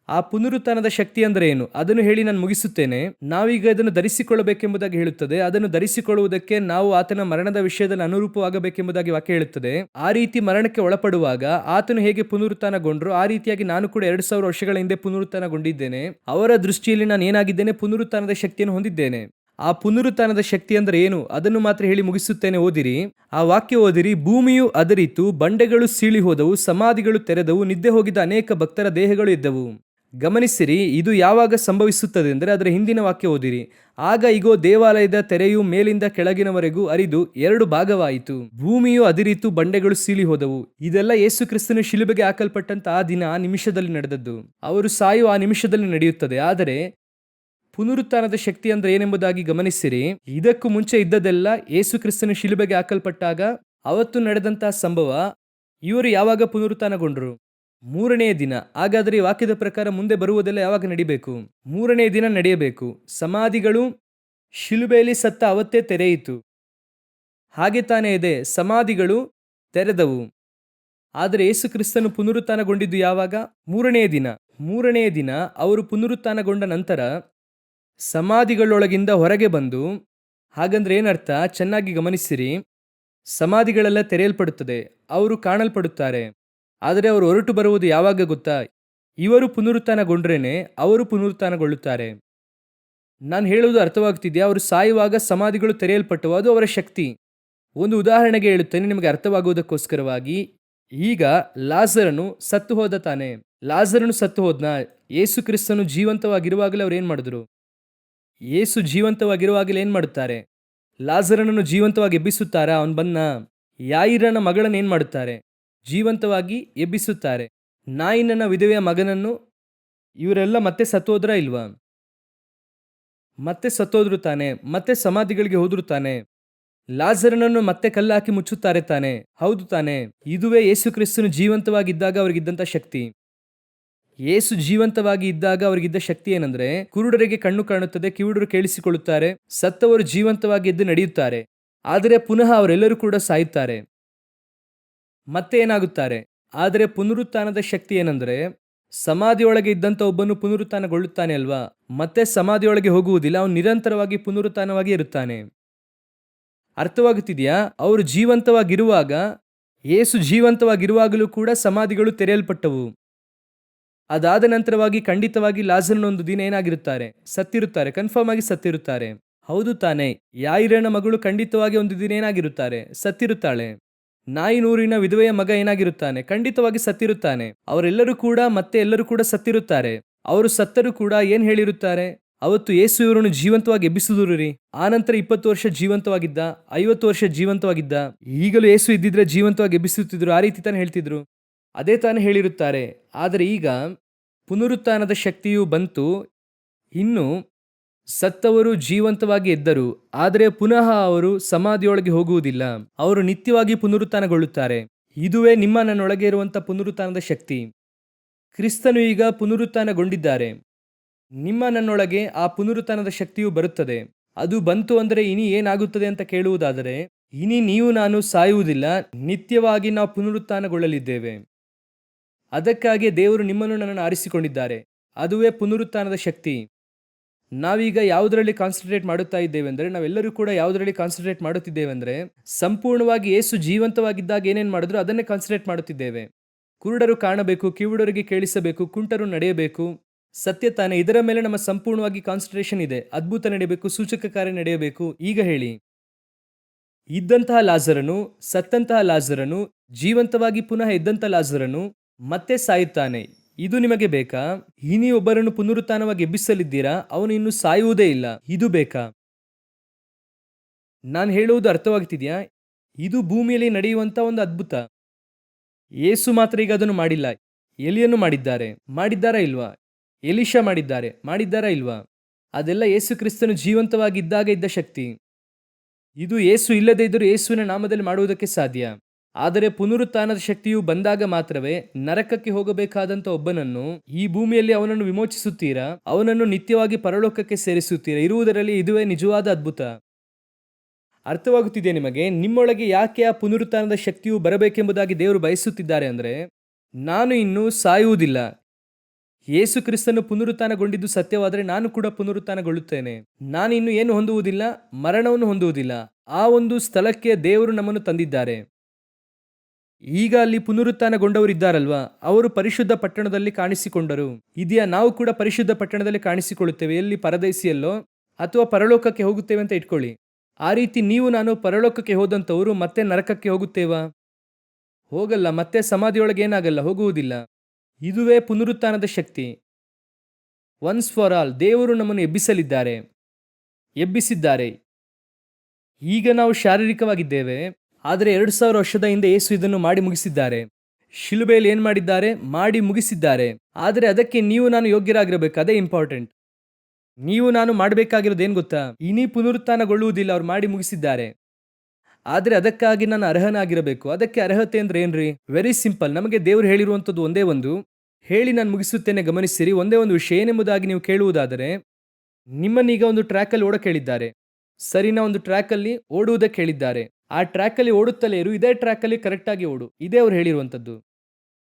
ಆ ಪುನರುತ್ಥಾನದ ಶಕ್ತಿ ಅಂದರೆ ಏನು? ಅದನ್ನು ಹೇಳಿ ನಾನು ಮುಗಿಸುತ್ತೇನೆ. ನಾವೀಗ ಇದನ್ನು ಧರಿಸಿಕೊಳ್ಳಬೇಕೆಂಬುದಾಗಿ ಹೇಳುತ್ತದೆ. ಅದನ್ನು ಧರಿಸಿಕೊಳ್ಳುವುದಕ್ಕೆ ನಾವು ಆತನ ಮರಣದ ವಿಷಯದಲ್ಲಿ ಅನುರೂಪವಾಗಬೇಕೆಂಬುದಾಗಿ ವಾಕ್ಯ ಹೇಳುತ್ತದೆ. ಆ ರೀತಿ ಮರಣಕ್ಕೆ ಒಳಪಡುವಾಗ ಆತನು ಹೇಗೆ ಪುನರುತ್ಥಾನಗೊಂಡ್ರು, ಆ ರೀತಿಯಾಗಿ ನಾನು ಕೂಡ 2000 ವರ್ಷಗಳ ಹಿಂದೆ ಪುನರುತ್ಥಾನಗೊಂಡಿದ್ದೇನೆ. ಅವರ ದೃಷ್ಟಿಯಲ್ಲಿ ನಾನು ಏನಾಗಿದ್ದೇನೆ? ಪುನರುತ್ಥಾನದ ಶಕ್ತಿಯನ್ನು ಹೊಂದಿದ್ದೇನೆ. ಆ ಪುನರುತ್ಥಾನದ ಶಕ್ತಿ ಅಂದರೆ ಏನು? ಅದನ್ನು ಮಾತ್ರ ಹೇಳಿ ಮುಗಿಸುತ್ತೇನೆ. ಓದಿರಿ, ಆ ವಾಕ್ಯ ಓದಿರಿ. ಭೂಮಿಯು ಅದರಿತು, ಬಂಡೆಗಳು ಸೀಳಿ ಹೋದವು, ಸಮಾಧಿಗಳು ತೆರೆದವು, ನಿದ್ದೆ ಹೋಗಿದ್ದ ಅನೇಕ ಭಕ್ತರ ದೇಹಗಳು ಎದ್ದವು. ಗಮನಿಸಿರಿ, ಇದು ಯಾವಾಗ ಸಂಭವಿಸುತ್ತದೆ ಅಂದರೆ ಅದರ ಹಿಂದಿನ ವಾಕ್ಯ ಓದಿರಿ. ಆಗ ಇಗೋ, ದೇವಾಲಯದ ತೆರೆಯು ಮೇಲಿಂದ ಕೆಳಗಿನವರೆಗೂ ಅರಿದು 2 ಭಾಗವಾಯಿತು. ಭೂಮಿಯು ಅದಿರಿತು, ಬಂಡೆಗಳು ಸೀಳಿ ಹೋದವು. ಇದೆಲ್ಲ ಯೇಸು ಕ್ರಿಸ್ತನು ಶಿಲುಬೆಗೆ ಹಾಕಲ್ಪಟ್ಟಂತ ಆ ದಿನ, ಆ ನಿಮಿಷದಲ್ಲಿ ನಡೆದದ್ದು. ಅವರು ಸಾಯುವ ಆ ನಿಮಿಷದಲ್ಲಿ ನಡೆಯುತ್ತದೆ. ಆದರೆ ಪುನರುತ್ಥಾನದ ಶಕ್ತಿ ಅಂದ್ರೆ ಏನೆಂಬುದಾಗಿ ಗಮನಿಸಿರಿ. ಇದಕ್ಕೂ ಮುಂಚೆ ಇದ್ದದೆಲ್ಲ ಯೇಸು ಕ್ರಿಸ್ತನು ಶಿಲುಬೆಗೆ ಹಾಕಲ್ಪಟ್ಟಾಗ ಅವತ್ತು ನಡೆದಂತಹ ಸಂಭವ. ಇವರು ಯಾವಾಗ ಪುನರುತ್ಥಾನಗೊಂಡರು? 3ನೆಯ ದಿನ. ಹಾಗಾದರೆ ಈ ವಾಕ್ಯದ ಪ್ರಕಾರ ಮುಂದೆ ಬರುವುದೆಲ್ಲ ಯಾವಾಗ ನಡಿಬೇಕು? 3ನೆಯ ದಿನ ನಡೆಯಬೇಕು. ಸಮಾಧಿಗಳು ಶಿಲುಬೆಯಲ್ಲಿ ಸತ್ತ ಅವತ್ತೇ ತೆರೆಯಿತು. ಹಾಗೆ ತಾನೇ ಇದೆ, ಸಮಾಧಿಗಳು ತೆರೆದವು. ಆದರೆ ಯೇಸು ಕ್ರಿಸ್ತನು ಪುನರುತ್ಥಾನಗೊಂಡಿದ್ದು ಯಾವಾಗ? 3ನೆಯ ದಿನ. 3ನೆಯ ದಿನ ಅವರು ಪುನರುತ್ಥಾನಗೊಂಡ ನಂತರ ಸಮಾಧಿಗಳೊಳಗಿಂದ ಹೊರಗೆ ಬಂದು, ಹಾಗಂದ್ರೆ ಏನರ್ಥ? ಚೆನ್ನಾಗಿ ಗಮನಿಸಿರಿ. ಸಮಾಧಿಗಳೆಲ್ಲ ತೆರೆಯಲ್ಪಡುತ್ತದೆ, ಅವರು ಕಾಣಲ್ಪಡುತ್ತಾರೆ. ಆದರೆ ಅವರು ಹೊರಟು ಬರುವುದು ಯಾವಾಗ ಗೊತ್ತಾ? ಇವರು ಪುನರುತ್ಥಾನಗೊಂಡ್ರೇನೆ ಅವರು ಪುನರುತ್ಥಾನಗೊಳ್ಳುತ್ತಾರೆ. ನಾನು ಹೇಳುವುದು ಅರ್ಥವಾಗುತ್ತಿದೆಯಾ? ಅವರು ಸಾಯುವಾಗ ಸಮಾಧಿಗಳು ತೆರೆಯಲ್ಪಟ್ಟವು, ಅದು ಅವರ ಶಕ್ತಿ. ಒಂದು ಉದಾಹರಣೆಗೆ ಹೇಳುತ್ತೇನೆ ನಿಮಗೆ ಅರ್ಥವಾಗುವುದಕ್ಕೋಸ್ಕರವಾಗಿ. ಈಗ ಲಾಜರನು ಸತ್ತು ಹೋದ ತಾನೆ. ಲಾಜರನು ಸತ್ತು ಹೋದ್ನ? ಯೇಸು ಕ್ರಿಸ್ತನು ಜೀವಂತವಾಗಿರುವಾಗಲೇ ಅವ್ರು ಏನ್ ಮಾಡಿದ್ರು? ಯೇಸು ಜೀವಂತವಾಗಿರುವಾಗಲೇ ಏನ್ ಮಾಡುತ್ತಾರೆ? ಲಾಜರನನ್ನು ಜೀವಂತವಾಗಿ ಎಬ್ಬಿಸುತ್ತಾರಾ? ಅವನು ಬಂದ. ಯಾಯಿರನ ಮಗಳನ್ನು ಏನ್ ಮಾಡುತ್ತಾರೆ? ಜೀವಂತವಾಗಿ ಎಬ್ಬಿಸುತ್ತಾರೆ. ನಾಯಿನನ ವಿಧವೆಯ ಮಗನನ್ನು ಇವರೆಲ್ಲ ಮತ್ತೆ ಸತ್ತೋದ್ರ ಇಲ್ವಾ? ಮತ್ತೆ ಸತ್ತೋದ್ರು ತಾನೆ. ಮತ್ತೆ ಸಮಾಧಿಗಳಿಗೆ ಹೋದ್ರು ತಾನೆ. ಲಾಜರನನ್ನು ಮತ್ತೆ ಕಲ್ಲಾಕಿ ಮುಚ್ಚುತ್ತಾರೆ ತಾನೆ. ಹೌದು ತಾನೆ. ಇದುವೇ ಯೇಸು ಕ್ರಿಸ್ತನು ಜೀವಂತವಾಗಿದ್ದಾಗ ಅವರಿಗಿದ್ದಂತ ಶಕ್ತಿ. ಯೇಸು ಜೀವಂತವಾಗಿ ಇದ್ದಾಗ ಅವರಿಗಿದ್ದ ಶಕ್ತಿ ಏನಂದ್ರೆ, ಕುರುಡರಿಗೆ ಕಣ್ಣು ಕಾಣುತ್ತದೆ, ಕಿವುಡರು ಕೇಳಿಸಿಕೊಳ್ಳುತ್ತಾರೆ, ಸತ್ತವರು ಜೀವಂತವಾಗಿ ಎದ್ದು ನಡೆಯುತ್ತಾರೆ. ಆದರೆ ಪುನಃ ಅವರೆಲ್ಲರೂ ಕೂಡ ಸಾಯುತ್ತಾರೆ, ಮತ್ತೆ ಏನಾಗುತ್ತಾರೆ. ಆದರೆ ಪುನರುತ್ಥಾನದ ಶಕ್ತಿ ಏನಂದ್ರೆ, ಸಮಾಧಿಯೊಳಗೆ ಇದ್ದಂತ ಒಬ್ಬನು ಪುನರುತ್ಥಾನಗೊಳ್ಳುತ್ತಾನೆ ಅಲ್ವಾ? ಮತ್ತೆ ಸಮಾಧಿಯೊಳಗೆ ಹೋಗುವುದಿಲ್ಲ, ಅವನು ನಿರಂತರವಾಗಿ ಪುನರುತ್ಥಾನವಾಗಿ ಇರುತ್ತಾನೆ. ಅರ್ಥವಾಗುತ್ತಿದೆಯಾ? ಅವರು ಜೀವಂತವಾಗಿರುವಾಗ, ಯೇಸು ಜೀವಂತವಾಗಿರುವಾಗಲೂ ಕೂಡ ಸಮಾಧಿಗಳು ತೆರೆಯಲ್ಪಟ್ಟವು. ಅದಾದ ನಂತರವಾಗಿ ಖಂಡಿತವಾಗಿ ಲಾಜರನ ಒಂದು ದಿನ ಏನಾಗಿರುತ್ತಾರೆ? ಸತ್ತಿರುತ್ತಾರೆ. ಕನ್ಫರ್ಮ್ ಆಗಿ ಸತ್ತಿರುತ್ತಾರೆ. ಹೌದು ತಾನೆ. ಯಾಯಿರನ ಮಗಳು ಖಂಡಿತವಾಗಿ ಒಂದು ದಿನ ಏನಾಗಿರುತ್ತಾರೆ? ಸತ್ತಿರುತ್ತಾಳೆ. ನಾಯಿನೂರಿನ ವಿಧವೆಯ ಮಗ ಏನಾಗಿರುತ್ತಾನೆ? ಖಂಡಿತವಾಗಿ ಸತ್ತಿರುತ್ತಾನೆ. ಅವರೆಲ್ಲರೂ ಕೂಡ ಮತ್ತೆ ಎಲ್ಲರೂ ಕೂಡ ಸತ್ತಿರುತ್ತಾರೆ. ಅವರು ಸತ್ತರೂ ಕೂಡ ಏನ್ ಹೇಳಿರುತ್ತಾರೆ? ಅವತ್ತು ಯೇಸು ಇವರನ್ನು ಜೀವಂತವಾಗಿ ಎಬ್ಬಿಸಿದ್ರು ರೀ. ಆನಂತರ 20 ವರ್ಷ ಜೀವಂತವಾಗಿದ್ದ, 50 ವರ್ಷ ಜೀವಂತವಾಗಿದ್ದ. ಈಗಲೂ ಯೇಸು ಇದ್ದಿದ್ರೆ ಜೀವಂತವಾಗಿ ಎಬ್ಬಿಸುತ್ತಿದ್ರು. ಆ ರೀತಿ ತಾನೇ ಹೇಳ್ತಿದ್ರು. ಅದೇ ತಾನೇ ಹೇಳಿರುತ್ತಾರೆ. ಆದರೆ ಈಗ ಪುನರುತ್ಥಾನದ ಶಕ್ತಿಯು ಬಂತು. ಇನ್ನು ಸತ್ತವರು ಜೀವಂತವಾಗಿ ಎದ್ದರು, ಆದರೆ ಪುನಃ ಅವರು ಸಮಾಧಿಯೊಳಗೆ ಹೋಗುವುದಿಲ್ಲ. ಅವರು ನಿತ್ಯವಾಗಿ ಪುನರುತ್ಥಾನಗೊಳ್ಳುತ್ತಾರೆ. ಇದುವೇ ನಿಮ್ಮ ನನ್ನೊಳಗೆ ಇರುವಂಥ ಪುನರುತ್ಥಾನದ ಶಕ್ತಿ. ಕ್ರಿಸ್ತನು ಈಗ ಪುನರುತ್ಥಾನಗೊಂಡಿದ್ದಾರೆ. ನಿಮ್ಮ ನನ್ನೊಳಗೆ ಆ ಪುನರುತ್ಥಾನದ ಶಕ್ತಿಯು ಬರುತ್ತದೆ. ಅದು ಬಂತು ಅಂದರೆ ಇನಿ ಏನಾಗುತ್ತದೆ ಅಂತ ಕೇಳುವುದಾದರೆ, ಇನಿ ನೀವು ನಾನು ಸಾಯುವುದಿಲ್ಲ, ನಿತ್ಯವಾಗಿ ನಾವು ಪುನರುತ್ಥಾನಗೊಳ್ಳಲಿದ್ದೇವೆ. ಅದಕ್ಕಾಗಿ ದೇವರು ನಿಮ್ಮನ್ನು ನನ್ನನ್ನು ಆರಿಸಿಕೊಂಡಿದ್ದಾರೆ. ಅದುವೇ ಪುನರುತ್ಥಾನದ ಶಕ್ತಿ. ನಾವೀಗ ಯಾವುದರಲ್ಲಿ ಕಾನ್ಸಂಟ್ರೇಟ್ ಮಾಡುತ್ತಾ ಇದ್ದೇವೆ ಅಂದರೆ, ನಾವೆಲ್ಲರೂ ಕೂಡ ಯಾವುದರಲ್ಲಿ ಕಾನ್ಸಂಟ್ರೇಟ್ ಮಾಡುತ್ತಿದ್ದೇವೆ ಅಂದರೆ, ಸಂಪೂರ್ಣವಾಗಿ ಯೇಸು ಜೀವಂತವಾಗಿದ್ದಾಗ ಏನೇನು ಮಾಡಿದ್ರು ಅದನ್ನೇ ಕಾನ್ಸಂಟ್ರೇಟ್ ಮಾಡುತ್ತಿದ್ದೇವೆ. ಕುರುಡರು ಕಾಣಬೇಕು, ಕಿವುಡರಿಗೆ ಕೇಳಿಸಬೇಕು, ಕುಂಟರು ನಡೆಯಬೇಕು. ಸತ್ಯ ತಾನೆ. ಇದರ ಮೇಲೆ ನಮ್ಮ ಸಂಪೂರ್ಣವಾಗಿ ಕಾನ್ಸಂಟ್ರೇಷನ್ ಇದೆ. ಅದ್ಭುತ ನಡೆಯಬೇಕು, ಸೂಚಕ ಕಾರ್ಯ ನಡೆಯಬೇಕು. ಈಗ ಹೇಳಿ, ಇದ್ದಂತಹ ಲಾಜರನು, ಸತ್ತಂತಹ ಲಾಜರನು, ಜೀವಂತವಾಗಿ ಪುನಃ ಎದ್ದಂತ ಲಾಜರನು ಮತ್ತೆ ಸಾಯುತ್ತಾನೆ. ಇದು ನಿಮಗೆ ಬೇಕಾ? ಇನಿ ಒಬ್ಬರನ್ನು ಪುನರುತ್ಥಾನವಾಗಿ ಎಬ್ಬಿಸಲಿದ್ದೀರಾ? ಅವನು ಇನ್ನು ಸಾಯುವುದೇ ಇಲ್ಲ. ಇದು ಬೇಕಾ? ನಾನು ಹೇಳುವುದು ಅರ್ಥವಾಗ್ತಿದ್ಯಾ? ಇದು ಭೂಮಿಯಲ್ಲಿ ನಡೆಯುವಂತ ಒಂದು ಅದ್ಭುತ. ಯೇಸು ಮಾತ್ರ ಈಗ ಅದನ್ನು ಮಾಡಿಲ್ಲ. ಎಲಿಯನ್ನು ಮಾಡಿದ್ದಾರೆ. ಮಾಡಿದ್ದಾರಾ ಇಲ್ವಾ? ಎಲಿಷಾ ಮಾಡಿದ್ದಾರಾ ಇಲ್ವಾ? ಅದೆಲ್ಲ ಯೇಸು ಕ್ರಿಸ್ತನು ಜೀವಂತವಾಗಿದ್ದಾಗ ಇದ್ದ ಶಕ್ತಿ. ಇದು ಯೇಸು ಇಲ್ಲದೇ ಇದ್ದರೂ ಯೇಸುವಿನ ನಾಮದಲ್ಲಿ ಮಾಡುವುದಕ್ಕೆ ಸಾಧ್ಯ. ಆದರೆ ಪುನರುತ್ಥಾನದ ಶಕ್ತಿಯು ಬಂದಾಗ ಮಾತ್ರವೇ ನರಕಕ್ಕೆ ಹೋಗಬೇಕಾದಂತ ಒಬ್ಬನನ್ನು ಈ ಭೂಮಿಯಲ್ಲಿ ಅವನನ್ನು ವಿಮೋಚಿಸುತ್ತೀರಾ? ಅವನನ್ನು ನಿತ್ಯವಾಗಿ ಪರಲೋಕಕ್ಕೆ ಸೇರಿಸುತ್ತೀರಾ? ಇರುವುದರಲ್ಲಿ ಇದುವೇ ನಿಜವಾದ ಅದ್ಭುತ. ಅರ್ಥವಾಗುತ್ತಿದೆ ನಿಮಗೆ? ನಿಮ್ಮೊಳಗೆ ಯಾಕೆ ಆ ಪುನರುತ್ಥಾನದ ಶಕ್ತಿಯು ಬರಬೇಕೆಂಬುದಾಗಿ ದೇವರು ಬಯಸುತ್ತಿದ್ದಾರೆ ಅಂದರೆ, ನಾನು ಇನ್ನೂ ಸಾಯುವುದಿಲ್ಲ. ಯೇಸು ಕ್ರಿಸ್ತನು ಪುನರುತ್ಥಾನಗೊಂಡಿದ್ದು ಸತ್ಯವಾದರೆ ನಾನು ಕೂಡ ಪುನರುತ್ಥಾನಗೊಳ್ಳುತ್ತೇನೆ. ನಾನು ಇನ್ನು ಏನು ಹೊಂದುವುದಿಲ್ಲ? ಮರಣವನ್ನು ಹೊಂದುವುದಿಲ್ಲ. ಆ ಒಂದು ಸ್ಥಳಕ್ಕೆ ದೇವರು ನಮ್ಮನ್ನು ತಂದಿದ್ದಾರೆ. ಈಗ ಅಲ್ಲಿ ಪುನರುತ್ಥಾನಗೊಂಡವರಿದ್ದಾರಲ್ವಾ, ಅವರು ಪರಿಶುದ್ಧ ಪಟ್ಟಣದಲ್ಲಿ ಕಾಣಿಸಿಕೊಂಡರು. ಇದೆಯಾ? ನಾವು ಕೂಡ ಪರಿಶುದ್ಧ ಪಟ್ಟಣದಲ್ಲಿ ಕಾಣಿಸಿಕೊಳ್ಳುತ್ತೇವೆ. ಎಲ್ಲಿ? ಪರದೇಶಿಯಲ್ಲೋ ಅಥವಾ ಪರಲೋಕಕ್ಕೆ ಹೋಗುತ್ತೇವೆ ಅಂತ ಇಟ್ಕೊಳ್ಳಿ. ಆ ರೀತಿ ನೀವು ನಾನು ಪರಲೋಕಕ್ಕೆ ಹೋದಂಥವರು ಮತ್ತೆ ನರಕಕ್ಕೆ ಹೋಗುತ್ತೇವಾ? ಹೋಗಲ್ಲ. ಮತ್ತೆ ಸಮಾಧಿಯೊಳಗೆ ಏನಾಗಲ್ಲ, ಹೋಗುವುದಿಲ್ಲ. ಇದುವೇ ಪುನರುತ್ಥಾನದ ಶಕ್ತಿ. ಒನ್ಸ್ ಫಾರ್ ಆಲ್ ದೇವರು ನಮ್ಮನ್ನು ಎಬ್ಬಿಸಿದ್ದಾರೆ. ಈಗ ನಾವು ಶಾರೀರಿಕವಾಗಿದ್ದೇವೆ, ಆದರೆ 2000 ವರ್ಷದ ಹಿಂದೆ ಯೇಸು ಇದನ್ನು ಮಾಡಿ ಮುಗಿಸಿದ್ದಾರೆ. ಶಿಲುಬೆಯಲ್ಲಿ ಏನು ಮಾಡಿದ್ದಾರೆ? ಮಾಡಿ ಮುಗಿಸಿದ್ದಾರೆ. ಆದರೆ ಅದಕ್ಕೆ ನೀವು ನಾನು ಯೋಗ್ಯರಾಗಿರಬೇಕು. ಅದೇ ಇಂಪಾರ್ಟೆಂಟ್. ನೀವು ನಾನು ಮಾಡಬೇಕಾಗಿರೋದು ಏನು ಗೊತ್ತಾ? ಇನಿ ಪುನರುತ್ಥಾನಗೊಳ್ಳುವುದಿಲ್ಲ, ಅವ್ರು ಮಾಡಿ ಮುಗಿಸಿದ್ದಾರೆ. ಆದರೆ ಅದಕ್ಕಾಗಿ ನಾನು ಅರ್ಹನಾಗಿರಬೇಕು. ಅದಕ್ಕೆ ಅರ್ಹತೆ ಅಂದ್ರೆ ಏನ್ರಿ? Very simple. ನಮಗೆ ದೇವರು ಹೇಳಿರುವಂಥದ್ದು ಒಂದೇ ಒಂದು. ಹೇಳಿ ನಾನು ಮುಗಿಸುತ್ತೇನೆ, ಗಮನಿಸಿರಿ. ಒಂದೇ ಒಂದು ವಿಷಯ ಏನೆಂಬುದಾಗಿ ನೀವು ಕೇಳುವುದಾದರೆ, ನಿಮ್ಮನ್ನೀಗ ಒಂದು ಟ್ರ್ಯಾಕಲ್ಲಿ ಓಡಕ್ಕೆ ಹೇಳಿದ್ದಾರೆ. ಸರಿನಾ? ಒಂದು ಟ್ರ್ಯಾಕಲ್ಲಿ ಓಡುವುದಕ್ಕೆ ಹೇಳಿದ್ದಾರೆ. ಆ ಟ್ರ್ಯಾಕಲ್ಲಿ ಓಡುತ್ತಲೇ ಇರು, ಇದೇ ಟ್ರ್ಯಾಕಲ್ಲಿ ಕರೆಕ್ಟಾಗಿ ಓಡು. ಇದೇ ಅವ್ರು ಹೇಳಿರುವಂಥದ್ದು.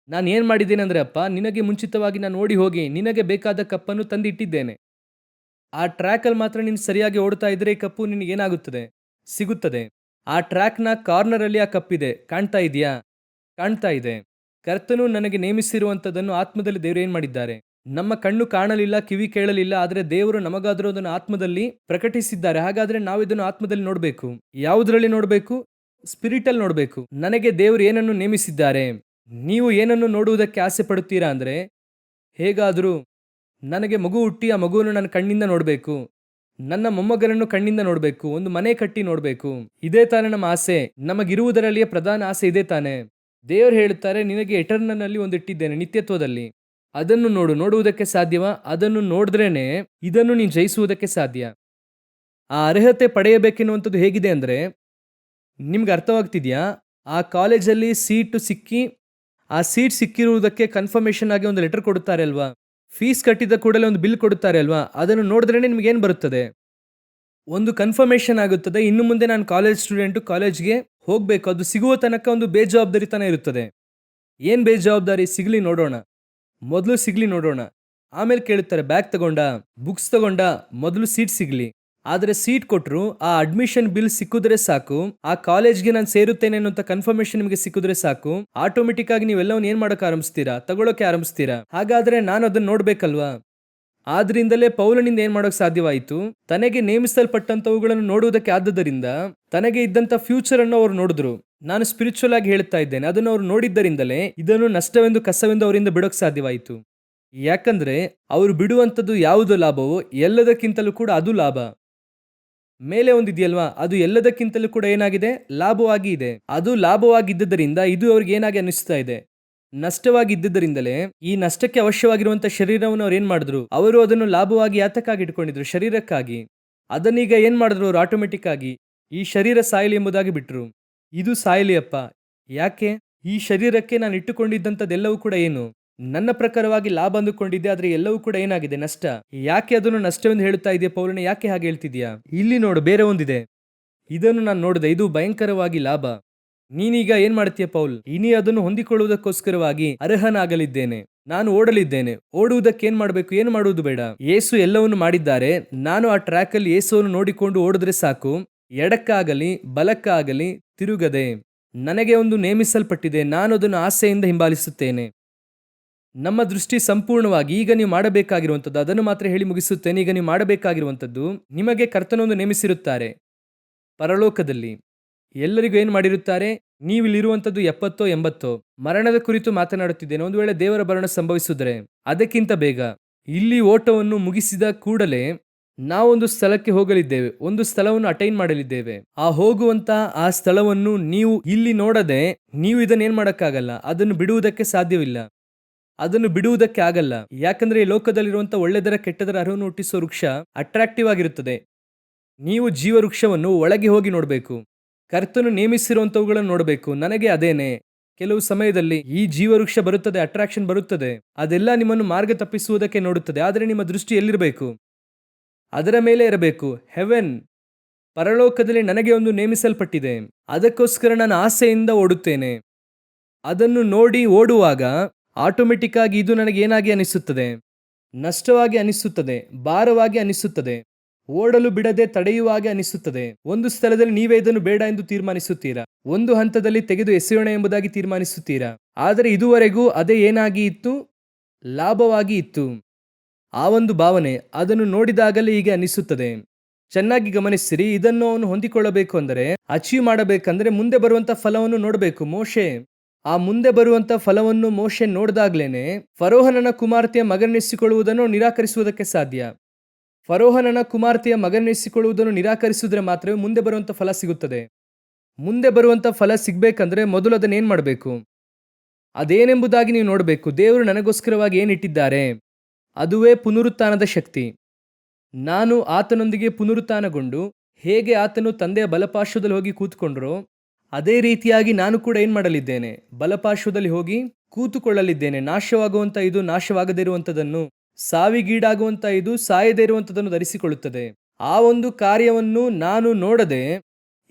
ನಾನು ಏನು ಮಾಡಿದ್ದೇನೆ ಅಂದರೆ, ಅಪ್ಪ ನಿನಗೆ ಮುಂಚಿತವಾಗಿ ನಾನು ಓಡಿ ಹೋಗಿ ನಿನಗೆ ಬೇಕಾದ ಕಪ್ಪನ್ನು ತಂದು ಇಟ್ಟಿದ್ದೇನೆ. ಆ ಟ್ರ್ಯಾಕಲ್ಲಿ ಮಾತ್ರ ನೀನು ಸರಿಯಾಗಿ ಓಡ್ತಾ ಇದ್ರೆ ಈ ಕಪ್ಪು ನಿನಗೆ ಏನಾಗುತ್ತದೆ? ಸಿಗುತ್ತದೆ. ಆ ಟ್ರ್ಯಾಕ್ನ ಕಾರ್ನರಲ್ಲಿ ಆ ಕಪ್ಪಿದೆ. ಕಾಣ್ತಾ ಇದೆಯಾ? ಕಾಣ್ತಾ ಇದೆ. ಕರ್ತನು ನನಗೆ ನೇಮಿಸಿರುವಂಥದ್ದನ್ನು ಆತ್ಮದಲ್ಲಿ ದೇವರು ಏನು ಮಾಡಿದ್ದಾರೆ? ನಮ್ಮ ಕಣ್ಣು ಕಾಣಲಿಲ್ಲ, ಕಿವಿ ಕೇಳಲಿಲ್ಲ, ಆದರೆ ದೇವರು ನಮಗಾದರೂ ಅದನ್ನು ಆತ್ಮದಲ್ಲಿ ಪ್ರಕಟಿಸಿದ್ದಾರೆ. ಹಾಗಾದ್ರೆ ನಾವು ಇದನ್ನು ಆತ್ಮದಲ್ಲಿ ನೋಡಬೇಕು. ಯಾವುದರಲ್ಲಿ ನೋಡಬೇಕು? ಸ್ಪಿರಿಟಲ್ಲಿ ನೋಡಬೇಕು. ನನಗೆ ದೇವರು ಏನನ್ನು ನೇಮಿಸಿದ್ದಾರೆ. ನೀವು ಏನನ್ನು ನೋಡುವುದಕ್ಕೆ ಆಸೆ ಪಡುತ್ತೀರಾ ಅಂದರೆ, ಹೇಗಾದರೂ ನನಗೆ ಮಗು ಹುಟ್ಟಿ ಆ ಮಗುವನ್ನು ನನ್ನ ಕಣ್ಣಿಂದ ನೋಡಬೇಕು, ನನ್ನ ಮೊಮ್ಮಗನನ್ನು ಕಣ್ಣಿಂದ ನೋಡಬೇಕು, ಒಂದು ಮನೆ ಕಟ್ಟಿ ನೋಡಬೇಕು. ಇದೇ ತಾನೇ ನಮ್ಮ ಆಸೆ. ನಮಗಿರುವುದರಲ್ಲಿಯೇ ಪ್ರಧಾನ ಆಸೆ ಇದೇ ತಾನೆ. ದೇವರು ಹೇಳುತ್ತಾರೆ, ನಿನಗೆ ಎಟರ್ನಲ್ಲಿ ಒಂದು ಇಟ್ಟಿದ್ದೇನೆ, ನಿತ್ಯತ್ವದಲ್ಲಿ. ಅದನ್ನು ನೋಡುವುದಕ್ಕೆ ಸಾಧ್ಯವಾ? ಅದನ್ನು ನೋಡಿದ್ರೇನೆ ಇದನ್ನು ನೀನು ಜಯಿಸುವುದಕ್ಕೆ ಸಾಧ್ಯ. ಆ ಅರ್ಹತೆ ಪಡೆಯಬೇಕೆನ್ನುವಂಥದ್ದು ಹೇಗಿದೆ ಅಂದರೆ, ನಿಮ್ಗೆ ಅರ್ಥವಾಗ್ತಿದ್ಯಾ? ಆ ಕಾಲೇಜಲ್ಲಿ ಸೀಟು ಸಿಕ್ಕಿ, ಆ ಸೀಟ್ ಸಿಕ್ಕಿರುವುದಕ್ಕೆ ಕನ್ಫರ್ಮೇಷನ್ ಆಗಿ ಒಂದು ಲೆಟರ್ ಕೊಡುತ್ತಾರೆ ಅಲ್ವಾ? ಫೀಸ್ ಕಟ್ಟಿದ ಕೂಡಲೇ ಒಂದು ಬಿಲ್ ಕೊಡುತ್ತಾರೆ ಅಲ್ವಾ? ಅದನ್ನು ನೋಡಿದ್ರೇನೆ ನಿಮ್ಗೆ ಏನು ಬರುತ್ತದೆ? ಒಂದು ಕನ್ಫರ್ಮೇಷನ್ ಆಗುತ್ತದೆ. ಇನ್ನು ಮುಂದೆ ನಾನು ಕಾಲೇಜ್ ಸ್ಟೂಡೆಂಟು, ಕಾಲೇಜ್ಗೆ ಹೋಗಬೇಕು. ಅದು ಸಿಗುವ ತನಕ ಒಂದು ಬೇಜವಾಬ್ದಾರಿತನ ಇರುತ್ತದೆ. ಏನು ಬೇಜವಾಬ್ದಾರಿ? ಮೊದಲು ಸಿಗ್ಲಿ ನೋಡೋಣ. ಆಮೇಲೆ ಕೇಳುತ್ತಾರೆ, ಬ್ಯಾಗ್ ತಗೊಂಡ, ಬುಕ್ಸ್ ತಗೊಂಡ, ಮೊದಲು ಸೀಟ್ ಸಿಗ್ಲಿ. ಆದರೆ ಸೀಟ್ ಕೊಟ್ಟರು, ಆ ಅಡ್ಮಿಷನ್ ಬಿಲ್ ಸಿಕ್ಕಿದ್ರೆ ಸಾಕು, ಆ ಕಾಲೇಜ್ಗೆ ನಾನು ಸೇರುತ್ತೇನೆ ಅನ್ನೋಂಥ ಕನ್ಫರ್ಮೇಷನ್ ನಿಮಗೆ ಸಿಕ್ಕಿದ್ರೆ ಸಾಕು, ಆಟೋಮೆಟಿಕ್ ಆಗಿ ನೀವೆಲ್ಲವನ್ನು ಏನು ಮಾಡೋಕೆ ಆರಂಭಿಸ್ತೀರಾ? ತಗೊಳ್ಳೋಕೆ ಆರಂಭಿಸ್ತೀರಾ. ಹಾಗಾದ್ರೆ ನಾನು ಅದನ್ನು ನೋಡ್ಬೇಕಲ್ವಾ? ಆದ್ರಿಂದಲೇ ಪೌಲನಿಂದ ಏನ್ ಮಾಡೋಕೆ ಸಾಧ್ಯವಾಯಿತು? ತನಗೆ ನೇಮಿಸಲ್ಪಟ್ಟಂತವುಗಳನ್ನು ನೋಡುವುದಕ್ಕೆ ಆದದರಿಂದ ತನಗೆ ಇದ್ದಂತ ಫ್ಯೂಚರ್ ಅನ್ನು ಅವರು ನೋಡಿದ್ರು. ನಾನು ಸ್ಪಿರಿಚುವಲ್ ಆಗಿ ಹೇಳ್ತಾ ಇದ್ದೇನೆ, ಅದನ್ನು ಅವರು ನೋಡಿದ್ದರಿಂದಲೇ ಇದನ್ನು ನಷ್ಟವೆಂದು ಕಸವೆಂದು ಅವರಿಂದ ಬಿಡೋಕೆ ಸಾಧ್ಯವಾಯಿತು. ಯಾಕಂದ್ರೆ ಅವರು ಬಿಡುವಂಥದ್ದು ಯಾವುದು ಲಾಭವೋ ಎಲ್ಲದಕ್ಕಿಂತಲೂ ಕೂಡ ಅದು ಲಾಭ. ಮೇಲೆ ಒಂದಿದೆಯಲ್ವಾ, ಅದು ಎಲ್ಲದಕ್ಕಿಂತಲೂ ಕೂಡ ಏನಾಗಿದೆ? ಲಾಭವಾಗಿ ಇದೆ. ಅದು ಲಾಭವಾಗಿದ್ದರಿಂದ ಇದು ಅವ್ರಿಗೆ ಏನಾಗಿ ಅನಿಸ್ತಾ ಇದೆ? ನಷ್ಟವಾಗಿದ್ದರಿಂದಲೇ ಈ ನಷ್ಟಕ್ಕೆ ಅವಶ್ಯವಾಗಿರುವಂತಹ ಶರೀರವನ್ನು ಅವ್ರು ಏನ್ ಮಾಡಿದ್ರು? ಅವರು ಅದನ್ನು ಲಾಭವಾಗಿ ಯಾತಕ್ಕಾಗಿ ಇಟ್ಕೊಂಡಿದ್ರು? ಶರೀರಕ್ಕಾಗಿ. ಅದನ್ನೀಗ ಏನ್ ಮಾಡಿದ್ರು? ಅವರು ಆಟೋಮೆಟಿಕ್ ಆಗಿ ಈ ಶರೀರ ಸಾಯಲಿ ಎಂಬುದಾಗಿ ಬಿಟ್ರು. ಇದು ಸಾಯಲಿ ಅಪ್ಪ. ಯಾಕೆ? ಈ ಶರೀರಕ್ಕೆ ನಾನು ಇಟ್ಟುಕೊಂಡಿದ್ದಂಥದ್ದೆಲ್ಲವೂ ಕೂಡ ಏನು? ನನ್ನ ಪ್ರಕಾರವಾಗಿ ಲಾಭ ಅಂದುಕೊಂಡಿದ್ದೆ, ಆದ್ರೆ ಎಲ್ಲವೂ ಕೂಡ ಏನಾಗಿದೆ? ನಷ್ಟ. ಯಾಕೆ ಅದನ್ನು ನಷ್ಟವೆಂದು ಹೇಳುತ್ತಾ ಇದೆಯಾ ಪೌಲನೇ? ಯಾಕೆ ಹಾಗೆ ಹೇಳ್ತಿದ್ಯಾ? ಇಲ್ಲಿ ನೋಡು, ಬೇರೆ ಒಂದಿದೆ. ಇದನ್ನು ನಾನು ನೋಡಿದೆ, ಇದು ಭಯಂಕರವಾಗಿ ಲಾಭ. ನೀನೀಗ ಏನ್ ಮಾಡ್ತೀಯ ಪೌಲ್? ಇನಿ ಅದನ್ನು ಹೊಂದಿಕೊಳ್ಳುವುದಕ್ಕೋಸ್ಕರವಾಗಿ ಅರ್ಹನಾಗಲಿದ್ದೇನೆ. ನಾನು ಓಡಲಿದ್ದೇನೆ. ಓಡುವುದಕ್ಕೆ ಏನ್ ಮಾಡಬೇಕು? ಏನು ಮಾಡುವುದು ಬೇಡ. ಯೇಸು ಎಲ್ಲವನ್ನು ಮಾಡಿದ್ದಾರೆ. ನಾನು ಆ ಟ್ರ್ಯಾಕ್ ಅಲ್ಲಿ ಯೇಸುವನ್ನು ನೋಡಿಕೊಂಡು ಓಡಿದ್ರೆ ಸಾಕು. ಎಡಕ್ಕಾಗಲಿ ಬಲಕ್ಕಾಗಲಿ ತಿರುಗದೆ. ನನಗೆ ಒಂದು ನೇಮಿಸಲ್ಪಟ್ಟಿದೆ, ನಾನು ಅದನ್ನು ಆಸೆಯಿಂದ ಹಿಂಬಾಲಿಸುತ್ತೇನೆ. ನಮ್ಮ ದೃಷ್ಟಿ ಸಂಪೂರ್ಣವಾಗಿ ಈಗ ನೀವು ಮಾಡಬೇಕಾಗಿರುವಂಥದ್ದು, ಅದನ್ನು ಮಾತ್ರ ಹೇಳಿ ಮುಗಿಸುತ್ತೇನೆ. ಈಗ ನೀವು ಮಾಡಬೇಕಾಗಿರುವಂಥದ್ದು, ನಿಮಗೆ ಕರ್ತನೊಂದು ನೇಮಿಸಿರುತ್ತಾರೆ ಪರಲೋಕದಲ್ಲಿ. ಎಲ್ಲರಿಗೂ ಏನು ಮಾಡಿರುತ್ತಾರೆ? ನೀವಿಲ್ಲಿರುವಂಥದ್ದು 70 80 ಮರಣದ ಕುರಿತು ಮಾತನಾಡುತ್ತಿದ್ದೇನೆ. ಒಂದು ವೇಳೆ ದೇವರ ಮರಣ ಸಂಭವಿಸಿದರೆ ಅದಕ್ಕಿಂತ ಬೇಗ ಇಲ್ಲಿ ಓಟವನ್ನು ಮುಗಿಸಿದ ಕೂಡಲೇ ನಾವೊಂದು ಸ್ಥಳಕ್ಕೆ ಹೋಗಲಿದ್ದೇವೆ. ಒಂದು ಸ್ಥಳವನ್ನು ಅಟೈನ್ ಮಾಡಲಿದ್ದೇವೆ. ಆ ಹೋಗುವಂತ ಆ ಸ್ಥಳವನ್ನು ನೀವು ಇಲ್ಲಿ ನೋಡದೆ ನೀವು ಇದನ್ನೇನ್ ಮಾಡಕ್ಕಾಗಲ್ಲ. ಅದನ್ನು ಬಿಡುವುದಕ್ಕೆ ಸಾಧ್ಯವಿಲ್ಲ. ಅದನ್ನು ಬಿಡುವುದಕ್ಕೆ ಆಗಲ್ಲ. ಯಾಕಂದ್ರೆ ಈ ಲೋಕದಲ್ಲಿರುವಂತ ಒಳ್ಳೆದರ ಕೆಟ್ಟದರ ಅರಿವನ್ನು ಹುಟ್ಟಿಸುವ ವೃಕ್ಷ ಅಟ್ರಾಕ್ಟಿವ್ ಆಗಿರುತ್ತದೆ. ನೀವು ಜೀವ ವೃಕ್ಷವನ್ನು ಒಳಗೆ ಹೋಗಿ ನೋಡಬೇಕು. ಕರ್ತನು ನೇಮಿಸಿರುವಂತವುಗಳನ್ನು ನೋಡಬೇಕು. ನನಗೆ ಅದೇನೆ. ಕೆಲವು ಸಮಯದಲ್ಲಿ ಈ ಜೀವವೃಕ್ಷ ಬರುತ್ತದೆ, ಅಟ್ರಾಕ್ಷನ್ ಬರುತ್ತದೆ. ಅದೆಲ್ಲ ನಿಮ್ಮನ್ನು ಮಾರ್ಗ ತಪ್ಪಿಸುವುದಕ್ಕೆ ನೋಡುತ್ತದೆ. ಆದರೆ ನಿಮ್ಮ ದೃಷ್ಟಿ ಎಲ್ಲಿರಬೇಕು? ಅದರ ಮೇಲೆ ಇರಬೇಕು. ಹೆವೆನ್, ಪರಲೋಕದಲ್ಲಿ ನನಗೆ ಒಂದು ನೇಮಿಸಲ್ಪಟ್ಟಿದೆ. ಅದಕ್ಕೋಸ್ಕರ ನಾನು ಆಸೆಯಿಂದ ಓಡುತ್ತೇನೆ. ಅದನ್ನು ನೋಡಿ ಓಡುವಾಗ ಆಟೋಮೆಟಿಕ್ ಆಗಿ ಇದು ನನಗೆ ಏನಾಗಿ ಅನಿಸುತ್ತದೆ? ನಷ್ಟವಾಗಿ ಅನಿಸುತ್ತದೆ, ಭಾರವಾಗಿ ಅನಿಸುತ್ತದೆ, ಓಡಲು ಬಿಡದೆ ತಡೆಯುವಾಗೆ ಅನಿಸುತ್ತದೆ. ಒಂದು ಸ್ಥಳದಲ್ಲಿ ನೀವೇ ಇದನ್ನು ಬೇಡ ಎಂದು ತೀರ್ಮಾನಿಸುತ್ತೀರಾ. ಒಂದು ಹಂತದಲ್ಲಿ ತೆಗೆದು ಎಸೆಯೋಣ ಎಂಬುದಾಗಿ ತೀರ್ಮಾನಿಸುತ್ತೀರಾ. ಆದರೆ ಇದುವರೆಗೂ ಅದೇ ಏನಾಗಿ ಇತ್ತು? ಲಾಭವಾಗಿ ಇತ್ತು. ಆ ಒಂದು ಭಾವನೆ ಅದನ್ನು ನೋಡಿದಾಗಲೇ ಹೀಗೆ ಅನಿಸುತ್ತದೆ. ಚೆನ್ನಾಗಿ ಗಮನಿಸಿರಿ. ಇದನ್ನು ಅವನು ಹೊಂದಿಕೊಳ್ಳಬೇಕು ಅಂದರೆ, ಅಚೀವ್ ಮಾಡಬೇಕಂದ್ರೆ ಮುಂದೆ ಬರುವಂತ ಫಲವನ್ನು ನೋಡಬೇಕು. ಮೋಶೆ ಆ ಮುಂದೆ ಬರುವಂತ ಫಲವನ್ನು ಮೋಶೆ ನೋಡಿದಾಗ್ಲೇನೆ ಫರೋಹನನ ಕುಮಾರ್ತೆಯ ಮಗನೆನಿಸಿಕೊಳ್ಳುವುದನ್ನು ನಿರಾಕರಿಸುವುದಕ್ಕೆ ಸಾಧ್ಯ. ಫರೋಹನನ ಕುಮಾರ್ತೆಯ ಮಗನೆನಿಸಿಕೊಳ್ಳುವುದನ್ನು ನಿರಾಕರಿಸಿದ್ರೆ ಮಾತ್ರವೇ ಮುಂದೆ ಬರುವಂತ ಫಲ ಸಿಗುತ್ತದೆ. ಮುಂದೆ ಬರುವಂತ ಫಲ ಸಿಗ್ಬೇಕಂದ್ರೆ ಮೊದಲು ಅದನ್ನೇನ್ ಮಾಡಬೇಕು? ಅದೇನೆಂಬುದಾಗಿ ನೀವು ನೋಡಬೇಕು. ದೇವರು ನನಗೋಸ್ಕರವಾಗಿ ಏನಿಟ್ಟಿದ್ದಾರೆ? ಅದುವೇ ಪುನರುತ್ಥಾನದ ಶಕ್ತಿ. ನಾನು ಆತನೊಂದಿಗೆ ಪುನರುತ್ಥಾನಗೊಂಡು ಹೇಗೆ ಆತನು ತಂದೆಯ ಬಲಪಾರ್ಶ್ವದಲ್ಲಿ ಹೋಗಿ ಕೂತ್ಕೊಂಡ್ರೋ ಅದೇ ರೀತಿಯಾಗಿ ನಾನು ಕೂಡ ಏನ್ ಮಾಡಲಿದ್ದೇನೆ? ಬಲಪಾರ್ಶ್ವದಲ್ಲಿ ಹೋಗಿ ಕೂತುಕೊಳ್ಳಲಿದ್ದೇನೆ. ನಾಶವಾಗುವಂತ ಇದು ನಾಶವಾಗದೇ ಇರುವಂತದನ್ನು, ಸಾವಿಗೀಡಾಗುವಂತ ಇದು ಸಾಯದೇ ಇರುವಂತದನ್ನು ಧರಿಸಿಕೊಳ್ಳುತ್ತದೆ. ಆ ಒಂದು ಕಾರ್ಯವನ್ನು ನಾನು ನೋಡದೆ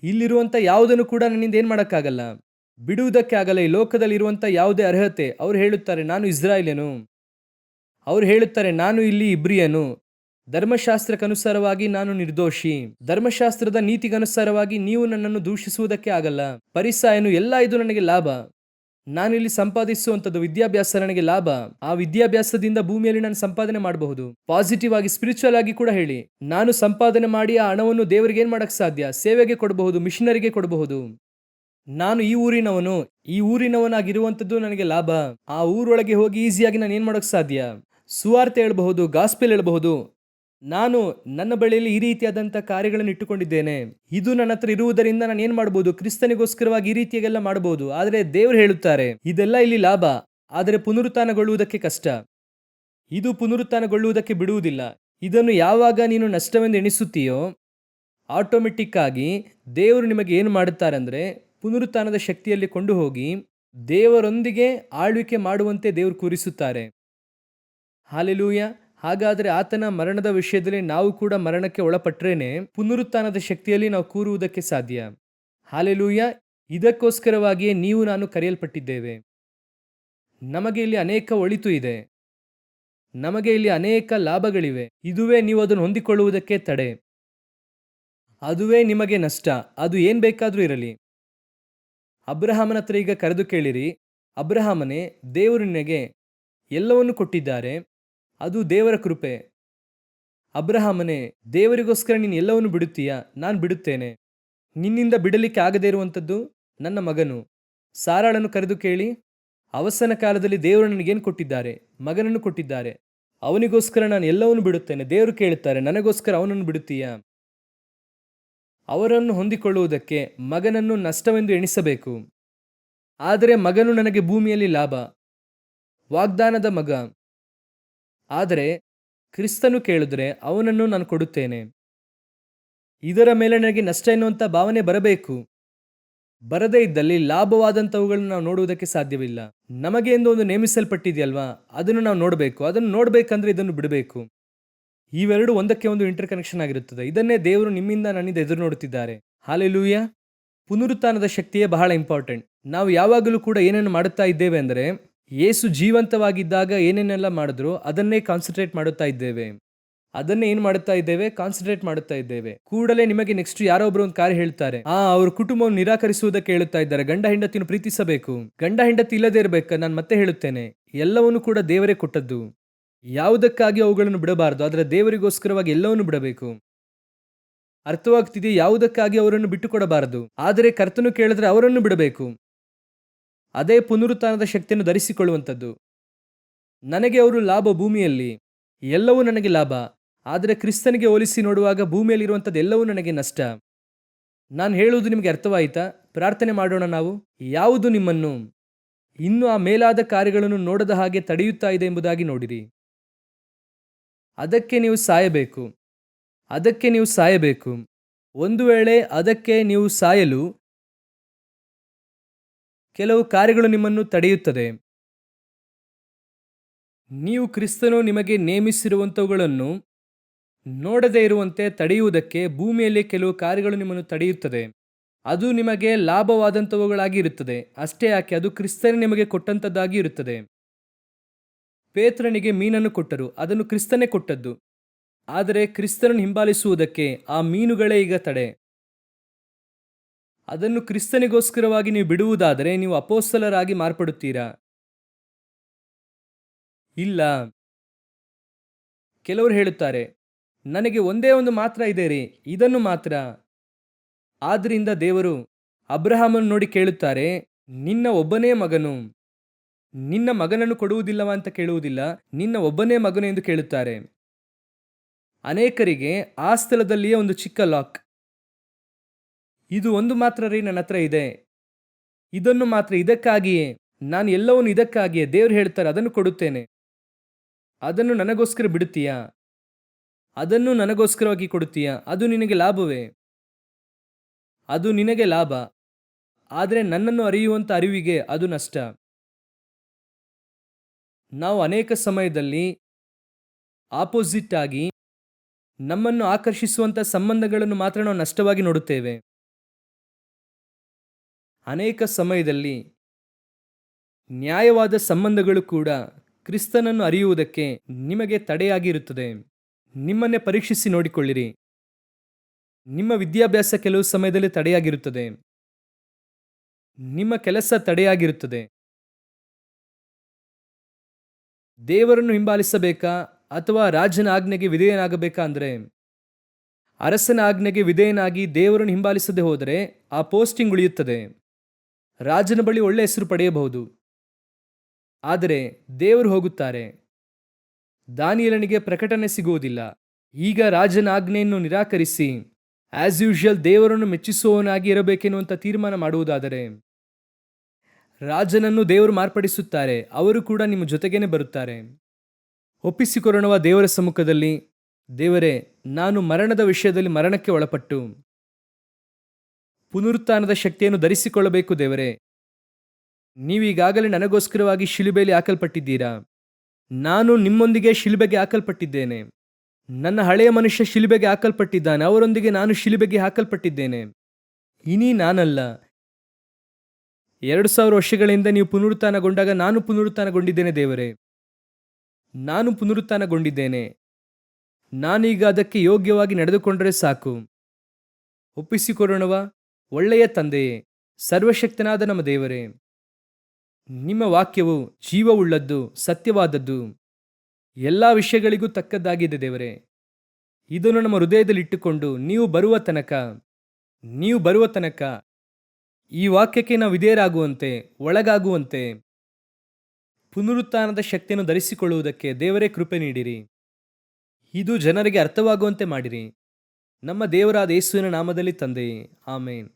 ಇಲ್ಲಿರುವಂತ ಯಾವುದನ್ನು ಕೂಡ ನನ್ನಿಂದ ಏನ್ ಮಾಡಕ್ಕಾಗಲ್ಲ, ಬಿಡುವುದಕ್ಕೆ ಆಗಲ್ಲ. ಈ ಲೋಕದಲ್ಲಿ ಇರುವಂತ ಯಾವುದೇ ಅರ್ಹತೆ, ಅವ್ರು ಹೇಳುತ್ತಾರೆ ನಾನು ಇಸ್ರಾಯೇಲ್ಯನು, ಅವ್ರು ಹೇಳುತ್ತಾರೆ ನಾನು ಇಲ್ಲಿ ಇಬ್ರಿಯನು, ಧರ್ಮಶಾಸ್ತ್ರಕ್ಕನುಸಾರವಾಗಿ ನಾನು ನಿರ್ದೋಷಿ, ಧರ್ಮಶಾಸ್ತ್ರದ ನೀತಿಗನುಸಾರವಾಗಿ ನೀವು ನನ್ನನ್ನು ದೂಷಿಸುವುದಕ್ಕೆ ಆಗಲ್ಲ, ಪರಿಸಾಯನು, ಎಲ್ಲ ಇದು ನನಗೆ ಲಾಭ. ನಾನಿಲ್ಲಿ ಸಂಪಾದಿಸುವಂಥದ್ದು ವಿದ್ಯಾಭ್ಯಾಸ ನನಗೆ ಲಾಭ. ಆ ವಿದ್ಯಾಭ್ಯಾಸದಿಂದ ಭೂಮಿಯಲ್ಲಿ ನಾನು ಸಂಪಾದನೆ ಮಾಡಬಹುದು. ಪಾಸಿಟಿವ್ ಆಗಿ ಸ್ಪಿರಿಚುವಲ್ ಆಗಿ ಕೂಡ ಹೇಳಿ, ನಾನು ಸಂಪಾದನೆ ಮಾಡಿ ಆ ಹಣವನ್ನು ದೇವರಿಗೆ ಏನ್ ಮಾಡಕ್ ಸಾಧ್ಯ? ಸೇವೆಗೆ ಕೊಡಬಹುದು, ಮಿಷನರಿಗೆ ಕೊಡಬಹುದು. ನಾನು ಈ ಊರಿನವನು, ಈ ಊರಿನವನಾಗಿರುವಂಥದ್ದು ನನಗೆ ಲಾಭ. ಆ ಊರೊಳಗೆ ಹೋಗಿ ಈಸಿಯಾಗಿ ನಾನು ಏನ್ ಮಾಡೋಕ್ ಸಾಧ್ಯ? ಸುವಾರ್ತೆ ಹೇಳಬಹುದು, ಗಾಸ್ಪೆಲ್ ಹೇಳಬಹುದು. ನಾನು ನನ್ನ ಬಳಿಯಲ್ಲಿ ಈ ರೀತಿಯಾದಂಥ ಕಾರ್ಯಗಳನ್ನು ಇಟ್ಟುಕೊಂಡಿದ್ದೇನೆ. ಇದು ನನ್ನ ಹತ್ರ ಇರುವುದರಿಂದ ನಾನು ಏನ್ ಮಾಡಬಹುದು? ಕ್ರಿಸ್ತನಿಗೋಸ್ಕರವಾಗಿ ಈ ರೀತಿಯಾಗೆಲ್ಲ ಮಾಡಬಹುದು. ಆದರೆ ದೇವರು ಹೇಳುತ್ತಾರೆ ಇದೆಲ್ಲ ಇಲ್ಲಿ ಲಾಭ, ಆದರೆ ಪುನರುತ್ಥಾನಗೊಳ್ಳುವುದಕ್ಕೆ ಕಷ್ಟ. ಇದು ಪುನರುತ್ಥಾನಗೊಳ್ಳುವುದಕ್ಕೆ ಬಿಡುವುದಿಲ್ಲ. ಇದನ್ನು ಯಾವಾಗ ನೀನು ನಷ್ಟವೆಂದು ಎಣಿಸುತ್ತೀಯೋ ಆಟೋಮೆಟಿಕ್ ಆಗಿ ದೇವರು ನಿಮಗೆ ಏನು ಮಾಡುತ್ತಾರೆ ಅಂದರೆ ಪುನರುತ್ಥಾನದ ಶಕ್ತಿಯಲ್ಲಿ ಕೊಂಡು ಹೋಗಿ ದೇವರೊಂದಿಗೆ ಆಳ್ವಿಕೆ ಮಾಡುವಂತೆ ದೇವರು ಕೂರಿಸುತ್ತಾರೆ. ಹಾಲೆಲೂಯ. ಹಾಗಾದರೆ ಆತನ ಮರಣದ ವಿಷಯದಲ್ಲಿ ನಾವು ಕೂಡ ಮರಣಕ್ಕೆ ಒಳಪಟ್ರೇನೆ ಪುನರುತ್ಥಾನದ ಶಕ್ತಿಯಲ್ಲಿ ನಾವು ಕೂರುವುದಕ್ಕೆ ಸಾಧ್ಯ. ಹಾಲೆಲೂಯ. ಇದಕ್ಕೋಸ್ಕರವಾಗಿಯೇ ನೀವು ನಾನು ಕರೆಯಲ್ಪಟ್ಟಿದ್ದೇವೆ. ನಮಗೆ ಇಲ್ಲಿ ಅನೇಕ ಒಳಿತು ಇದೆ, ನಮಗೆ ಇಲ್ಲಿ ಅನೇಕ ಲಾಭಗಳಿವೆ. ಇದುವೇ ನೀವು ಅದನ್ನು ಹೊಂದಿಕೊಳ್ಳುವುದಕ್ಕೆ ತಡೆ, ಅದುವೇ ನಿಮಗೆ ನಷ್ಟ. ಅದು ಏನ್ ಬೇಕಾದ್ರೂ ಇರಲಿ. ಅಬ್ರಹಾಮನ ಹತ್ರ ಈಗ ಕರೆದು ಕೇಳಿರಿ, ಅಬ್ರಹಾಮನೇ, ದೇವರು ನಿನಗೆ ಎಲ್ಲವನ್ನು ಕೊಟ್ಟಿದ್ದಾರೆ, ಅದು ದೇವರ ಕೃಪೆ. ಅಬ್ರಹಾಮನೇ, ದೇವರಿಗೋಸ್ಕರ ನೀನು ಎಲ್ಲವನ್ನು ಬಿಡುತ್ತೀಯಾ? ನಾನು ಬಿಡುತ್ತೇನೆ. ನಿನ್ನಿಂದ ಬಿಡಲಿಕ್ಕೆ ಆಗದೇ ಇರುವಂಥದ್ದು ನನ್ನ ಮಗನು. ಸಾರಾಳನ್ನು ಕರೆದು ಕೇಳಿ, ಅವಸಾನ ಕಾಲದಲ್ಲಿ ದೇವರು ನನಗೇನು ಕೊಟ್ಟಿದ್ದಾರೆ? ಮಗನನ್ನು ಕೊಟ್ಟಿದ್ದಾರೆ. ಅವನಿಗೋಸ್ಕರ ನಾನು ಎಲ್ಲವನ್ನು ಬಿಡುತ್ತೇನೆ. ದೇವರು ಕೇಳುತ್ತಾರೆ, ನನಗೋಸ್ಕರ ಅವನನ್ನು ಬಿಡುತ್ತೀಯಾ? ಅವರನ್ನು ಹೊಂದಿಕೊಳ್ಳುವುದಕ್ಕೆ ಮಗನನ್ನು ನಷ್ಟವೆಂದು ಎಣಿಸಬೇಕು. ಆದರೆ ಮಗನು ನನಗೆ ಭೂಮಿಯಲ್ಲಿ ಲಾಭ, ವಾಗ್ದಾನದ ಮಗ. ಆದರೆ ಕ್ರಿಸ್ತನು ಕೇಳಿದ್ರೆ ಅವನನ್ನು ನಾನು ಕೊಡುತ್ತೇನೆ. ಇದರ ಮೇಲೆ ನನಗೆ ನಷ್ಟ ಎನ್ನುವಂಥ ಭಾವನೆ ಬರಬೇಕು. ಬರದೇ ಇದ್ದಲ್ಲಿ ಲಾಭವಾದಂಥವುಗಳನ್ನು ನಾವು ನೋಡುವುದಕ್ಕೆ ಸಾಧ್ಯವಿಲ್ಲ. ನಮಗೆ ಎಂದು ಒಂದು ನೇಮಿಸಲ್ಪಟ್ಟಿದೆಯಲ್ವಾ, ಅದನ್ನು ನಾವು ನೋಡಬೇಕು. ಅದನ್ನು ನೋಡಬೇಕಂದ್ರೆ ಇದನ್ನು ಬಿಡಬೇಕು. ಇವೆರಡು ಒಂದಕ್ಕೆ ಒಂದು ಇಂಟರ್ ಕನೆಕ್ಷನ್ ಆಗಿರುತ್ತದೆ. ಇದನ್ನೇ ದೇವರು ನಿಮ್ಮಿಂದ ನನ್ನಿಂದ ಎದುರು ನೋಡುತ್ತಿದ್ದಾರೆ. ಹಾಲೆಲೂಯ. ಪುನರುತ್ಥಾನದ ಶಕ್ತಿಯೇ ಬಹಳ ಇಂಪಾರ್ಟೆಂಟ್. ನಾವು ಯಾವಾಗಲೂ ಕೂಡ ಏನೇನು ಮಾಡುತ್ತಾ ಇದ್ದೇವೆ ಅಂದರೆ, ಯೇಸು ಜೀವಂತವಾಗಿದ್ದಾಗ ಏನೇನೆಲ್ಲ ಮಾಡಿದ್ರು ಅದನ್ನೇ ಕಾನ್ಸಂಟ್ರೇಟ್ ಮಾಡುತ್ತಾ ಇದ್ದೇವೆ. ಅದನ್ನೇ ಏನು ಮಾಡುತ್ತಾ ಇದ್ದೇವೆ? ಕಾನ್ಸಂಟ್ರೇಟ್ ಮಾಡುತ್ತಾ ಇದ್ದೇವೆ. ಕೂಡಲೇ ನಿಮಗೆ ನೆಕ್ಸ್ಟ್ ಯಾರೋ ಒಬ್ರು ಒಂದು ಕಾರ್ಯ ಹೇಳ್ತಾರೆ, ಅವ್ರ ಕುಟುಂಬವನ್ನು ನಿರಾಕರಿಸುವುದಕ್ಕೆ ಹೇಳುತ್ತಾ ಇದ್ದಾರೆ. ಗಂಡ ಹೆಂಡತಿಯನ್ನು ಪ್ರೀತಿಸಬೇಕು. ಗಂಡ ಹೆಂಡತಿ ಇಲ್ಲದೆ ಇರಬೇಕು. ನಾನು ಮತ್ತೆ ಹೇಳುತ್ತೇನೆ, ಎಲ್ಲವನ್ನು ಕೂಡ ದೇವರೇ ಕೊಟ್ಟದ್ದು. ಯಾವುದಕ್ಕಾಗಿ ಅವುಗಳನ್ನು ಬಿಡಬಾರದು, ಆದರೆ ದೇವರಿಗೋಸ್ಕರವಾಗಿ ಎಲ್ಲವನ್ನು ಬಿಡಬೇಕು. ಅರ್ಥವಾಗ್ತಿದೆ, ಯಾವುದಕ್ಕಾಗಿ ಅವರನ್ನು ಬಿಟ್ಟುಕೊಡಬಾರದು, ಆದರೆ ಕರ್ತನು ಕೇಳಿದ್ರೆ ಅವರನ್ನು ಬಿಡಬೇಕು. ಅದೇ ಪುನರುತ್ಥಾನದ ಶಕ್ತಿಯನ್ನು ಧರಿಸಿಕೊಳ್ಳುವಂಥದ್ದು. ನನಗೆ ಅವರು ಲಾಭ ಭೂಮಿಯಲ್ಲಿ, ಎಲ್ಲವೂ ನನಗೆ ಲಾಭ, ಆದರೆ ಕ್ರಿಸ್ತನಿಗೆ ಹೋಲಿಸಿ ನೋಡುವಾಗ ಭೂಮಿಯಲ್ಲಿರುವಂಥದ್ದು ಎಲ್ಲವೂ ನನಗೆ ನಷ್ಟ. ನಾನು ಹೇಳುವುದು ನಿಮಗೆ ಅರ್ಥವಾಯಿತಾ? ಪ್ರಾರ್ಥನೆ ಮಾಡೋಣ ನಾವು. ಯಾವುದು ನಿಮ್ಮನ್ನು ಇನ್ನೂ ಆ ಮೇಲಾದ ಕಾರ್ಯಗಳನ್ನು ನೋಡದ ಹಾಗೆ ತಡೆಯುತ್ತಾ ಇದೆ ಎಂಬುದಾಗಿ ನೋಡಿರಿ. ಅದಕ್ಕೆ ನೀವು ಸಾಯಬೇಕು, ಅದಕ್ಕೆ ನೀವು ಸಾಯಬೇಕು. ಒಂದು ವೇಳೆ ಅದಕ್ಕೆ ನೀವು ಸಾಯಲು ಕೆಲವು ಕಾರ್ಯಗಳು ನಿಮ್ಮನ್ನು ತಡೆಯುತ್ತದೆ. ನೀವು ಕ್ರಿಸ್ತನು ನಿಮಗೆ ನೇಮಿಸಿರುವಂಥವುಗಳನ್ನು ನೋಡದೇ ಇರುವಂತೆ ತಡೆಯುವುದಕ್ಕೆ ಭೂಮಿಯಲ್ಲಿ ಕೆಲವು ಕಾರ್ಯಗಳು ನಿಮ್ಮನ್ನು ತಡೆಯುತ್ತದೆ. ಅದು ನಿಮಗೆ ಲಾಭವಾದಂಥವುಗಳಾಗಿ ಇರುತ್ತದೆ. ಅಷ್ಟೇ ಯಾಕೆ, ಅದು ಕ್ರಿಸ್ತನೇ ನಿಮಗೆ ಕೊಟ್ಟಂಥದ್ದಾಗಿ ಇರುತ್ತದೆ. ಪೇತ್ರನಿಗೆ ಮೀನನ್ನು ಕೊಟ್ಟರು, ಅದನ್ನು ಕ್ರಿಸ್ತನೇ ಕೊಟ್ಟದ್ದು. ಆದರೆ ಕ್ರಿಸ್ತನನ್ನು ಹಿಂಬಾಲಿಸುವುದಕ್ಕೆ ಆ ಮೀನುಗಳೇ ಈಗ ತಡೆ. ಅದನ್ನು ಕ್ರಿಸ್ತನಿಗೋಸ್ಕರವಾಗಿ ನೀವು ಬಿಡುವುದಾದರೆ ನೀವು ಅಪೊಸ್ತಲರಾಗಿ ಮಾರ್ಪಡುತ್ತೀರಾ? ಇಲ್ಲ. ಕೆಲವರು ಹೇಳುತ್ತಾರೆ, ನನಗೆ ಒಂದೇ ಒಂದು ಮಾತ್ರ ಇದೆ ರೀ, ಇದನ್ನು ಮಾತ್ರ. ಆದ್ರಿಂದ ದೇವರು ಅಬ್ರಹಾಮನ್ನು ನೋಡಿ ಕೇಳುತ್ತಾರೆ, ನಿನ್ನ ಒಬ್ಬನೇ ಮಗನು, ನಿನ್ನ ಮಗನನ್ನು ಕೊಡುವುದಿಲ್ಲವಾ ಅಂತ ಕೇಳುವುದಿಲ್ಲ, ನಿನ್ನ ಒಬ್ಬನೇ ಮಗನು ಎಂದು ಕೇಳುತ್ತಾರೆ. ಅನೇಕರಿಗೆ ಆ ಸ್ಥಳದಲ್ಲಿಯೇ ಒಂದು ಚಿಕ್ಕ ಲಾಕ್. ಇದು ಒಂದು ಮಾತ್ರ ರೀ ನನ್ನ ಹತ್ರ ಇದೆ, ಇದನ್ನು ಮಾತ್ರ, ಇದಕ್ಕಾಗಿಯೇ ನಾನು ಎಲ್ಲವನ್ನು, ಇದಕ್ಕಾಗಿಯೇ ದೇವರು ಹೇಳ್ತಾರೆ ಅದನ್ನು ಕೊಡುತ್ತೇನೆ. ಅದನ್ನು ನನಗೋಸ್ಕರ ಬಿಡುತ್ತೀಯಾ? ಅದನ್ನು ನನಗೋಸ್ಕರವಾಗಿ ಕೊಡುತ್ತೀಯಾ? ಅದು ನಿನಗೆ ಲಾಭವೇ? ಅದು ನಿನಗೆ ಲಾಭ, ಆದರೆ ನನ್ನನ್ನು ಅರಿಯುವಂಥ ಅರಿವಿಗೆ ಅದು ನಷ್ಟ. ನಾವು ಅನೇಕ ಸಮಯದಲ್ಲಿ ಆಪೋಸಿಟ್ ಆಗಿ ನಮ್ಮನ್ನು ಆಕರ್ಷಿಸುವಂಥ ಸಂಬಂಧಗಳನ್ನು ಮಾತ್ರ ನಾವು ನಷ್ಟವಾಗಿ ನೋಡುತ್ತೇವೆ. ಅನೇಕ ಸಮಯದಲ್ಲಿ ನ್ಯಾಯವಾದ ಸಂಬಂಧಗಳು ಕೂಡ ಕ್ರಿಸ್ತನನ್ನು ಅರಿಯುವುದಕ್ಕೆ ನಿಮಗೆ ತಡೆಯಾಗಿರುತ್ತದೆ. ನಿಮ್ಮನ್ನೇ ಪರೀಕ್ಷಿಸಿ ನೋಡಿಕೊಳ್ಳಿರಿ. ನಿಮ್ಮ ವಿದ್ಯಾಭ್ಯಾಸ ಕೆಲವು ಸಮಯದಲ್ಲಿ ತಡೆಯಾಗಿರುತ್ತದೆ, ನಿಮ್ಮ ಕೆಲಸ ತಡೆಯಾಗಿರುತ್ತದೆ. ದೇವರನ್ನು ಹಿಂಬಾಲಿಸಬೇಕಾ ಅಥವಾ ರಾಜನ ಆಜ್ಞೆಗೆ ವಿಧೇಯನಾಗಬೇಕಾ ಅಂದರೆ, ಅರಸನ ಆಜ್ಞೆಗೆ ವಿಧೇಯನಾಗಿ ದೇವರನ್ನು ಹಿಂಬಾಲಿಸದೆ ಹೋದರೆ ಆ ಪೋಸ್ಟಿಂಗ್ ಉಳಿಯುತ್ತದೆ. ರಾಜನ ಬಳಿ ಒಳ್ಳೆ ಹೆಸರು ಪಡೆಯಬಹುದು, ಆದರೆ ದೇವರು ಹೋಗುತ್ತಾರೆ. ದಾನಿಯೇಲನಿಗೆ ಪ್ರಕಟಣೆ ಸಿಗುವುದಿಲ್ಲ. ಈಗ ರಾಜನ ಆಜ್ಞೆಯನ್ನು ನಿರಾಕರಿಸಿ ಆಸ್ ಯೂಶುವಲ್ ದೇವರನ್ನು ಮೆಚ್ಚಿಸುವವನಾಗಿ ಇರಬೇಕೆನ್ನುವಂಥ ತೀರ್ಮಾನ ಮಾಡುವುದಾದರೆ ರಾಜನನ್ನು ದೇವರು ಮಾರ್ಪಡಿಸುತ್ತಾರೆ. ಅವರು ಕೂಡ ನಿಮ್ಮ ಜೊತೆಗೇನೆ ಬರುತ್ತಾರೆ. ಒಪ್ಪಿಸಿಕೊಡೋಣವ ದೇವರ ಸಮ್ಮುಖದಲ್ಲಿ. ದೇವರೇ, ನಾನು ಮರಣದ ವಿಷಯದಲ್ಲಿ ಮರಣಕ್ಕೆ ಒಳಪಟ್ಟು ಪುನರುತ್ಥಾನದ ಶಕ್ತಿಯನ್ನು ಧರಿಸಿಕೊಳ್ಳಬೇಕು. ದೇವರೇ, ನೀವೀಗಾಗಲೇ ನನಗೋಸ್ಕರವಾಗಿ ಶಿಲುಬೆಯಲ್ಲಿ ಹಾಕಲ್ಪಟ್ಟಿದ್ದೀರಾ. ನಾನು ನಿಮ್ಮೊಂದಿಗೆ ಶಿಲುಬೆಗೆ ಹಾಕಲ್ಪಟ್ಟಿದ್ದೇನೆ. ನನ್ನ ಹಳೆಯ ಮನುಷ್ಯ ಶಿಲುಬೆಗೆ ಹಾಕಲ್ಪಟ್ಟಿದ್ದಾನೆ, ಅವರೊಂದಿಗೆ ನಾನು ಶಿಲುಬೆಗೆ ಹಾಕಲ್ಪಟ್ಟಿದ್ದೇನೆ. ಇನಿ ನಾನಲ್ಲ. 2000 ವರ್ಷಗಳಿಂದ ನೀವು ಪುನರುತ್ಥಾನಗೊಂಡಾಗ ನಾನು ಪುನರುತ್ಥಾನಗೊಂಡಿದ್ದೇನೆ. ದೇವರೇ, ನಾನು ಪುನರುತ್ಥಾನಗೊಂಡಿದ್ದೇನೆ. ನಾನೀಗ ಅದಕ್ಕೆ ಯೋಗ್ಯವಾಗಿ ನಡೆದುಕೊಂಡರೆ ಸಾಕು. ಒಪ್ಪಿಸಿಕೊಡೋಣವ ಒಳ್ಳೆಯ ತಂದೆಯೇ, ಸರ್ವಶಕ್ತನಾದ ನಮ್ಮ ದೇವರೇ, ನಿಮ್ಮ ವಾಕ್ಯವು ಜೀವವುಳ್ಳದ್ದು, ಸತ್ಯವಾದದ್ದು, ಎಲ್ಲ ವಿಷಯಗಳಿಗೂ ತಕ್ಕದ್ದಾಗಿದೆ. ದೇವರೇ, ಇದನ್ನು ನಮ್ಮ ಹೃದಯದಲ್ಲಿ ಇಟ್ಟುಕೊಂಡು ನೀವು ಬರುವ ತನಕ ಈ ವಾಕ್ಯಕ್ಕೆ ನಾವು ವಿಧೇಯರಾಗುವಂತೆ, ಒಳಗಾಗುವಂತೆ, ಪುನರುತ್ಥಾನದ ಶಕ್ತಿಯನ್ನು ಧರಿಸಿಕೊಳ್ಳುವುದಕ್ಕೆ ದೇವರೇ ಕೃಪೆ ನೀಡಿರಿ. ಇದು ಜನರಿಗೆ ಅರ್ಥವಾಗುವಂತೆ ಮಾಡಿರಿ. ನಮ್ಮ ದೇವರಾದ ಯೇಸುವಿನ ನಾಮದಲ್ಲಿ ತಂದೆಯೇ, ಆಮೇನ್.